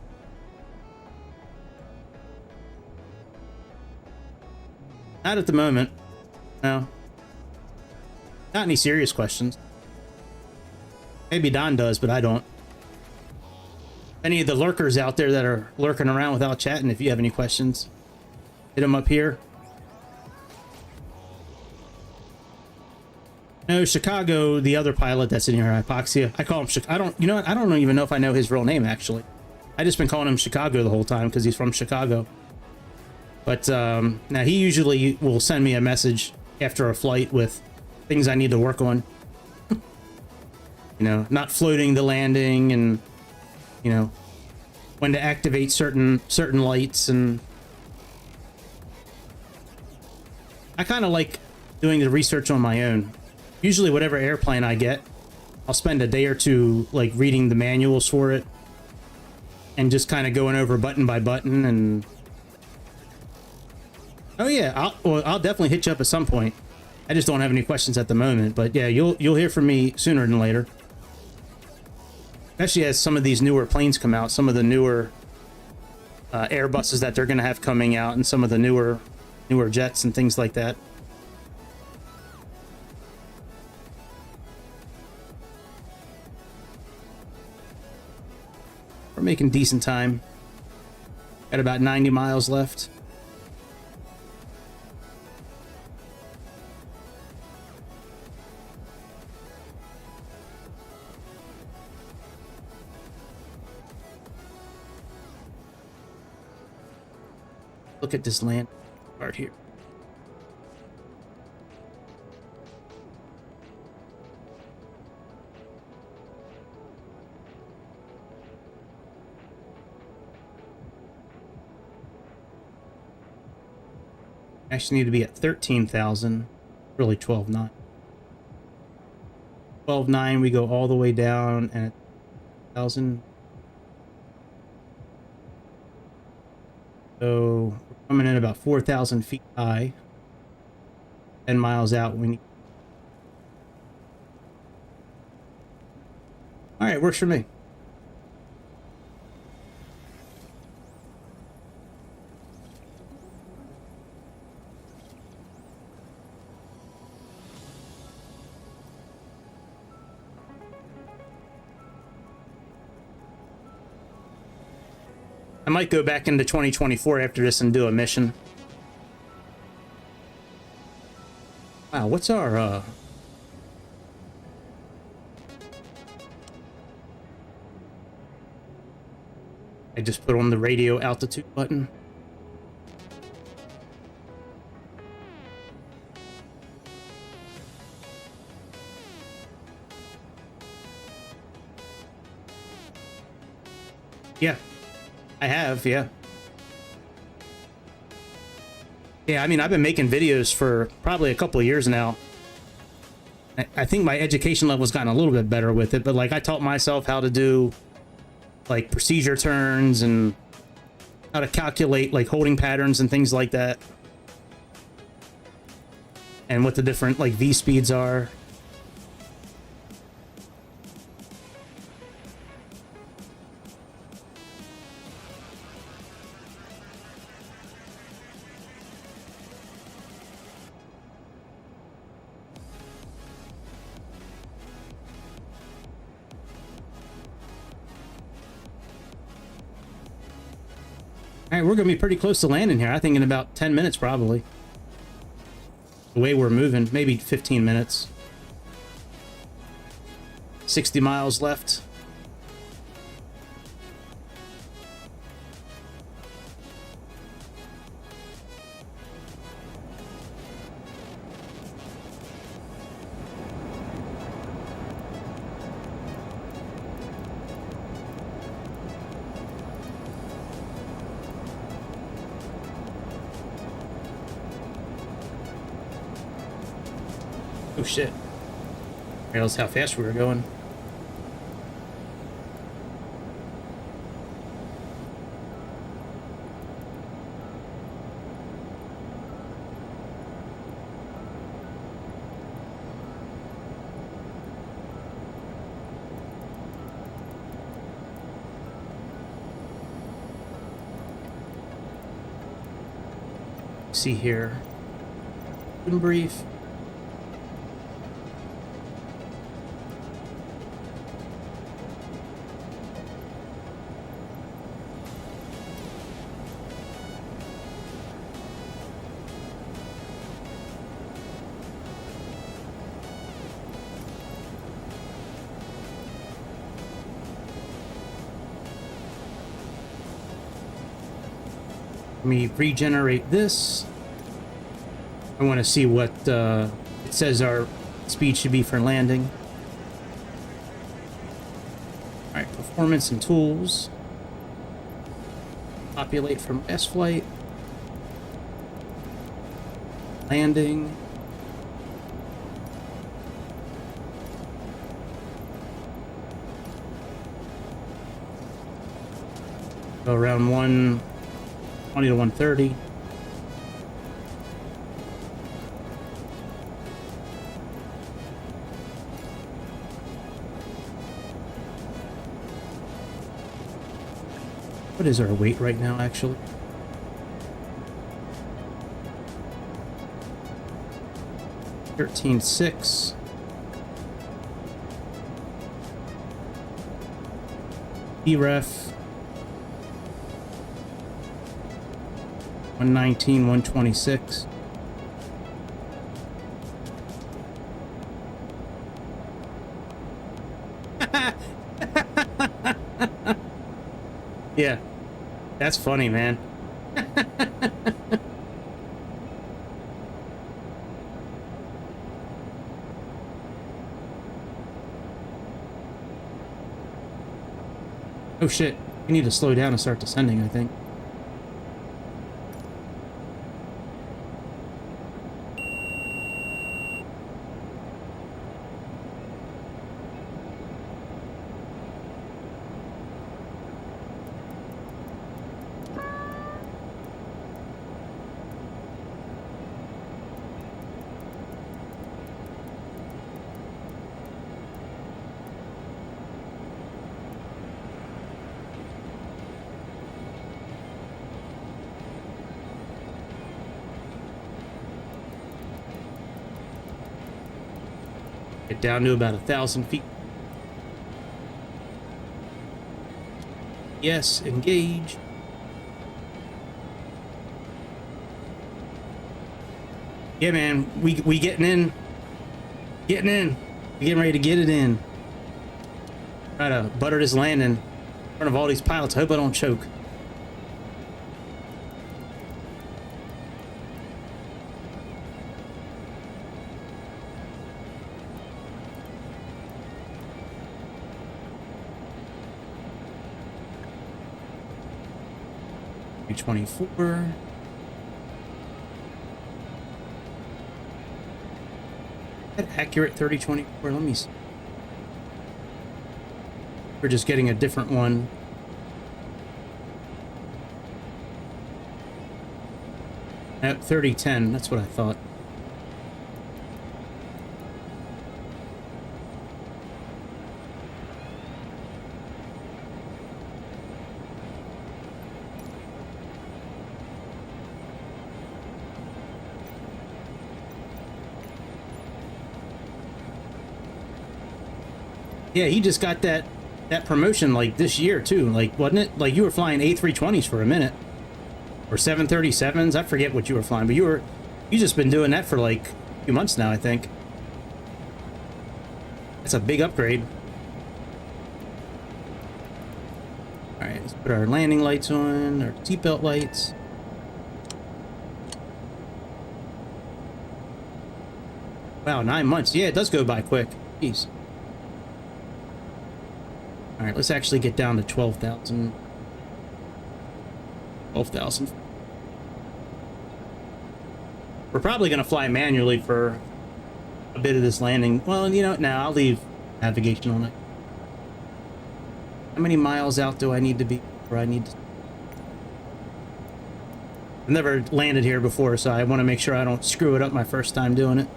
Not at the moment. No. Not any serious questions. Maybe Don does, but I don't. Any of the lurkers out there that are lurking around without chatting, if you have any questions, hit them up here. No, Chicago, the other pilot that's in here, Hypoxia. I call him I don't, you know what? I don't even know if I know his real name, actually. I just been calling him Chicago the whole time because he's from Chicago. But now he usually will send me a message after a flight with things I need to work on. You know, not floating the landing, and you know when to activate certain lights. And I kind of like doing the research on my own. Usually whatever airplane I get, I'll spend a day or two like reading the manuals for it and just kind of going over button by button. And oh yeah, I'll definitely hit you up at some point. I just don't have any questions at the moment, but yeah, you'll hear from me sooner than later. Especially as some of these newer planes come out, some of the newer Airbuses that they're going to have coming out, and some of the newer jets and things like that. We're making decent time. Got about 90 miles left. Look at this land part here. Actually need to be at 13,000, really 12.9. 12.9, we go all the way down at 1,000. So we're coming in about 4,000 feet high. 10 miles out. We need. All right, works for me. I might go back into 2024 after this and do a mission. Wow, what's our I just put on the radio altitude button. Yeah. I have, yeah. Yeah, I mean, I've been making videos for probably a couple of years now. I think my education level's gotten a little bit better with it, but like I taught myself how to do like procedure turns and how to calculate like holding patterns and things like that. and what the different like V speeds are. All right, we're gonna be pretty close to landing here. I think in about 10 minutes, probably. The way we're moving, maybe 15 minutes. 60 miles left. Oh shit. I realized how fast we were going. See here. Good brief. Let me regenerate this. I want to see what it says our speed should be for landing. All right, performance and tools. Populate from last flight. Landing. Go around 120 to 130. What is our weight right now, actually? $13,600. PRF 119, 126. Yeah, that's funny, man. Oh shit, we need to slow down and start descending, I think. Get down to about 1,000 feet. Yes, engage. Yeah, man, we getting in. Getting in. We getting ready to get it in. Try to butter this landing in front of all these pilots. I hope I don't choke. $24. That accurate 3024. Let me see. We're just getting a different one. At 3010, that's what I thought. Yeah, he just got that promotion like this year too. Like, wasn't it? Like you were flying A320s for a minute, or 737s. I forget what you were flying, but you just been doing that for like a few months now, I think. That's a big upgrade. All right, let's put our landing lights on, our seatbelt lights. Wow, 9 months. Yeah, it does go by quick. Jeez. All right, let's actually get down to 12,000. 12,000. We're probably going to fly manually for a bit of this landing. Well, you know, now I'll leave navigation on it. How many miles out do I need to be where I need to? I've never landed here before, so I want to make sure I don't screw it up my first time doing it.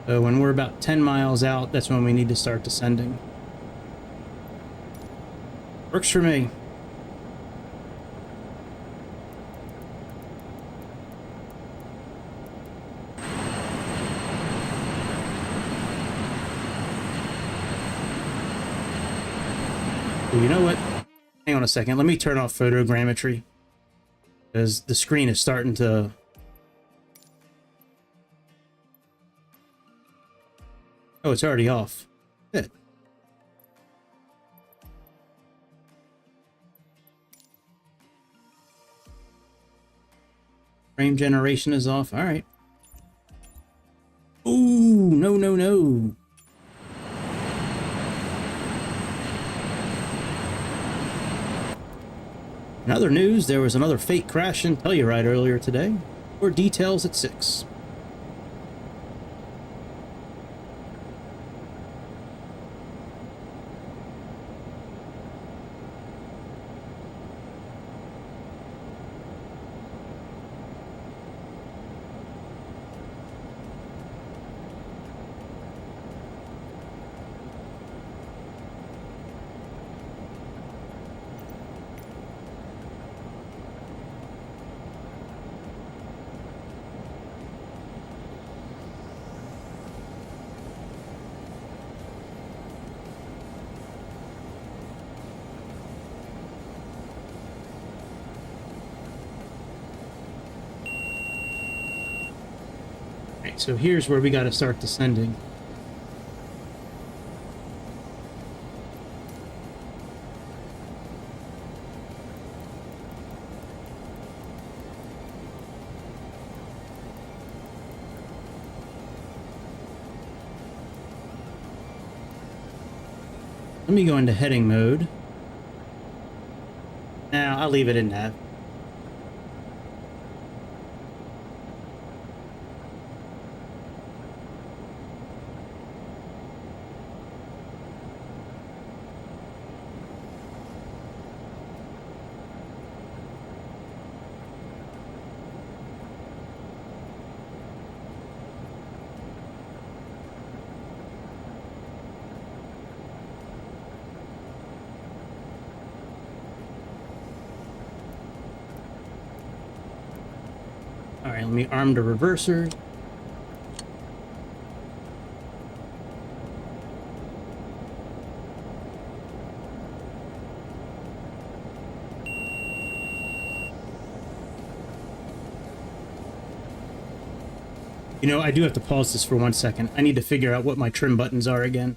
So when we're about 10 miles out, that's when we need to start descending. Works for me. Well, you know what? Hang on a second. Let me turn off photogrammetry, because the screen is starting to... Oh, it's already off. Good. Frame generation is off. All right. Ooh, no, no, no. In other news, there was another fake crash in Telluride earlier today. More details at 6. So here's where we got to start descending. Let me go into heading mode. Now I'll leave it in nav. All right, let me arm the reverser. You know, I do have to pause this for 1 second. I need to figure out what my trim buttons are again.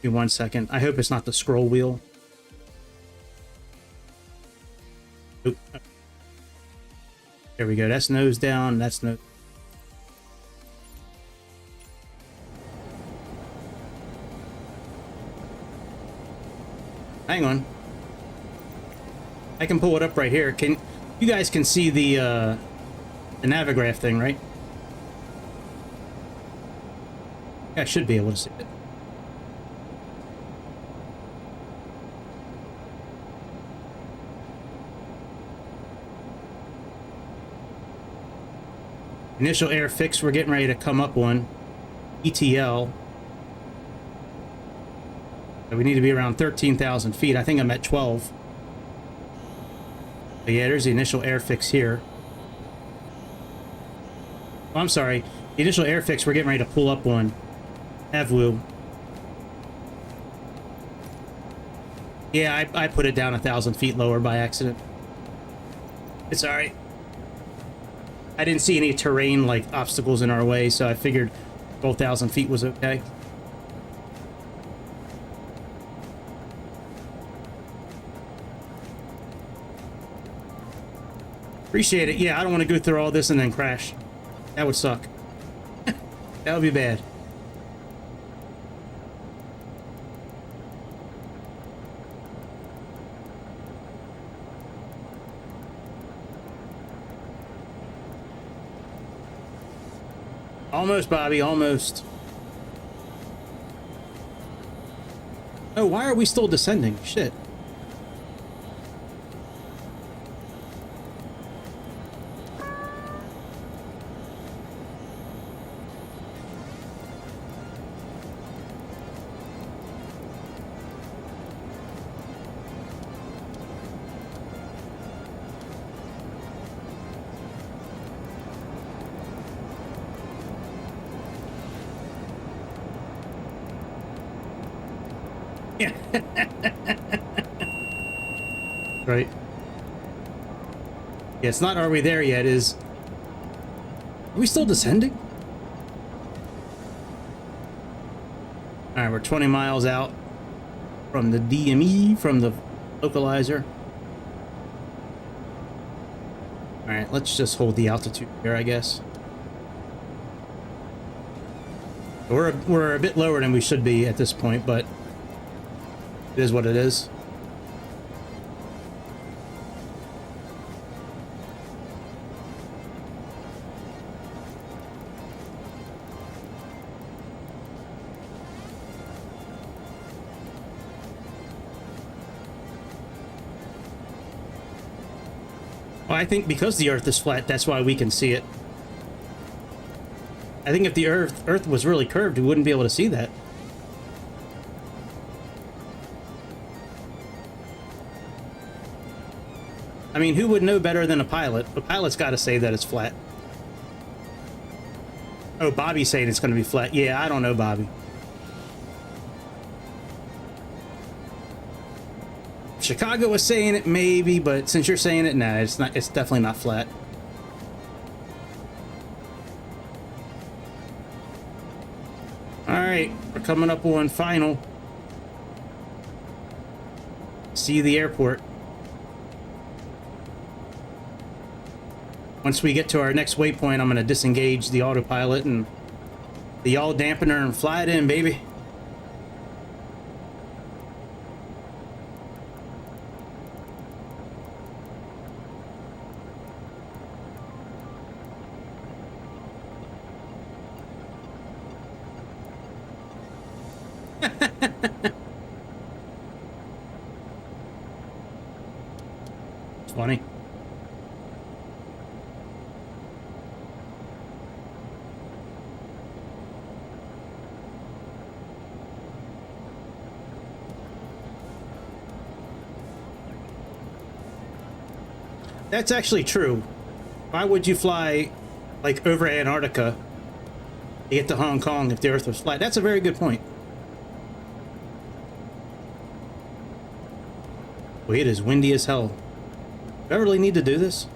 Give me 1 second. I hope it's not the scroll wheel. Oop. There we go. That's nose down. That's nose. Hang on. I can pull it up right here. You guys can see the Navigraph thing, right? I should be able to see it. Initial air fix we're getting ready to come up on. ETL. So we need to be around 13,000 feet. I think I'm at 12. But yeah, there's the initial air fix here. Oh, I'm sorry. The initial air fix we're getting ready to pull up on. Avwu. Yeah, I put it down 1,000 feet lower by accident. It's alright. I didn't see any terrain, like, obstacles in our way, so I figured 12,000 feet was okay. Appreciate it. Yeah, I don't want to go through all this and then crash. That would suck. That would be bad. Almost, Bobby, almost. Oh, why are we still descending? Shit. Yeah. Right. Yeah, it's not are we there yet, is... Are we still descending? Alright, we're 20 miles out from the DME, from the localizer. Alright, let's just hold the altitude here, I guess. We're a bit lower than we should be at this point, but it is what it is. Well, I think because the Earth is flat, that's why we can see it. I think if the Earth was really curved, we wouldn't be able to see that. I mean, who would know better than a pilot? A pilot's got to say that it's flat. Oh, Bobby's saying it's going to be flat. Yeah, I don't know, Bobby. Chicago was saying it maybe, but since you're saying it, nah, it's not. It's definitely not flat. All right, we're coming up on final. See the airport. Once we get to our next waypoint, I'm going to disengage the autopilot and the yaw dampener and fly it in, baby. It's funny. That's actually true. Why would you fly, like, over Antarctica to get to Hong Kong if the Earth was flat? That's a very good point. Well, it is windy as hell. Do I really need to do this?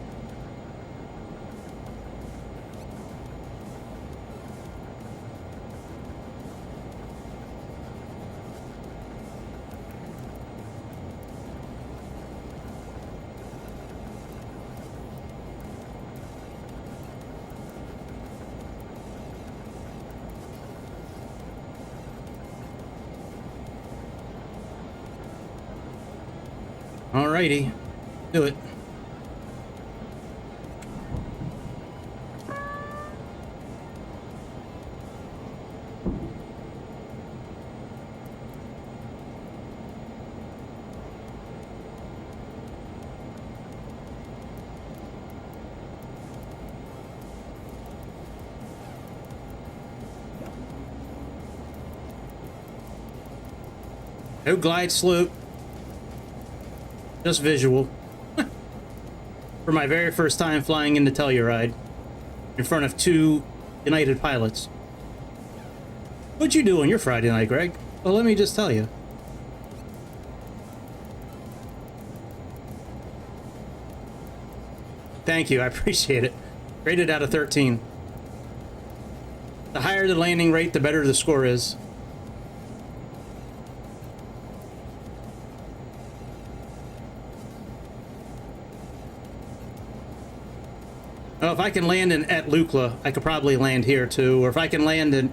Alrighty, do it. No glide slope. Just visual. For my very first time flying into Telluride. in front of two United pilots. What'd you do on your Friday night, Greg? Well, let me just tell you. Thank you, I appreciate it. Rated out of 13. The higher the landing rate, the better the score is. Well, if I can land at Lukla, I could probably land here too. Or if I can land in,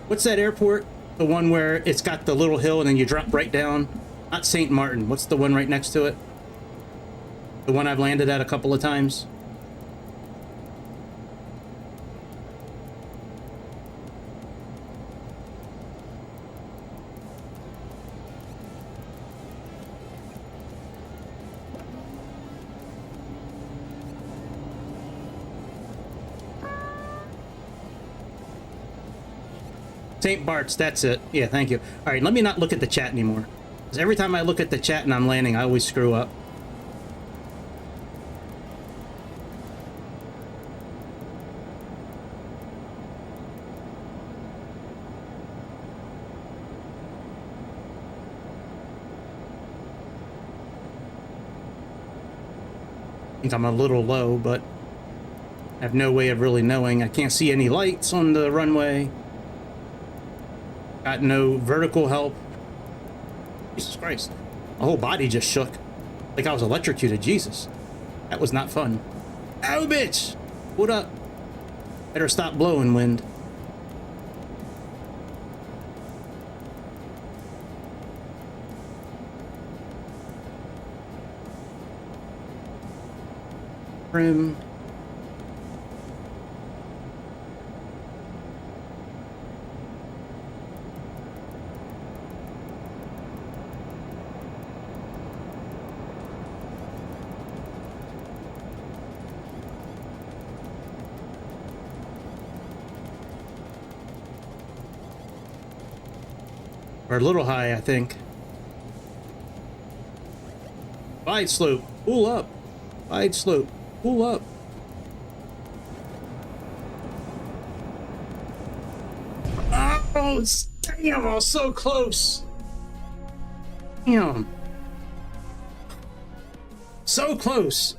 what's that airport? The one where it's got the little hill and then you drop right down? Not St. Martin. What's the one right next to it? The one I've landed at a couple of times. St. Bart's, that's it. Yeah, thank you. All right, let me not look at the chat anymore. Because every time I look at the chat and I'm landing, I always screw up. I think I'm a little low, but I have no way of really knowing. I can't see any lights on the runway. Got no vertical help. Jesus Christ. My whole body just shook. Like I was electrocuted. Jesus. That was not fun. Ow, bitch! What up? Better stop blowing, wind. Trim. We're a little high, I think. Wide slope. Pull up. Wide slope. Pull up. Oh, damn, I was so close. Damn. So close.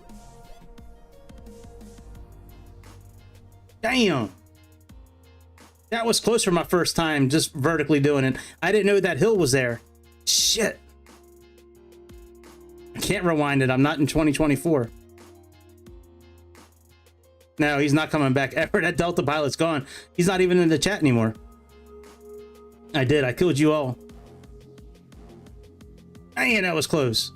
Damn. That was close for my first time just vertically doing it. I didn't know that hill was there. Shit. I can't rewind it. I'm not in 2024. No, he's not coming back ever. That Delta pilot's gone. He's not even in the chat anymore. I did. I killed you all. Man, that was close.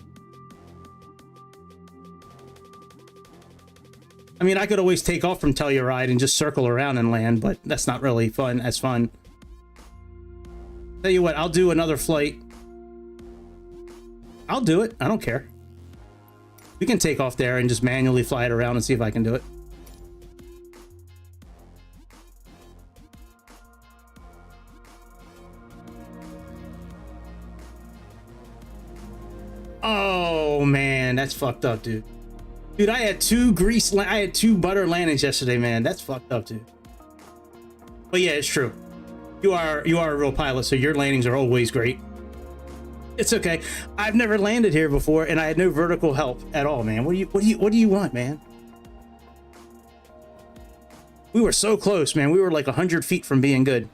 I mean, I could always take off from Telluride and just circle around and land, but that's not really fun. As fun. Tell you what, I'll do another flight. I'll do it. I don't care. We can take off there and just manually fly it around and see if I can do it. Oh man, that's fucked up, dude. Dude, I had two butter landings yesterday, man. That's fucked up, dude. But yeah, it's true. You are a real pilot, so your landings are always great. It's okay. I've never landed here before, and I had no vertical help at all, man. What do you want, man? We were so close, man. We were like 100 feet from being good.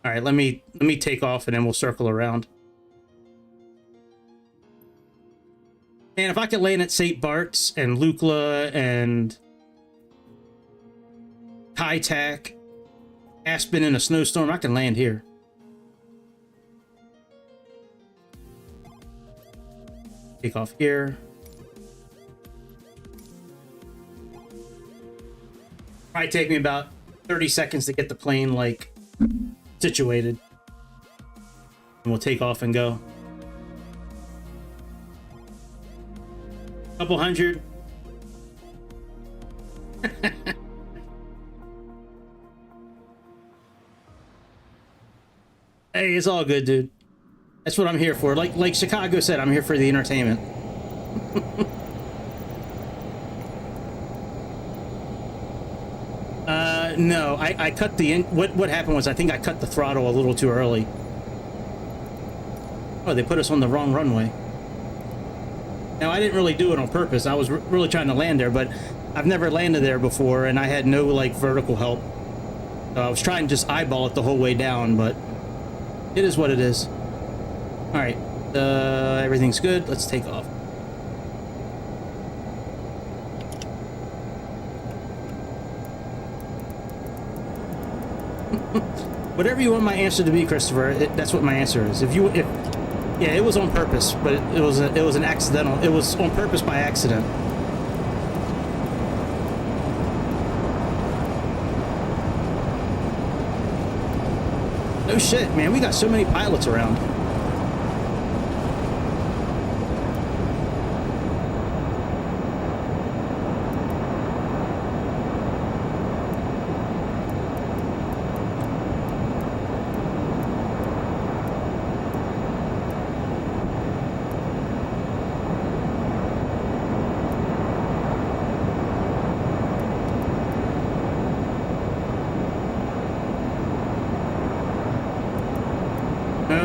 All right, let me take off, and then we'll circle around. And if I could land at St. Bart's and Lukla and High Tack, Aspen in a snowstorm, I can land here. Take off here. Probably take me about 30 seconds to get the plane like situated. And we'll take off and go. Couple hundred. Hey, it's all good, dude. That's what I'm here for. Like Chicago said, I'm here for the entertainment. No, I cut the what happened was I think I cut the throttle a little too early. Oh, they put us on the wrong runway. Now, I didn't really do it on purpose. I was really trying to land there, but I've never landed there before, and I had no, like, vertical help. So I was trying to just eyeball it the whole way down, but it is what it is. All right, everything's good. Let's take off. Whatever you want my answer to be, Christopher, that's what my answer is. Yeah, it was on purpose, but it was an accidental. It was on purpose by accident. No shit, man. We got so many pilots around.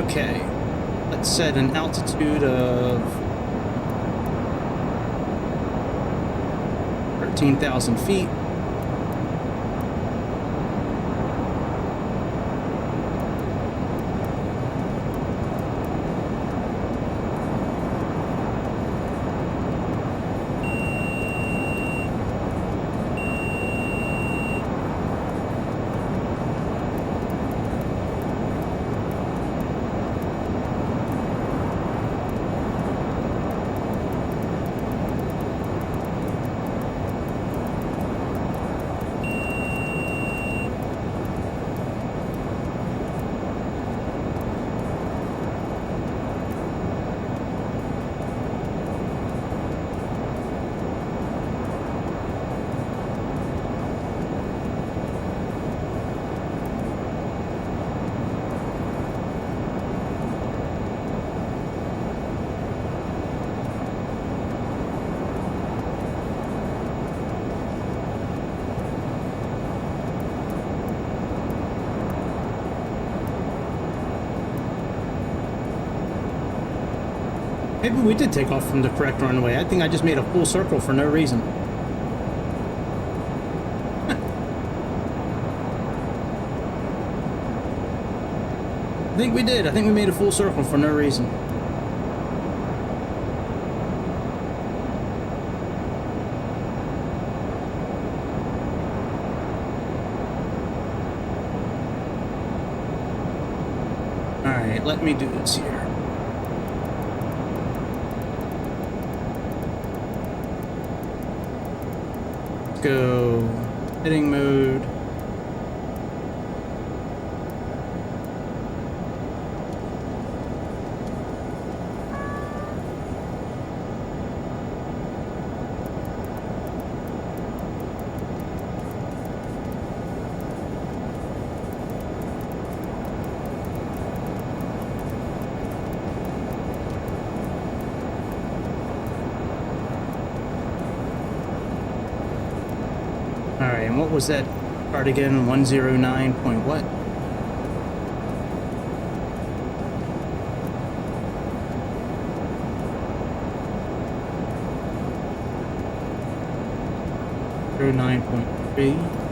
Okay, let's set an altitude of 13,000 feet. Maybe we did take off from the correct runway. I think I just made a full circle for no reason. I think we did. I think we made a full circle for no reason. All right, let me do this here. Go heading mode. Alright, and what was that part again? 109 point what? Zero 9.3.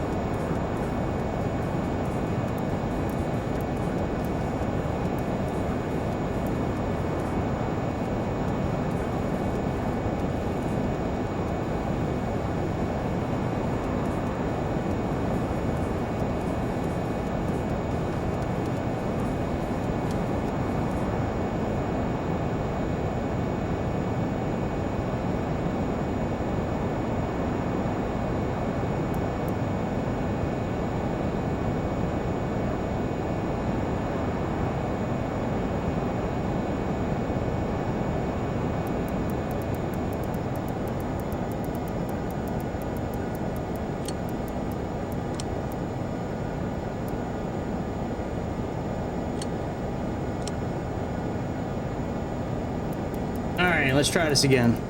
Alright, let's try this again.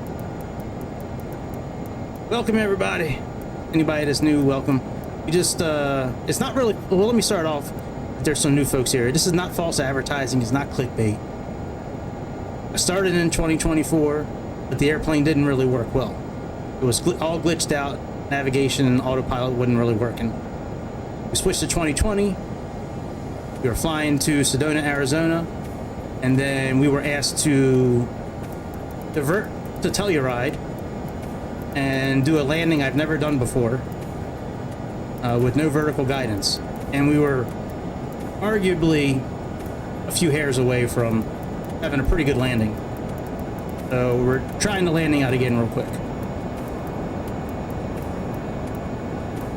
Welcome everybody. Anybody that's new, welcome. We just, it's not really, well, let me start off. There's some new folks here. This is not false advertising. It's not clickbait. I started in 2024, but the airplane didn't really work well. It was all glitched out. Navigation and autopilot wasn't really working. We switched to 2020. We were flying to Sedona, Arizona, and then we were asked to divert to Telluride and do a landing I've never done before with no vertical guidance. And we were arguably a few hairs away from having a pretty good landing. So we're trying the landing out again real quick.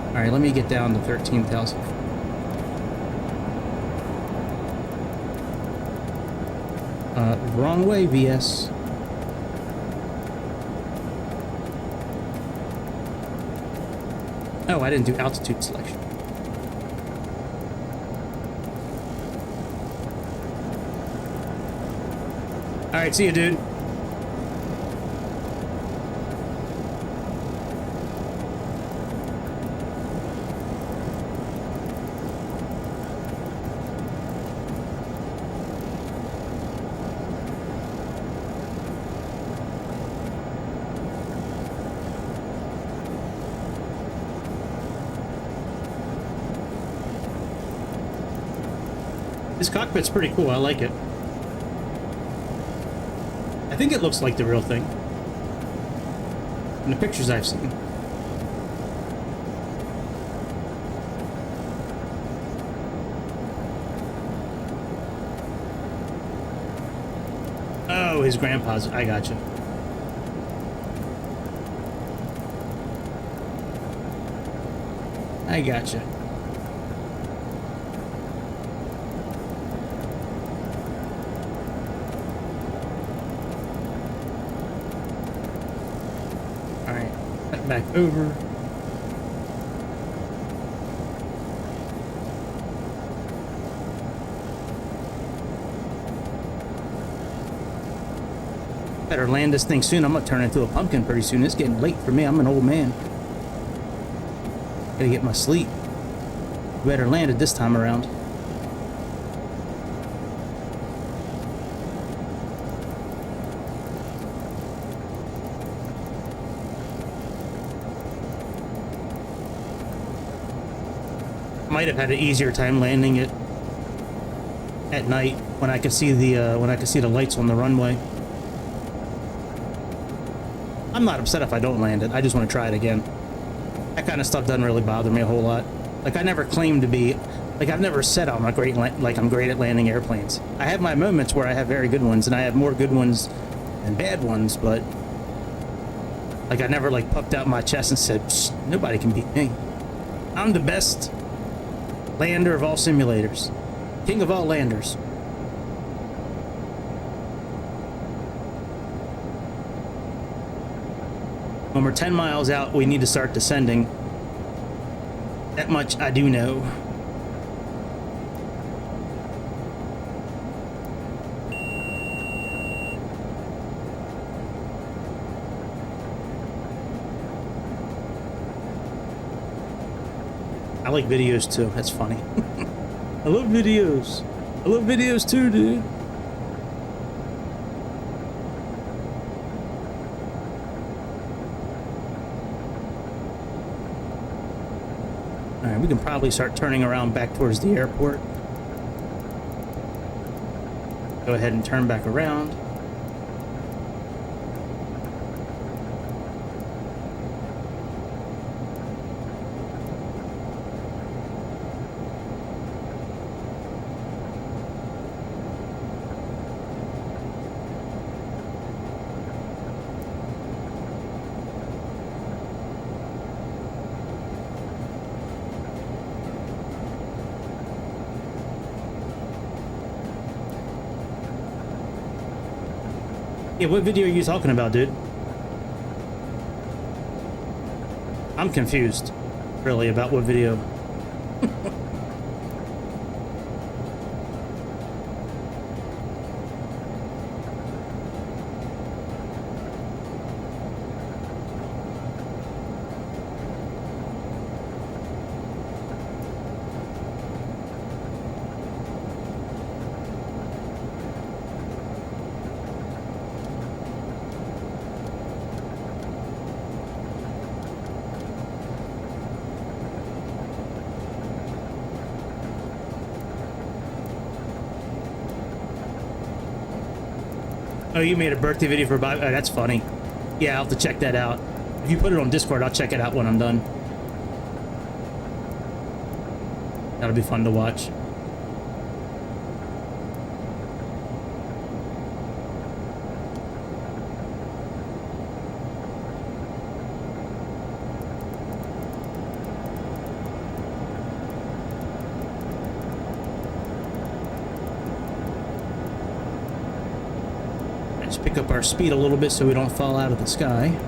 All right, let me get down to 13,000. Wrong way, VS. Oh, I didn't do altitude selection. All right, see you, dude. This cockpit's pretty cool. I like it. I think it looks like the real thing in the pictures I've seen. Oh, his grandpa's. I gotcha. I gotcha. Back over. Better land this thing soon. I'm gonna turn into a pumpkin pretty soon. It's getting late for me. I'm an old man. Gotta get my sleep. Better land it this time around. Might have had an easier time landing it at night when I could see the lights on the runway. I'm not upset if I don't land it. I just want to try it again. That kind of stuff doesn't really bother me a whole lot. Like, I never claimed to be, like, I've never said I'm a great, like, I'm great at landing airplanes. I have my moments where I have very good ones, and I have more good ones than bad ones, but like, I never like puffed out my chest and said, nobody can beat me. I'm the best lander of all simulators, king of all landers. When we're 10 miles out, we need to start descending. That much I do know. I like videos too. That's funny. I love videos. I love videos too, dude. All right, we can probably start turning around back towards the airport. Go ahead and turn back around. Yeah, what video are you talking about, dude? I'm confused, really, about what video. Oh, you made a birthday video for Bobby? Oh, that's funny. Yeah, I'll have to check that out. If you put it on Discord, I'll check it out when I'm done. That'll be fun to watch. Let's pick up our speed a little bit so we don't fall out of the sky.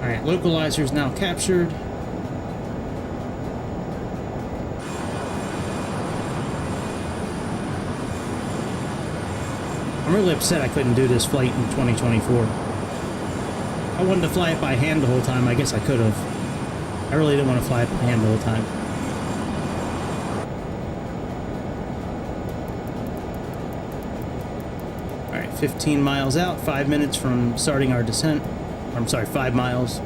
Alright, localizer is now captured. I'm really upset I couldn't do this flight in 2024. I wanted to fly it by hand the whole time. I guess I could have. I really didn't want to fly it by hand the whole time. Alright, 15 miles out, 5 minutes from starting our descent. I'm sorry, 5 miles.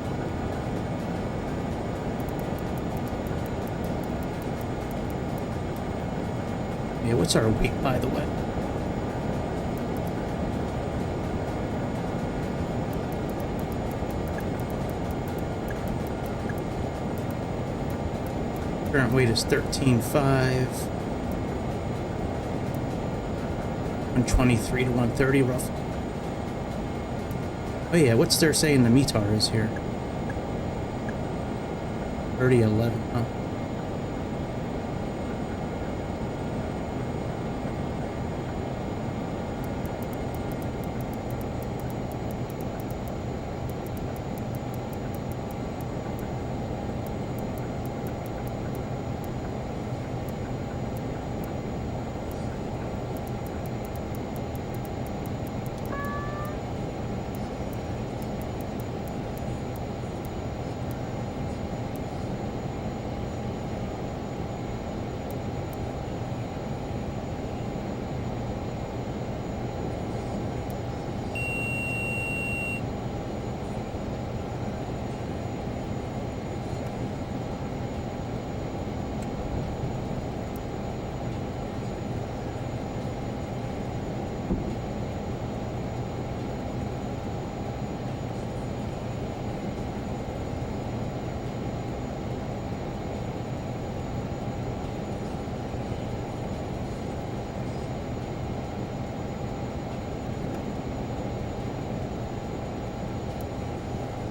Yeah, what's our weight, by the way? Current weight is 13.5. 123 to 130 roughly. Oh yeah, what's there saying the METAR is here? 3011, huh?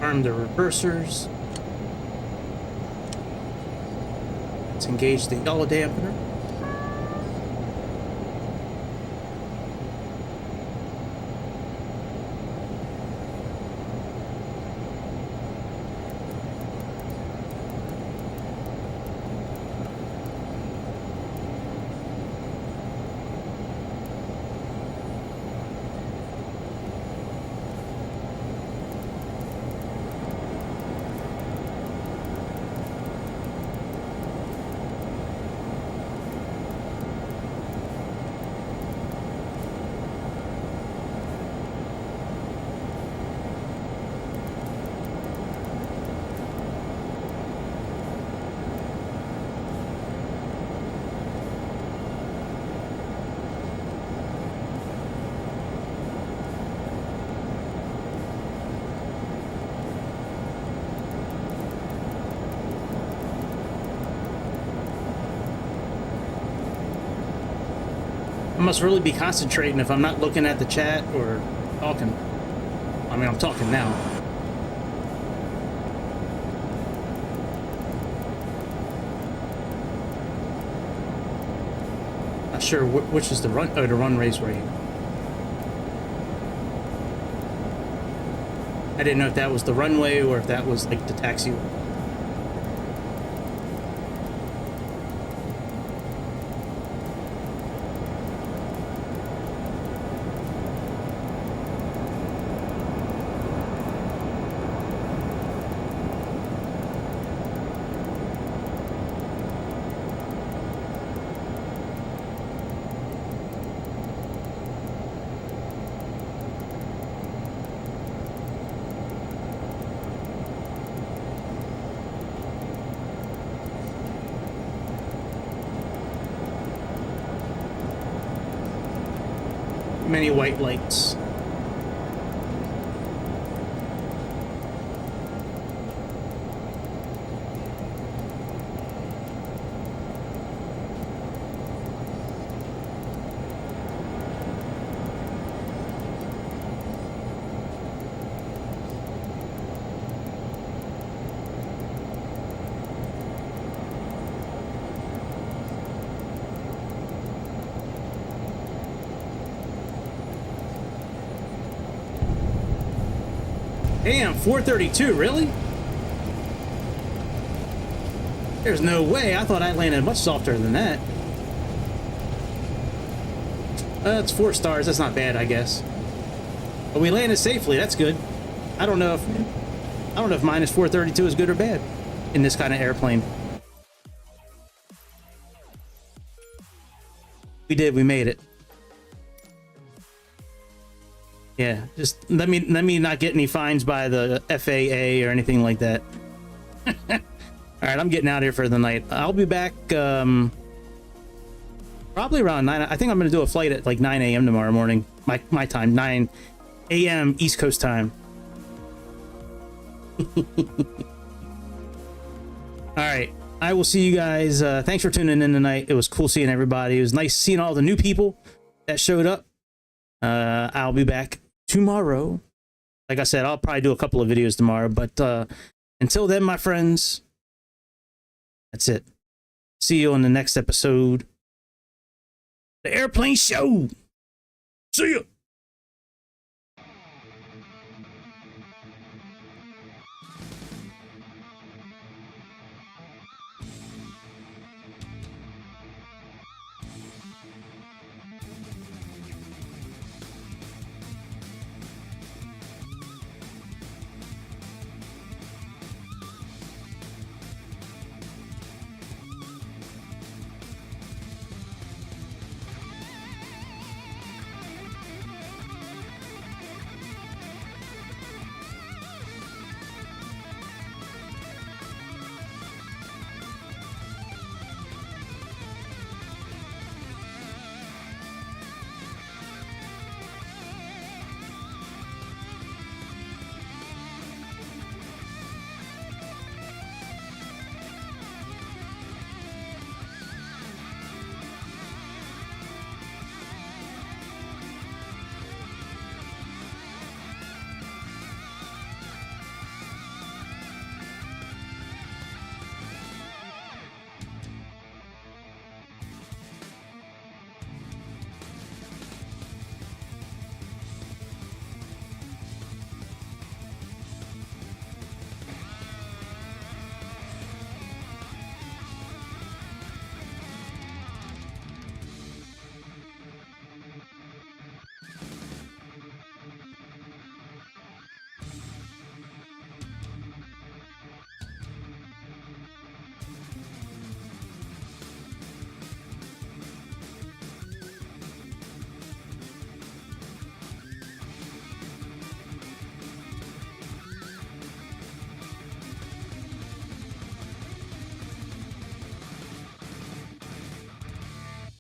Arm the reversers. Let's engage the yaw dampener. I must really be concentrating if I'm not looking at the chat or talking. I mean, I'm talking now. Not sure which is the run. Oh, the runway's right here. I didn't know if that was the runway or if that was like the taxiway. many white lights. Damn, 432, really? There's no way. I thought I landed much softer than that. It's 4 stars. That's not bad, I guess. But we landed safely. That's good. I don't know if minus 432 is good or bad in this kind of airplane. We did. We made it. Yeah, just let me not get any fines by the FAA or anything like that. All right, I'm getting out of here for the night. I'll be back probably around 9. I think I'm going to do a flight at like 9 a.m. tomorrow morning. My time, 9 a.m. East Coast time. All right, I will see you guys. Thanks for tuning in tonight. It was cool seeing everybody. It was nice seeing all the new people that showed up. I'll be back tomorrow. Like I said, I'll probably do a couple of videos tomorrow, but until then, my friends, that's it. See you on the next episode. The Airplane Show. See ya.